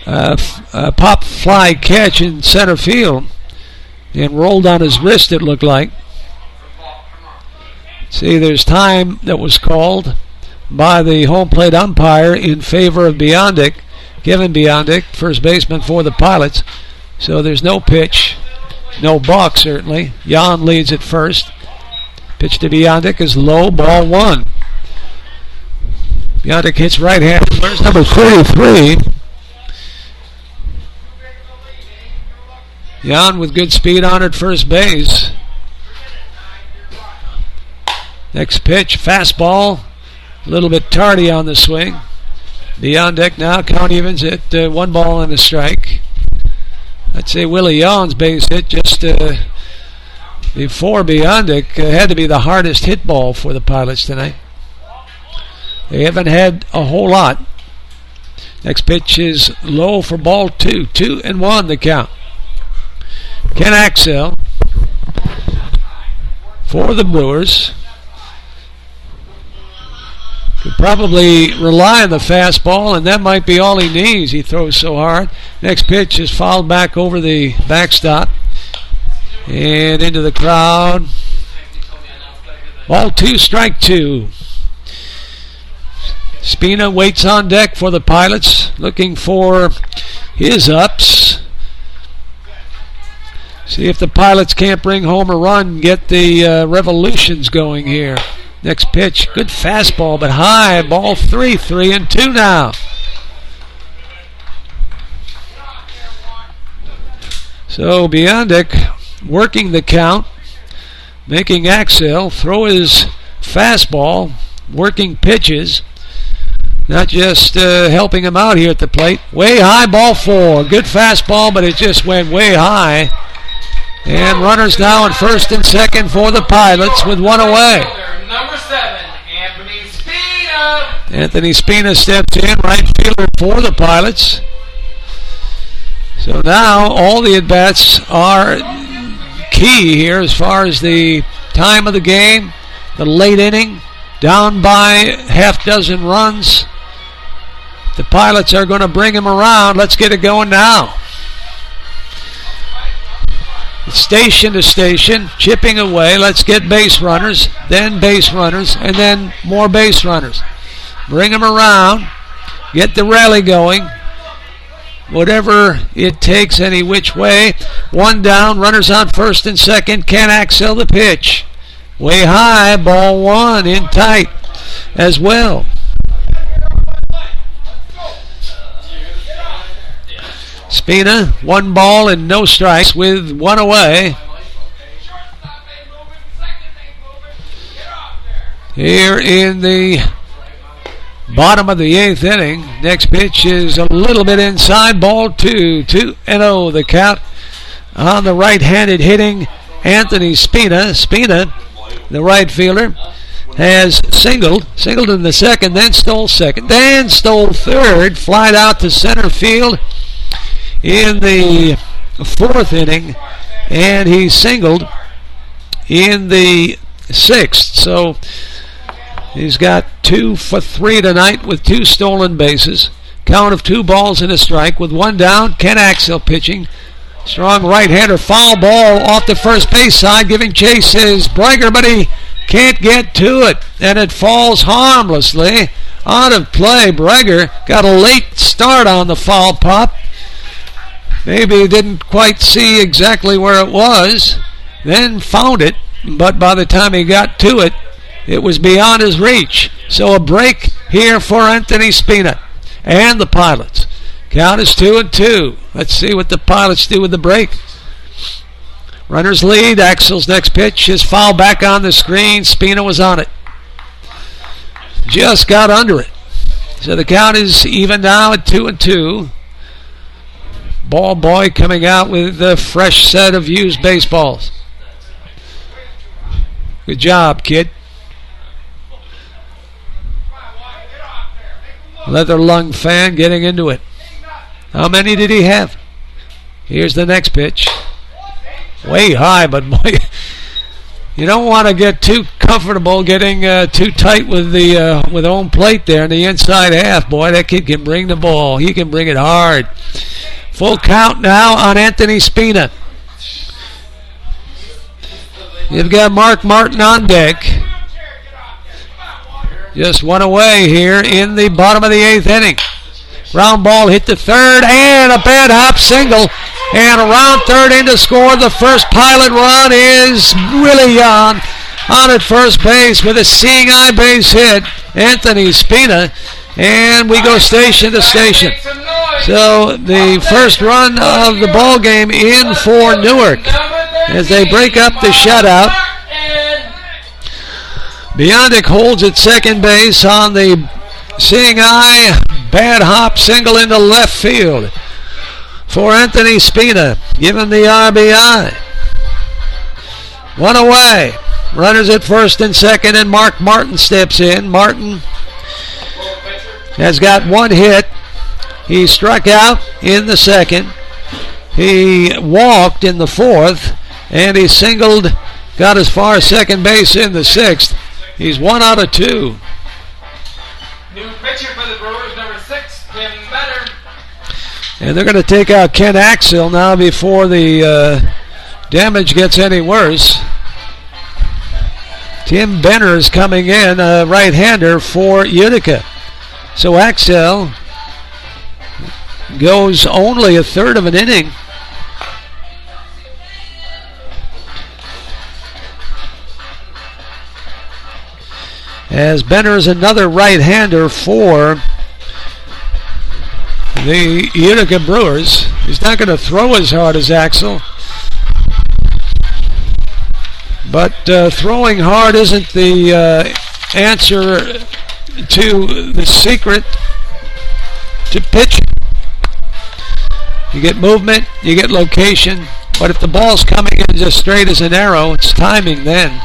pop fly catch in center field and rolled on his wrist, it looked like. See, there's time that was called by the home plate umpire in favor of Biondic, Kevin Biondic, first baseman for the Pilots. So there's no pitch. No balk, certainly. Jan leads at first. Pitch to Biondic is low, ball 1. Biondic hits right-hand. There's number 33. Jan with good speed on at first base. Next pitch, fastball. A little bit tardy on the swing. Biondic now, count evens at 1 ball and a strike. I'd say Willie Jan's base hit just before Biondic had to be the hardest hit ball for the Pilots tonight. They haven't had a whole lot. Next pitch is low for ball 2. 2-1 the count. Ken Axel for the Brewers. Could probably rely on the fastball, and that might be all he needs. He throws so hard. Next pitch is fouled back over the backstop and into the crowd. Ball 2, strike 2. Spina waits on deck for the Pilots, looking for his ups. See if the Pilots can't bring home a run, get the revolutions going here. Next pitch, good fastball, but high. Ball 3, 3-2 now. So Biondic working the count, making Axel throw his fastball, working pitches, not just helping him out here at the plate. Way high, ball 4. Good fastball, but it just went way high. And runners now at first and second for the Pilots with 1 away.
Number 7, Anthony Spina.
Anthony Spina steps in, right fielder for the Pilots. So now all the at-bats are key here as far as the time of the game, the late inning, down by half dozen runs. The Pilots are going to bring him around. Let's get it going now. Station to station, chipping away. Let's get base runners, then base runners, and then more base runners. Bring them around, get the rally going. Whatever it takes, any which way. 1 down, runners on first and second. Ken Axel the pitch. Way high, ball 1 in tight as well. Spina, 1 ball and no strikes with 1 away. Here in the bottom of the 8th inning. Next pitch is a little bit inside, ball 2. 2-0 the count on the right-handed hitting Anthony Spina. Spina, the right fielder, has singled in the second, then stole second, then stole third, flied out to center field in the 4th inning, and he singled in the 6th. So he's got 2 for 3 tonight with 2 stolen bases. Count of 2 balls and a strike with 1 down. Ken Axel pitching. Strong right-hander, foul ball off the first base side, giving chase is Breiger, but he can't get to it, and it falls harmlessly out of play. Breiger got a late start on the foul pop. Maybe he didn't quite see exactly where it was, then found it, but by the time he got to it, it was beyond his reach. So a break here for Anthony Spina and the Pilots. Count is 2-2. Let's see what the Pilots do with the break. Runners lead. Axel's next pitch is foul back on the screen. Spina was on it. Just got under it. So the count is even now at 2-2. Ball boy coming out with a fresh set of used baseballs. Good job, kid. Leather lung fan getting into it. How many did he have? Here's the next pitch. Way high, but boy, you don't want to get too comfortable getting too tight with the with home plate there in the inside half. Boy, that kid can bring the ball. He can bring it hard. Full count now on Anthony Spina. You've got Mark Martin on deck. Just 1 away here in the bottom of the 8th inning. Ground ball hit the third, and a bad hop single. And around third in to score. The first Pilot run is Willie Young on at first base with a seeing eye base hit. Anthony Spina. And we go station to station. So the first run of the ball game in for Newark as they break up the shutout. Biondic holds at second base on the seeing eye bad hop single into left field for Anthony Spina, giving the RBI. One away. Runners at first and second, and Mark Martin steps in. Martin has got one hit. He struck out in the second. He walked in the fourth, and he singled, got as far as second base in the sixth. He's 1 out of 2.
New pitcher for the Brewers, number 6, Tim Benner.
And they're going to take out Ken Axel now before the damage gets any worse. Tim Benner is coming in, a right-hander for Utica. So Axel goes only a third of an inning. As Benner is another right-hander for the Utica Brewers. He's not going to throw as hard as Axel. But throwing hard isn't the answer to the secret to pitching. You get movement, you get location, but if the ball's coming in just straight as an arrow, it's timing then.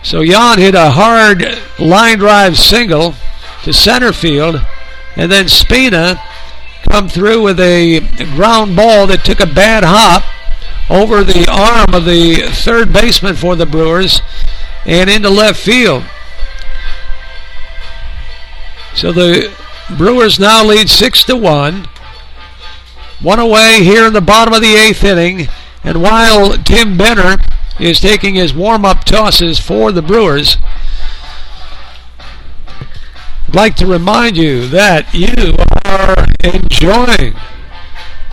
So Jan hit a hard line drive single to center field, and then Spina come through with a ground ball that took a bad hop over the arm of the third baseman for the Brewers and into left field. So the Brewers now lead 6-1. One away here in the bottom of the 8th inning, and while Tim Benner is taking his warm-up tosses for the Brewers, I'd like to remind you that you are enjoying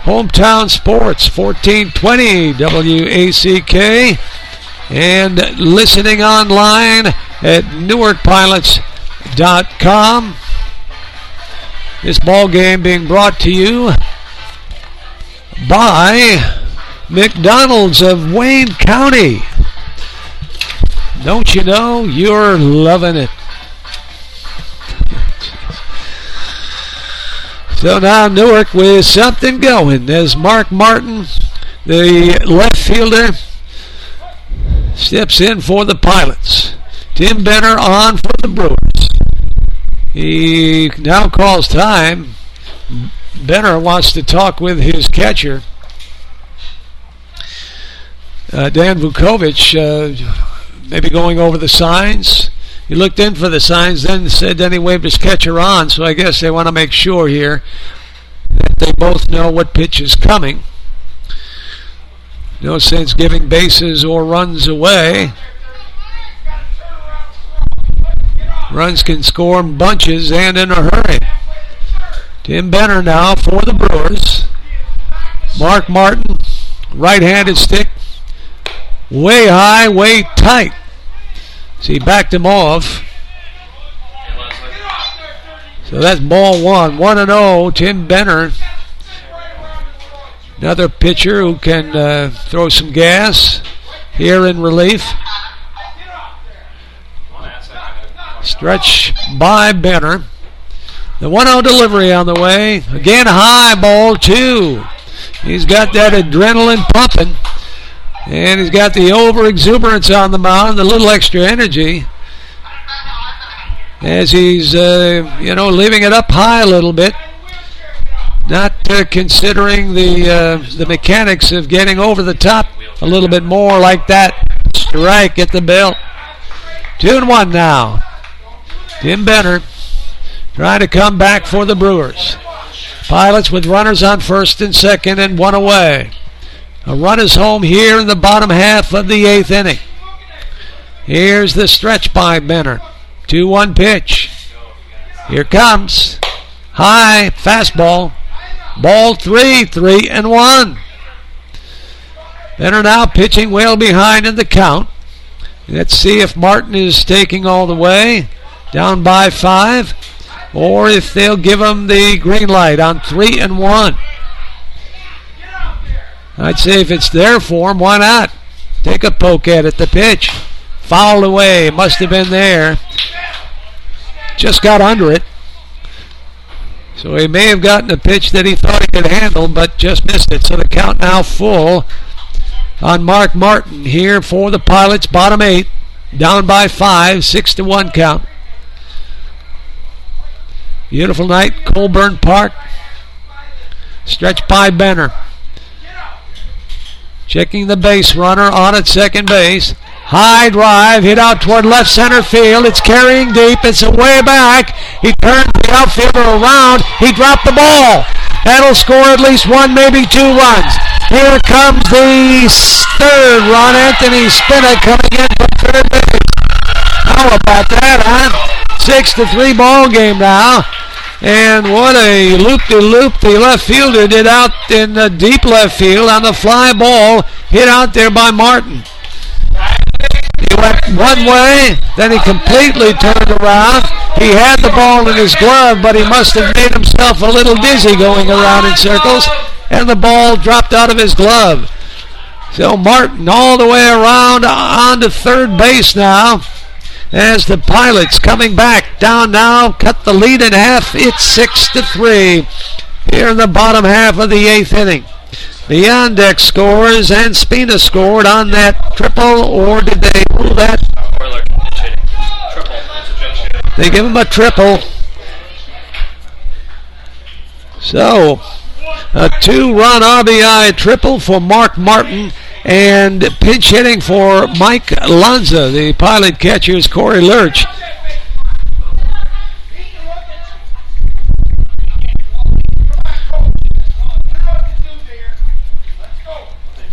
Hometown Sports 1420 WACK and listening online at NewarkPilots.com. This ball game being brought to you by McDonald's of Wayne County. Don't you know you're loving it? So now Newark with something going as Mark Martin, the left fielder, steps in for the Pilots. Tim Benner on for the Brewers. He now calls time. Benner wants to talk with his catcher, Dan Vukovic, maybe going over the signs. He looked in for the signs, then he waved his catcher on, so I guess they want to make sure here that they both know what pitch is coming. No sense giving bases or runs away. Runs can score in bunches and in a hurry. Tim Benner now for the Brewers. Mark Martin, right-handed stick, way high, way tight. So he backed him off. So that's ball one. 1-0, Tim Benner. Another pitcher who can throw some gas here in relief. Stretch by Benner. The 1-0 delivery on the way. Again, a high ball, 2. He's got that adrenaline pumping. And he's got the over-exuberance on the mound, the little extra energy. As he's, leaving it up high a little bit. Not considering the mechanics of getting over the top a little bit more like that. Strike at the belt. 2-1 now. Tim Benner trying to come back for the Brewers. Pilots with runners on first and second and one away. A run is home here in the bottom half of the 8th inning. Here's the stretch by Benner. 2-1 pitch. Here comes. High fastball. Ball 3, 3-1. Benner now pitching well behind in the count. Let's see if Martin is taking all the way, down by 5, or if they'll give him the green light on 3-1. I'd say if it's there for him, why not? Take a poke at it. The pitch fouled away. Must have been there. Just got under it. So he may have gotten a pitch that he thought he could handle, but just missed it. So the count now full on Mark Martin here for the Pilots. Bottom 8, down by 5, 6-1 count. Beautiful night, Colburn Park. Stretched by Benner. Checking the base runner on at second base. High drive, hit out toward left center field. It's carrying deep. It's away back. He turns the outfielder around. He dropped the ball. That'll score at least 1, maybe 2 runs. Here comes the third run. Anthony Spina coming in from third base. How about that, huh? 6-3 ball game now. And what a loop-de-loop the left fielder did out in the deep left field on the fly ball hit out there by Martin. He went one way, then he completely turned around. He had the ball in his glove, but he must have made himself a little dizzy going around in circles, and the ball dropped out of his glove. So Martin all the way around on to third base now. As the Pilots coming back down now, cut the lead in half. It's 6-3 here in the bottom half of the 8th inning. The on-deck scores, and Spina scored on that triple, or did they rule that? They give him a triple. So, a 2-run RBI triple for Mark Martin. And pinch hitting for Mike Lanza. The Pilot catcher is Corey Lurch.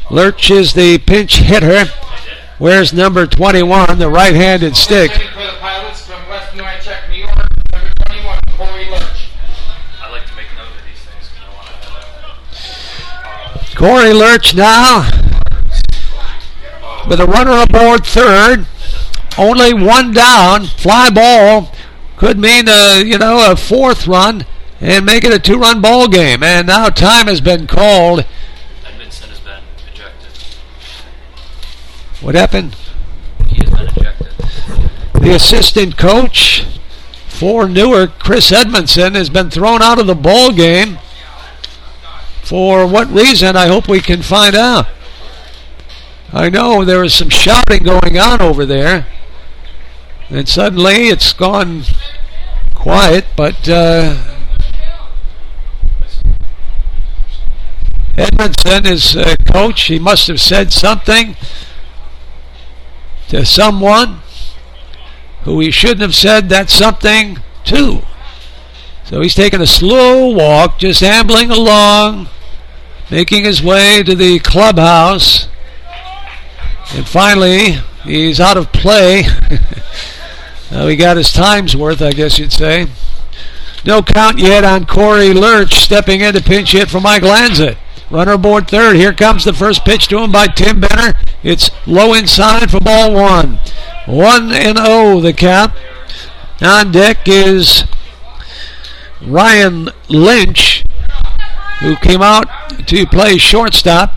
Lurch is the pinch hitter. Wears number 21, the right-handed stick.
For the Pilots from West New York, New York, number 21, Corey Lurch.
I like to make note of these things because I want to have
Corey Lurch now with a runner aboard third, only 1 down. Fly ball could mean a 4th run and make it a 2-run ball game. And now time has been called.
Edmondson has been ejected.
What happened?
He has been ejected.
The assistant coach for Newark, Chris Edmondson, has been thrown out of the ball game. For what reason? I hope we can find out. I know there was some shouting going on over there, and suddenly it's gone quiet, but Edmondson is coach. He must have said something to someone who he shouldn't have said that something to. So he's taking a slow walk, just ambling along, making his way to the clubhouse. And finally, he's out of play. He got his time's worth, I guess you'd say. No count yet on Corey Lurch stepping in to pinch hit for Mike Lanza. Runner aboard third. Here comes the first pitch to him by Tim Benner. It's low inside for ball 1. 1-0 the count. On deck is Ryan Lynch, who came out to play shortstop.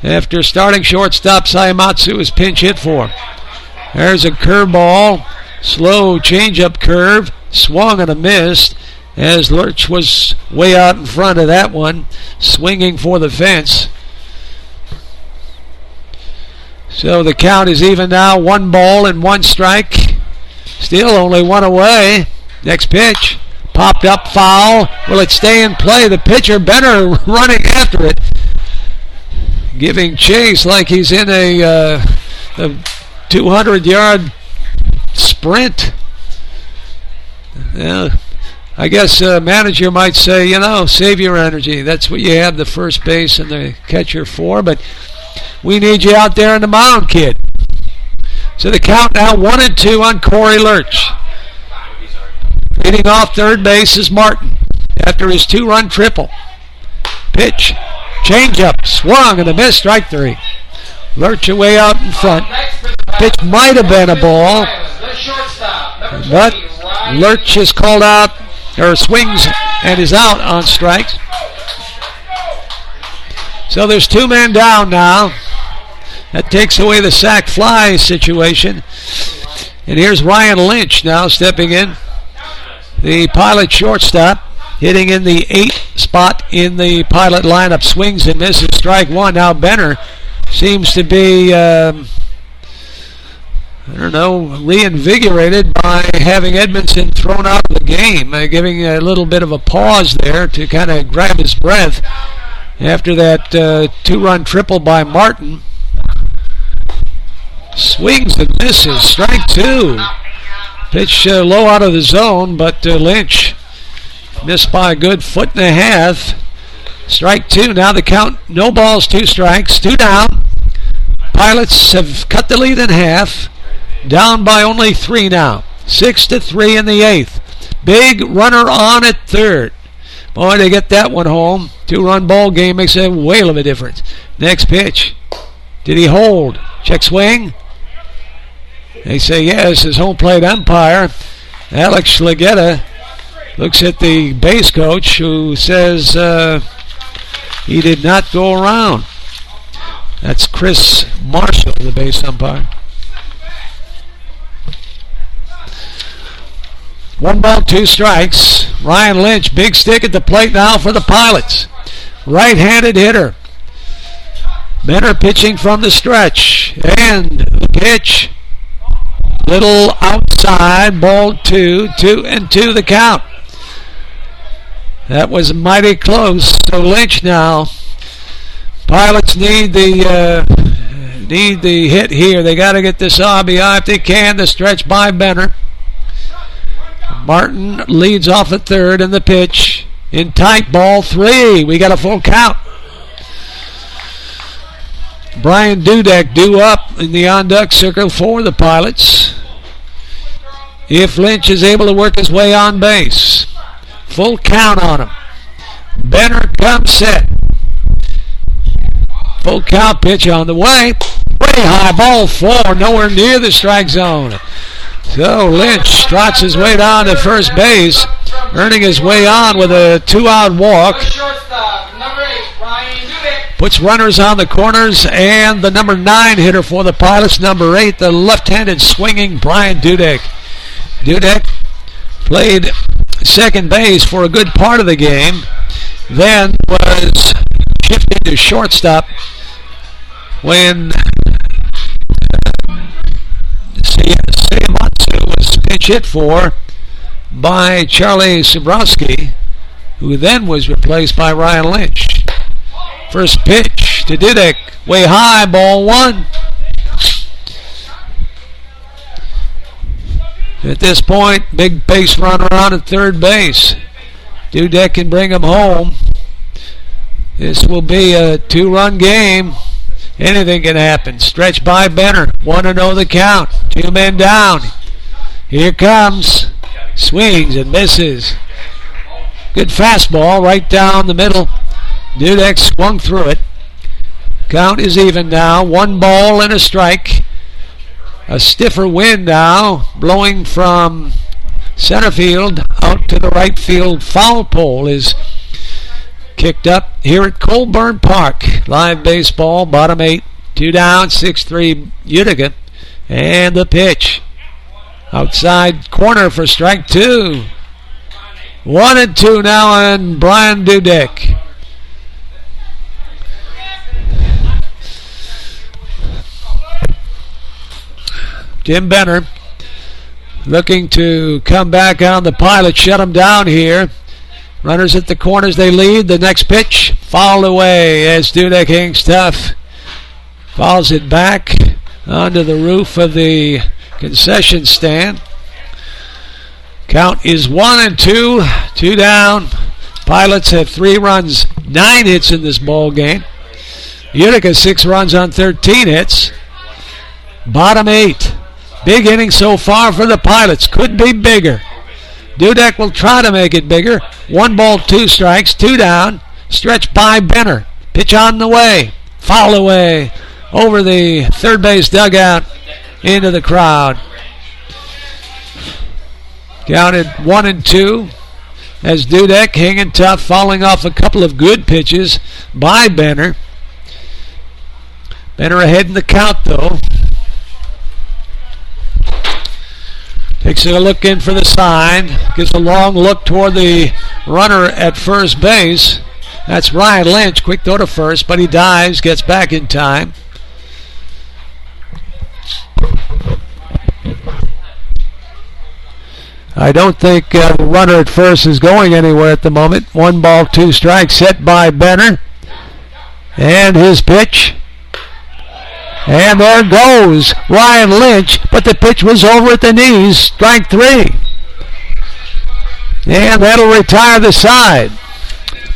After starting shortstop, Sayamatsu is pinch hit for. There's a curveball, slow changeup curve, swung and a miss, as Lurch was way out in front of that one, swinging for the fence. So the count is even now, 1 ball and 1 strike. Still only 1 away. Next pitch, popped up, foul. Will it stay in play? The pitcher, Benner, running after it, giving chase like he's in a 200-yard sprint. I guess a manager might say, save your energy. That's what you have the first base and the catcher for, but we need you out there on the mound, kid. So the count now 1-2 on Corey Lurch. Leading off third base is Martin. after his 2-run triple. Pitch, changeup, swung and a miss, strike 3. Lurch away out in front. Pitch might have been a ball, but Lurch is called out, or swings and is out on strikes. So there's 2 men down now. That takes away the sac fly situation. And here's Ryan Lynch now stepping in. The Pilot shortstop, hitting in the 8th spot in the Pilot lineup. Swings and misses, strike 1. Now Benner seems to be, reinvigorated by having Edmondson thrown out of the game, giving a little bit of a pause there to kind of grab his breath after that 2-run triple by Martin. Swings and misses, strike 2. Pitch low out of the zone, but Lynch missed by a good 1.5 feet. Strike 2. Now the count, no balls, 2 strikes, 2 down. Pilots have cut the lead in half. Down by only 3 now. 6-3 in the 8th. Big runner on at third. Boy, they get that one home. 2-run ball game makes a whale of a difference. Next pitch. Did he hold? Check swing. They say yes, his home plate umpire, Alex Legetta, looks at the base coach who says he did not go around. That's Chris Marshall, the base umpire. 1 ball, 2 strikes. Ryan Lynch, big stick at the plate now for the Pilots. Right-handed hitter. Benner pitching from the stretch. And the pitch. Little outside, ball 2, 2-2 the count. That was mighty close. So Lynch now. Pilots need the hit here. They got to get this RBI if they can. The stretch by Benner. Martin leads off at third, and the pitch in tight, ball 3. We got a full count. Brian Dudek due up in the on-deck circle for the Pilots. If Lynch is able to work his way on base. Full count on him. Benner comes set. Full count pitch on the way. Way high, ball 4, nowhere near the strike zone. So Lynch trots his way down to first base, earning his way on with a 2-out walk. Puts runners on the corners, and the number 9 hitter for the Pilots, number 8, the left-handed swinging Brian Dudek. Dudek played second base for a good part of the game, then was shifted to shortstop when Sayamatsu was pinch hit for by Charlie Sobrowski, who then was replaced by Ryan Lynch. First pitch to Dudek, way high, ball 1. At this point, big base runner on at third base. Dudek can bring him home. This will be a 2-run game. Anything can happen. Stretch by Benner. 1-0 the count. 2 men down. Here comes. Swings and misses. Good fastball right down the middle. Dudek swung through it. Count is even now. 1 ball and a strike. A stiffer wind now, blowing from center field out to the right field. Foul pole is kicked up here at Colburn Park. Live baseball, bottom 8. 2 down, 6-3 Utica. And the pitch. Outside corner for strike 2. 1-2 now on Brian Dudek. Tim Benner looking to come back on the Pilot, shut him down here. Runners at the corners, they lead. The next pitch, fouled away as Dudek hangs tough. Fouls it back onto the roof of the concession stand. Count is 1-2, 2 down. Pilots have 3 runs, 9 hits in this ball game. Utica 6 runs on 13 hits. Bottom 8. Big inning so far for the Pilots. Could be bigger. Dudek will try to make it bigger. 1 ball, 2 strikes, 2 down. Stretch by Benner. Pitch on the way. Foul away over the third base dugout into the crowd. Counted 1-2 as Dudek hanging tough, falling off a couple of good pitches by Benner. Benner ahead in the count, though. Takes a look in for the sign. Gives a long look toward the runner at first base. That's Ryan Lynch. Quick throw to first, but he dives, gets back in time. I don't think the runner at first is going anywhere at the moment. 1 ball, 2 strikes set by Benner. And his pitch. And there goes Ryan Lynch, but the pitch was over at the knees. Strike 3. And that'll retire the side.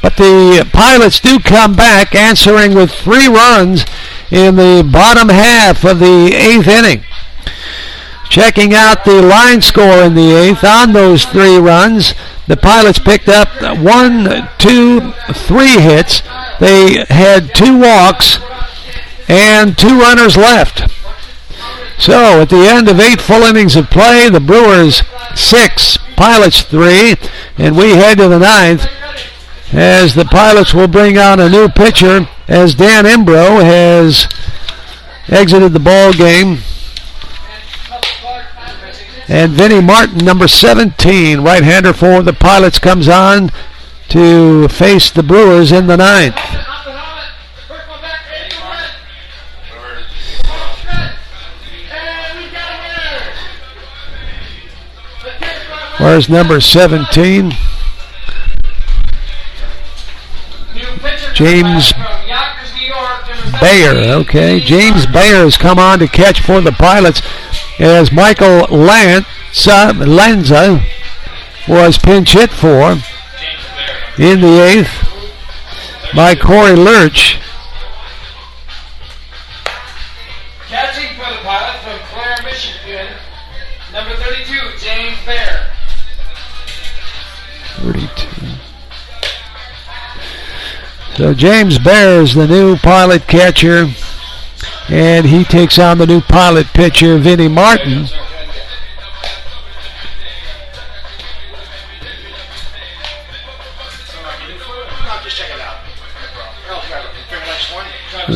But the Pilots do come back, answering with 3 runs in the bottom half of the 8th inning. Checking out the line score in the 8th on those 3 runs, the Pilots picked up 1, 2, 3 hits. They had 2 walks and 2 runners left. So at the end of 8 full innings of play, the Brewers 6, Pilots 3, and we head to the 9th as the Pilots will bring on a new pitcher as Dan Imbro has exited the ball game. And Vinnie Martin, number 17, right-hander for the Pilots, comes on to face the Brewers in the 9th. Where's number 17? James Bayer. Okay, James Bayer has come on to catch for the Pilots as Michael Lanza was pinch hit for in the 8th by Corey Lurch.
Catching for the Pilots from Clare, Michigan, number 32, James Bayer.
32. So James Bayer is the new Pilot catcher, and he takes on the new Pilot pitcher, Vinnie Martin. No.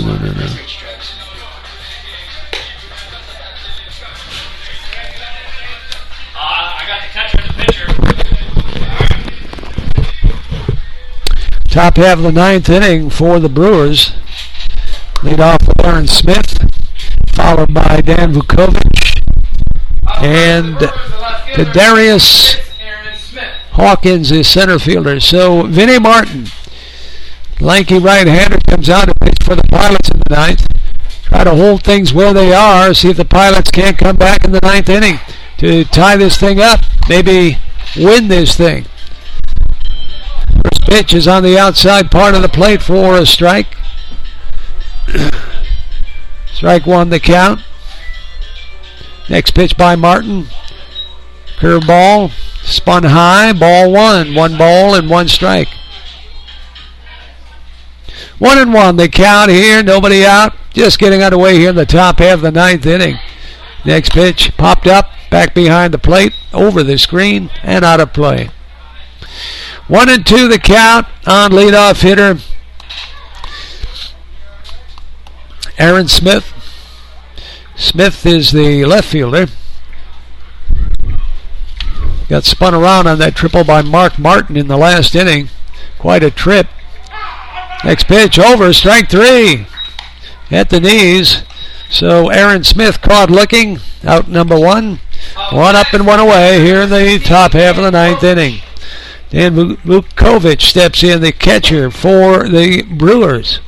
I got the catcher and the pitcher.
Top half of the 9th inning for the Brewers. Lead off with Aaron Smith, followed by Dan Vukovic and Kadarius Hawkins is center fielder. So Vinnie Martin, lanky right-hander, comes out to pitch for the Pilots in the 9th. Try to hold things where they are, see if the Pilots can't come back in the 9th inning to tie this thing up, maybe win this thing. First pitch is on the outside part of the plate for a strike. Strike 1 the count. Next pitch by Martin. Curveball, spun high, ball 1. 1 ball and 1 strike. 1-1 the count here, nobody out. Just getting underway here in the top half of the 9th inning. Next pitch popped up, back behind the plate, over the screen, and out of play. 1-2 the count on leadoff hitter Aaron Smith. Smith is the left fielder. Got spun around on that triple by Mark Martin in the last inning. Quite a trip. Next pitch over, strike 3 at the knees. So Aaron Smith caught looking, out number 1. 1 up and 1 away here in the top half of the 9th inning. Dan Vukovic steps in, the catcher for the Brewers.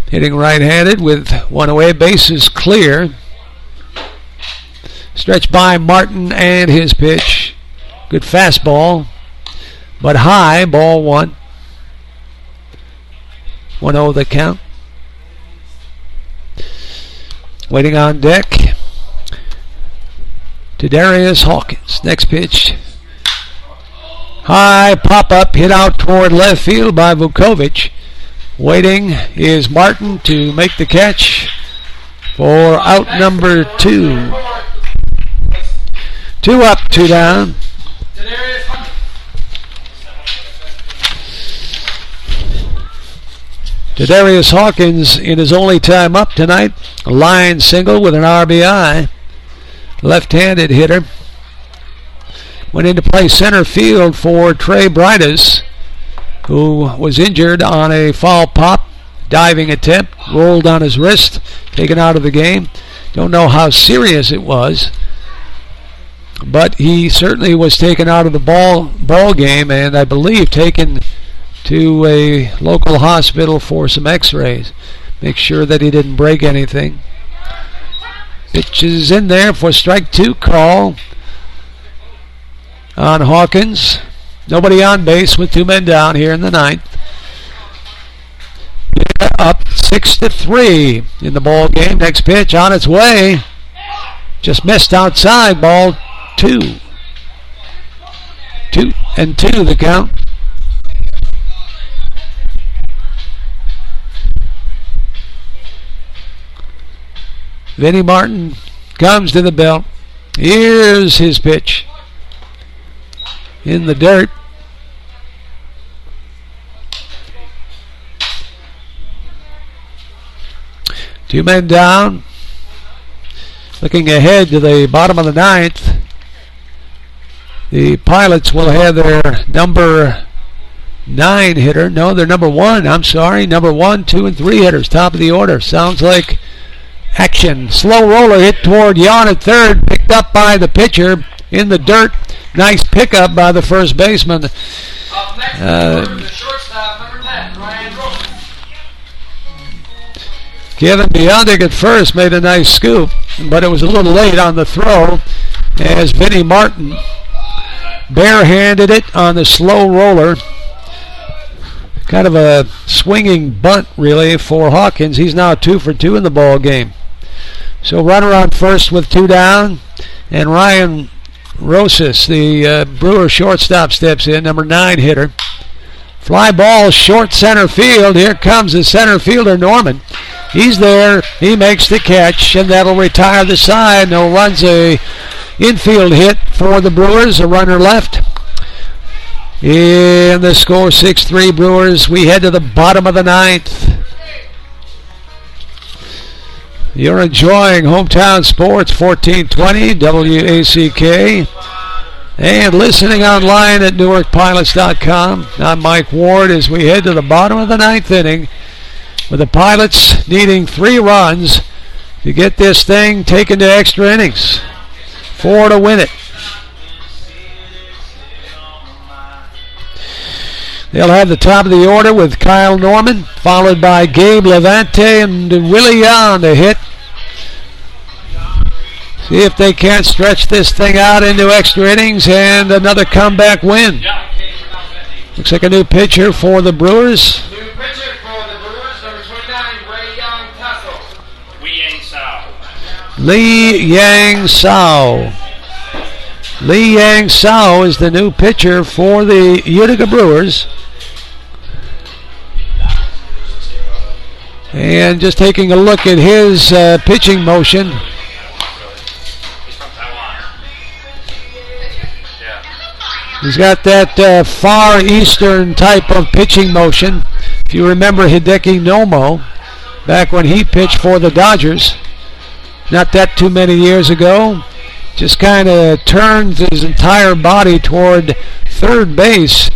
Hitting right-handed with 1 away, bases clear. Stretched by Martin and his pitch. Good fastball, but high, ball 1. 1-0 the count. Waiting on deck, to Darius Hawkins. Next pitch. High pop-up, hit out toward left field by Vukovic. Waiting is Martin to make the catch for out number 2. 2 up, 2 down. Darius Hawkins in his only time up tonight. A line single with an RBI. Left-handed hitter. Went in to play center field for Trey Brightus, who was injured on a foul pop diving attempt, rolled on his wrist, taken out of the game. Don't know how serious it was, but he certainly was taken out of the ball game, and I believe taken to a local hospital for some x-rays. Make sure that he didn't break anything. Pitch is in there for strike 2 call on Hawkins. Nobody on base with 2 men down here in the 9th. Up 6-3 in the ball game. Next pitch on its way. Just missed outside. Ball 2. 2-2 the count. Vinnie Martin comes to the belt. Here's his pitch. In the dirt. Two men down. Looking ahead to the bottom of the 9th. The Pilots will have their number 9 hitter. No, their number 1. I'm sorry. Number 1, 2, and 3 hitters. Top of the order. Sounds like action. Slow roller hit toward Yon at third. Picked up by the pitcher in the dirt. Nice pickup by the first baseman.
The shortstop, number 10, Ryan Rosen.
Kevin Biondic at first made a nice scoop, but it was a little late on the throw as Vinnie Martin barehanded it on the slow roller. Kind of a swinging bunt, really, for Hawkins. He's now 2 for 2 in the ball game. So runner on first with 2 down, and Ryan Rosas, the Brewer shortstop, steps in, number 9 hitter. Fly ball short center field. Here comes the center fielder, Norman. He's there. He makes the catch, and that'll retire the side. No runs, a infield hit for the Brewers. A runner left. In the score, 6-3 Brewers. We head to the bottom of the 9th. You're enjoying Hometown Sports 1420 WACK and listening online at NewarkPilots.com. I'm Mike Ward as we head to the bottom of the 9th inning with the Pilots needing 3 runs to get this thing taken to extra innings. 4 to win it. They'll have the top of the order with Kyle Norman, followed by Gabe Levante and Willie Yon to hit. See if they can't stretch this thing out into extra innings and another comeback win. Looks like a new pitcher for the Brewers.
New pitcher for the Brewers, number 29, Ray Young Tasso.
Lee Yang Sao. Lee Yang Sao is the new pitcher for the Utica Brewers. And just taking a look at his pitching motion. He's got that far eastern type of pitching motion. If you remember Hideki Nomo, back when he pitched for the Dodgers, not that too many years ago, just kind of turns his entire body toward third base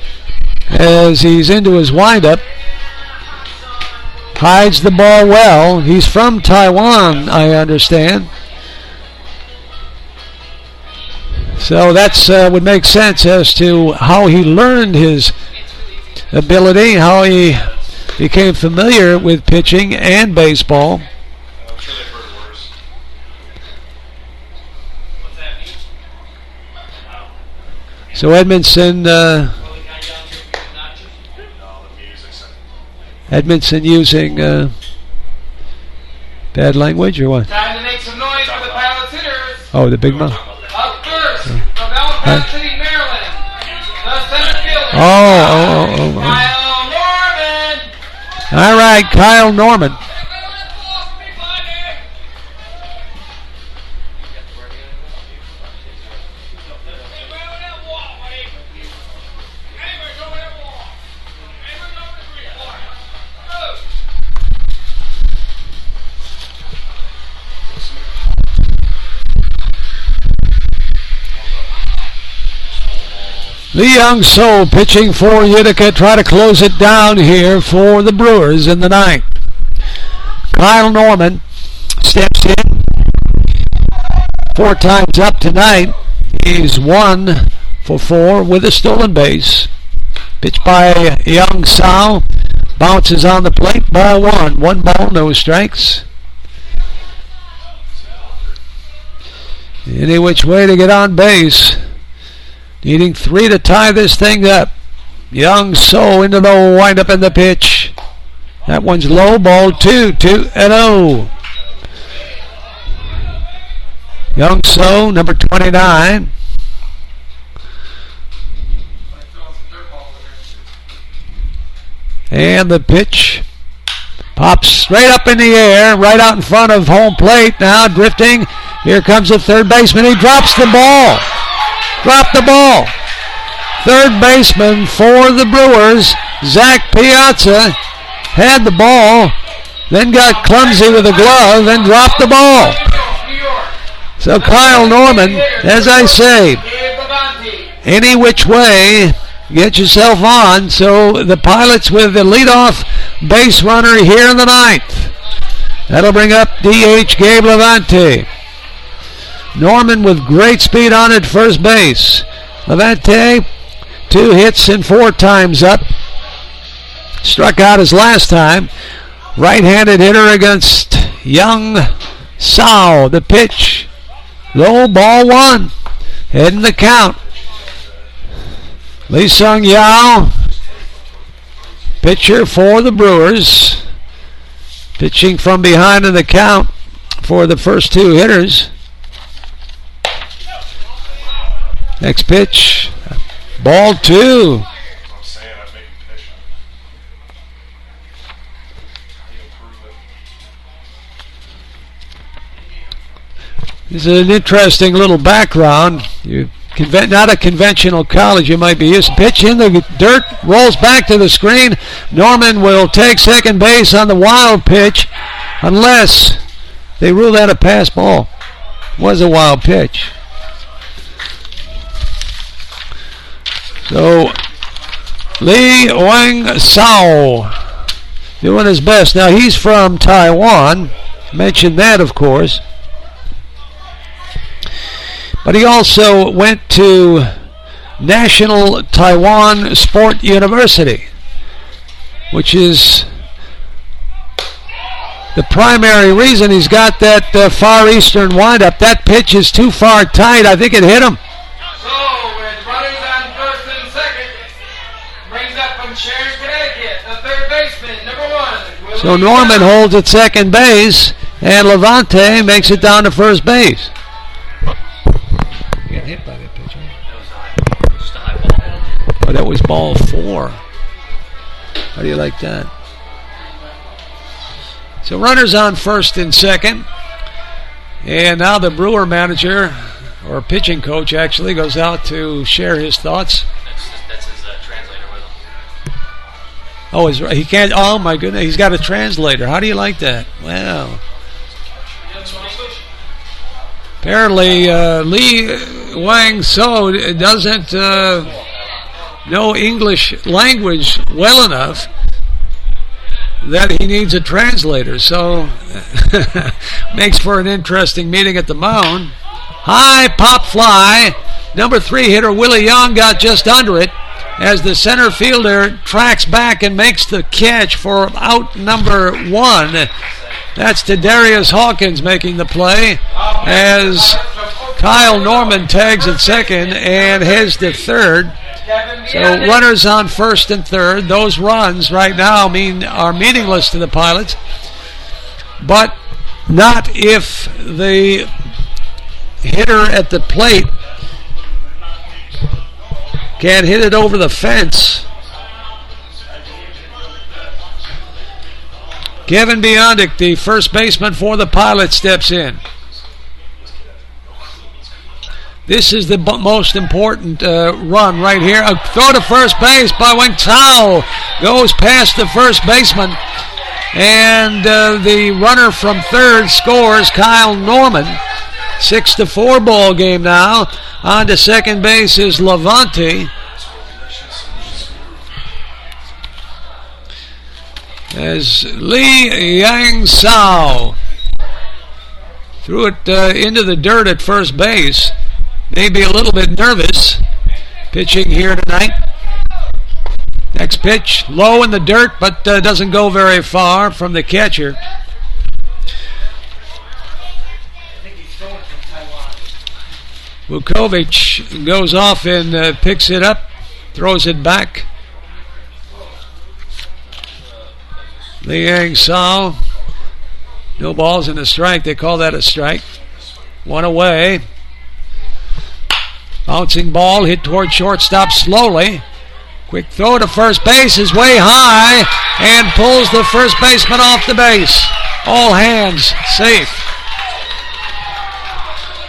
as he's into his windup. Hides the ball well. He's from Taiwan, I understand. So that's would make sense as to how he learned his ability, how he became familiar with pitching and baseball. So Edmondson using bad language or what?
Time to make some noise for the Pilots hitters.
Oh, the big mouth.
Up Ellicott City, Maryland. The center fielder.
Oh.
Kyle Norman.
All right, Kyle Norman. Lee Young So pitching for Utica. Try to close it down here for the Brewers in the ninth. Kyle Norman steps in. 4 times up tonight. He's 1 for 4 with a stolen base. Pitched by Young So. Bounces on the plate. Ball 1. 1 ball, no strikes. Any which way to get on base. Needing 3 to tie this thing up. Young So into the windup in the pitch. That one's low. Ball 2. 2-0. Young So, number 29. And the pitch pops straight up in the air, right out in front of home plate. Now drifting. Here comes the third baseman. He drops the ball. Dropped the ball. Third baseman for the Brewers, Zach Piazza, had the ball, then got clumsy with a glove and dropped the ball. So Kyle Norman, as I say, any which way, get yourself on. So the Pilots with the leadoff base runner here in the ninth. That'll bring up DH Gabe Levante. Norman with great speed on at first base. Levante, 2 hits and 4 times up. Struck out his last time. Right-handed hitter against Young So. The pitch. Low, ball 1. Heading the count. Lee Sung Yao, pitcher for the Brewers. Pitching from behind in the count for the first 2 hitters. Next pitch, ball 2. This is an interesting little background. Not a conventional college you might be used to. Pitch in the dirt, rolls back to the screen. Norman will take second base on the wild pitch unless they rule that a pass ball. Was a wild pitch. So Lee Wang Sao doing his best. Now he's from Taiwan. Mentioned that, of course. But he also went to National Taiwan Sport University, which is the primary reason he's got that far eastern windup. That pitch is too far tight. I think it hit him.
So, with runners on first and second, brings up from Sharon, Connecticut, the third baseman, number 1.
So Norman holds at second base, and Levante makes it down to first base. Got hit by that pitch, right? Oh, that was ball 4. How do you like that? So runners on first and second. And now the Brewer manager, or pitching coach actually, goes out to share his thoughts.
That's his translator with him.
Oh, he can't. Oh my goodness, he's got a translator. How do you like that? Wow. Apparently, Lee Wang So doesn't know English language well enough that he needs a translator. So, makes for an interesting meeting at the mound. High pop fly. Number 3 hitter Willie Young got just under it as the center fielder tracks back and makes the catch for out number 1. That's to Darius Hawkins making the play as Kyle Norman tags at second and heads to third. So runners on first and third. Those runs right now are meaningless to the Pilots, but not if the hitter at the plate Can't hit it over the fence. Kevin Biondic, the first baseman for the Pilots, steps in. This is the most important run right here. A throw to first base by Wang Tsao. Goes past the first baseman. And the runner from third scores, Kyle Norman. 6-4 ball game now. On to second base is Levante. As Lee Yang Sao threw it into the dirt at first base. Maybe a little bit nervous pitching here tonight. Next pitch, low in the dirt, but doesn't go very far from the catcher. Vukovic goes off and picks it up, throws it back. Liang Sao, no balls and a strike. They call that a strike. One away. Bouncing ball hit toward shortstop slowly. Quick throw to first base is way high and pulls the first baseman off the base. All hands safe.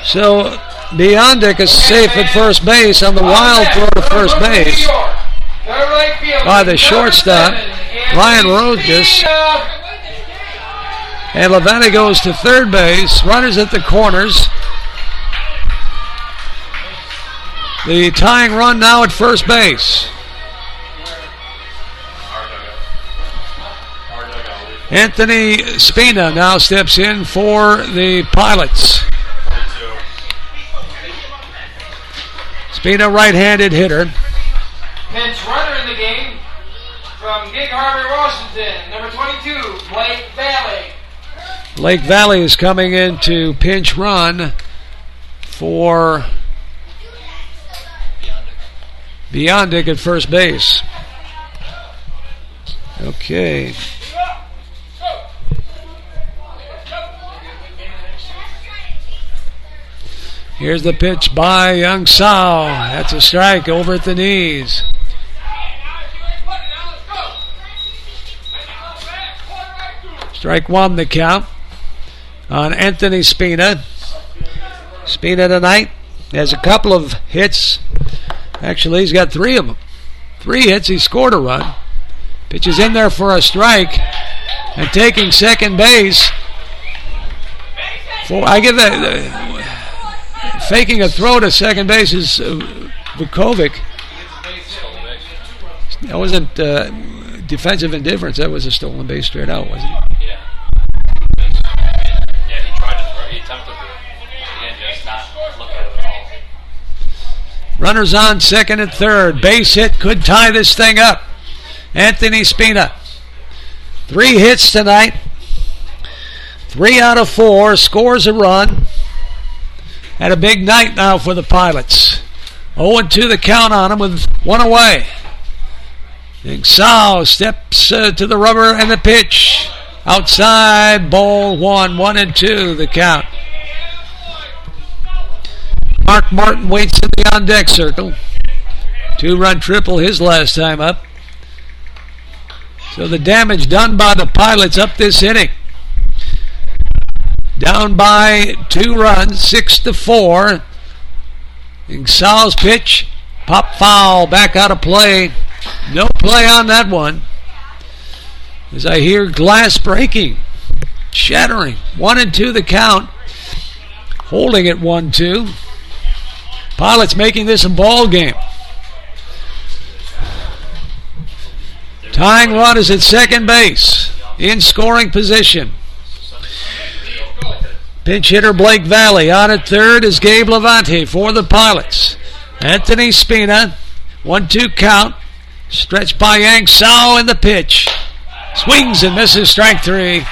So Biondic is safe at first base on the wild throw to first base by the shortstop, Ryan Rojas. And Levante goes to third base. Runners at the corners. The tying run now at first base. Anthony Spina now steps in for the Pilots. Spina, right-handed hitter.
Pinch runner in the game from Gig Harbor, Washington, number 22, Blake Valley.
Blake Valley is coming in to pinch run for Biondic at first base. Okay. Here's the pitch by Young Sao. That's a strike over at the knees. Strike one, the count on Anthony Spina. Spina tonight has a couple of hits. Actually, he's got three of them. 3 hits, he scored a run. Pitches in there for a strike. And taking second base. I give that... faking a throw to second base is Vukovic. That wasn't defensive indifference. That was a stolen base straight out, wasn't it?
Yeah. Yeah, he tried to throw. He attempted to. He didn't just not look at it at all.
Runners on second and third. Base hit could tie this thing up. Anthony Spina. 3 hits tonight. 3 out of 4. Scores a run. Had a big night now for the Pilots. 0-2 the count on him with 1 away. Sao steps to the rubber and the pitch. Outside, ball 1, 1-2 the count. Mark Martin waits in the on-deck circle. 2-run triple his last time up. So the damage done by the Pilots up this inning. Down by 2 runs, 6-4. Sao's pitch, pop foul, back out of play. No play on that one. As I hear glass breaking, shattering. 1-2 the count. Holding at 1-2. Pilots making this a ball game. Tying run is at second base. In scoring position. Pinch hitter Blake Valley. On at third is Gabe Levante for the Pilots. Anthony Spina. 1-2 count. Stretched by Yang Sao in the pitch. Swings and misses, strike 3.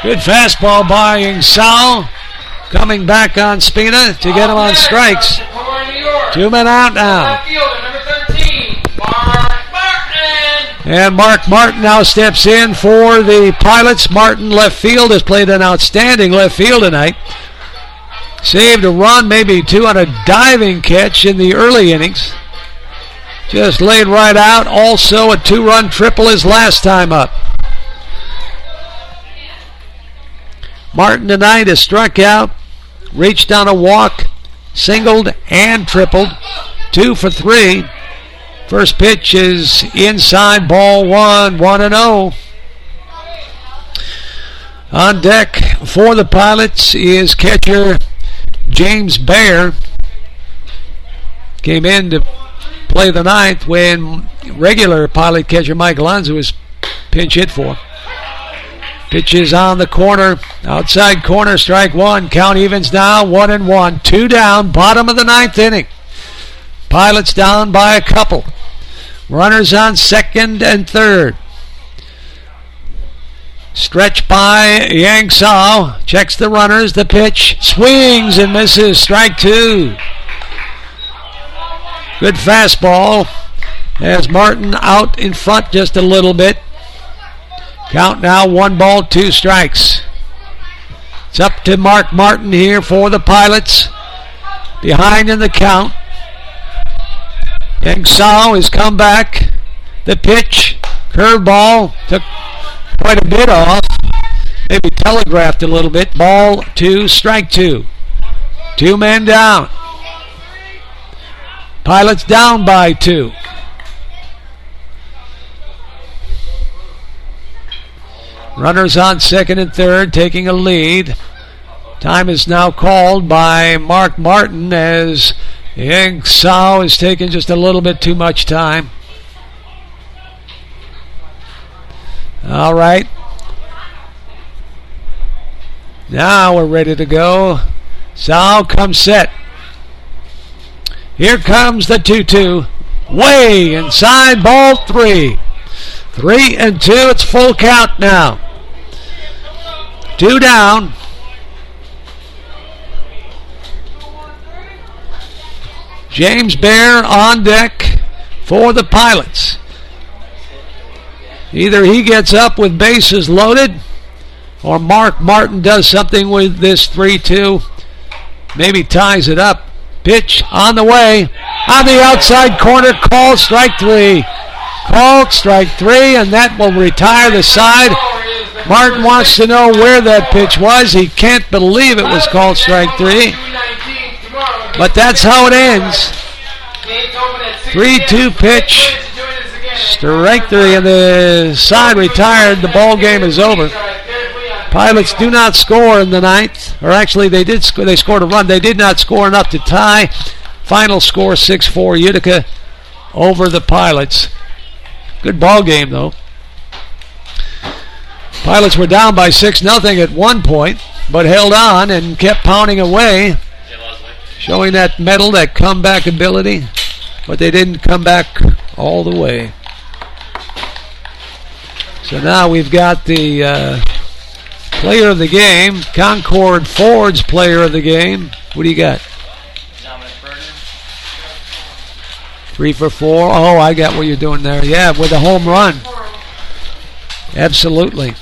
Good fastball by Yang Sao. Coming back on Spina to get him on strikes. 2 men out now. And Mark Martin now steps in for the Pilots. Martin, left field, has played an outstanding left field tonight. Saved a run, maybe 2 on a diving catch in the early innings. just laid right out. Also a 2-run triple his last time up. Martin tonight has struck out, reached on a walk, singled and tripled. 2 for 3. First pitch is inside, ball 1, 1-0. On deck for the Pilots is catcher James Bear. Came in to play the ninth when regular Pilot catcher Mike Alonso was pinch hit for. Pitch is on the corner, outside corner, strike 1. Count evens now, 1-1. 2 down, bottom of the ninth inning. Pilots down by a couple. Runners on second and third. Stretch by Yang Sao. Checks the runners. The pitch. Swings and misses. Strike 2. Good fastball. Has Martin out in front just a little bit. Count now 1 ball, 2 strikes. It's up to Mark Martin here for the Pilots. Behind in the count. Yang Sao has come back. The pitch. Curveball. Took quite a bit off. Maybe telegraphed a little bit. Ball 2, strike 2. 2 men down. Pilots down by 2. Runners on second and third, taking a lead. Time is now called by Mark Martin as Yang Sao is taking just a little bit too much time. All right. Now we're ready to go. Sao comes set. Here comes the 2-2. Way inside, ball 3. 3-2. It's full count now. 2 down. James Bear on deck for the Pilots. Either he gets up with bases loaded or Mark Martin does something with this 3-2. Maybe ties it up. Pitch on the way. On the outside corner. Called strike 3. Called strike 3, and that will retire the side. Martin wants to know where that pitch was. He can't believe it was called strike 3. But that's how it ends. 3-2 pitch. Strike 3, and the side retired. The ball game is over. Pilots do not score in the ninth. Or actually, they did. They scored a run. They did not score enough to tie. Final score 6-4 Utica over the Pilots. Good ball game though. Pilots were down by 6-0 at one point, but held on and kept pounding away, showing that mettle, that comeback ability. But they didn't come back all the way. So now we've got the player of the game, Concord Ford's player of the game. What do you got? 3 for 4. Oh, I got what you're doing there. Yeah, with a home run. Absolutely.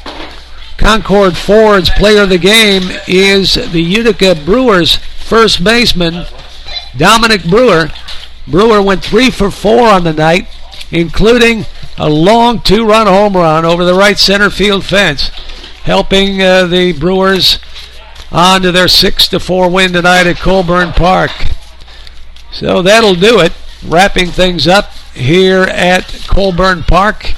Concord Ford's player of the game is the Utica Brewers first baseman, Dominic Brewer. Brewer went 3 for 4 on the night, including a long 2-run home run over the right center field fence, helping the Brewers on to their 6-4 win tonight at Colburn Park. So that'll do it. Wrapping things up here at Colburn Park.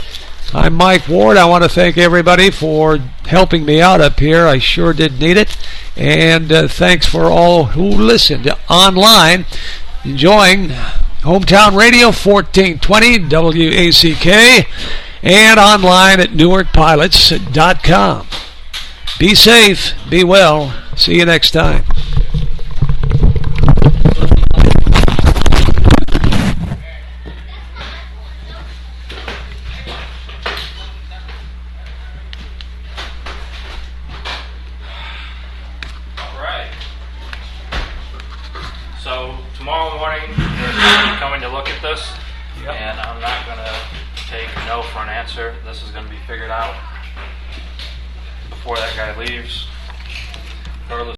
I'm Mike Ward. I want to thank everybody for helping me out up here. I sure did need it. And thanks for all who listened online, enjoying Hometown Radio 1420 WACK and online at NewarkPilots.tv. Be safe, be well. See you next time.
So tomorrow morning, there's somebody coming to look at this, and I'm not going to take no for an answer. This is going to be figured out before that guy leaves. Regardless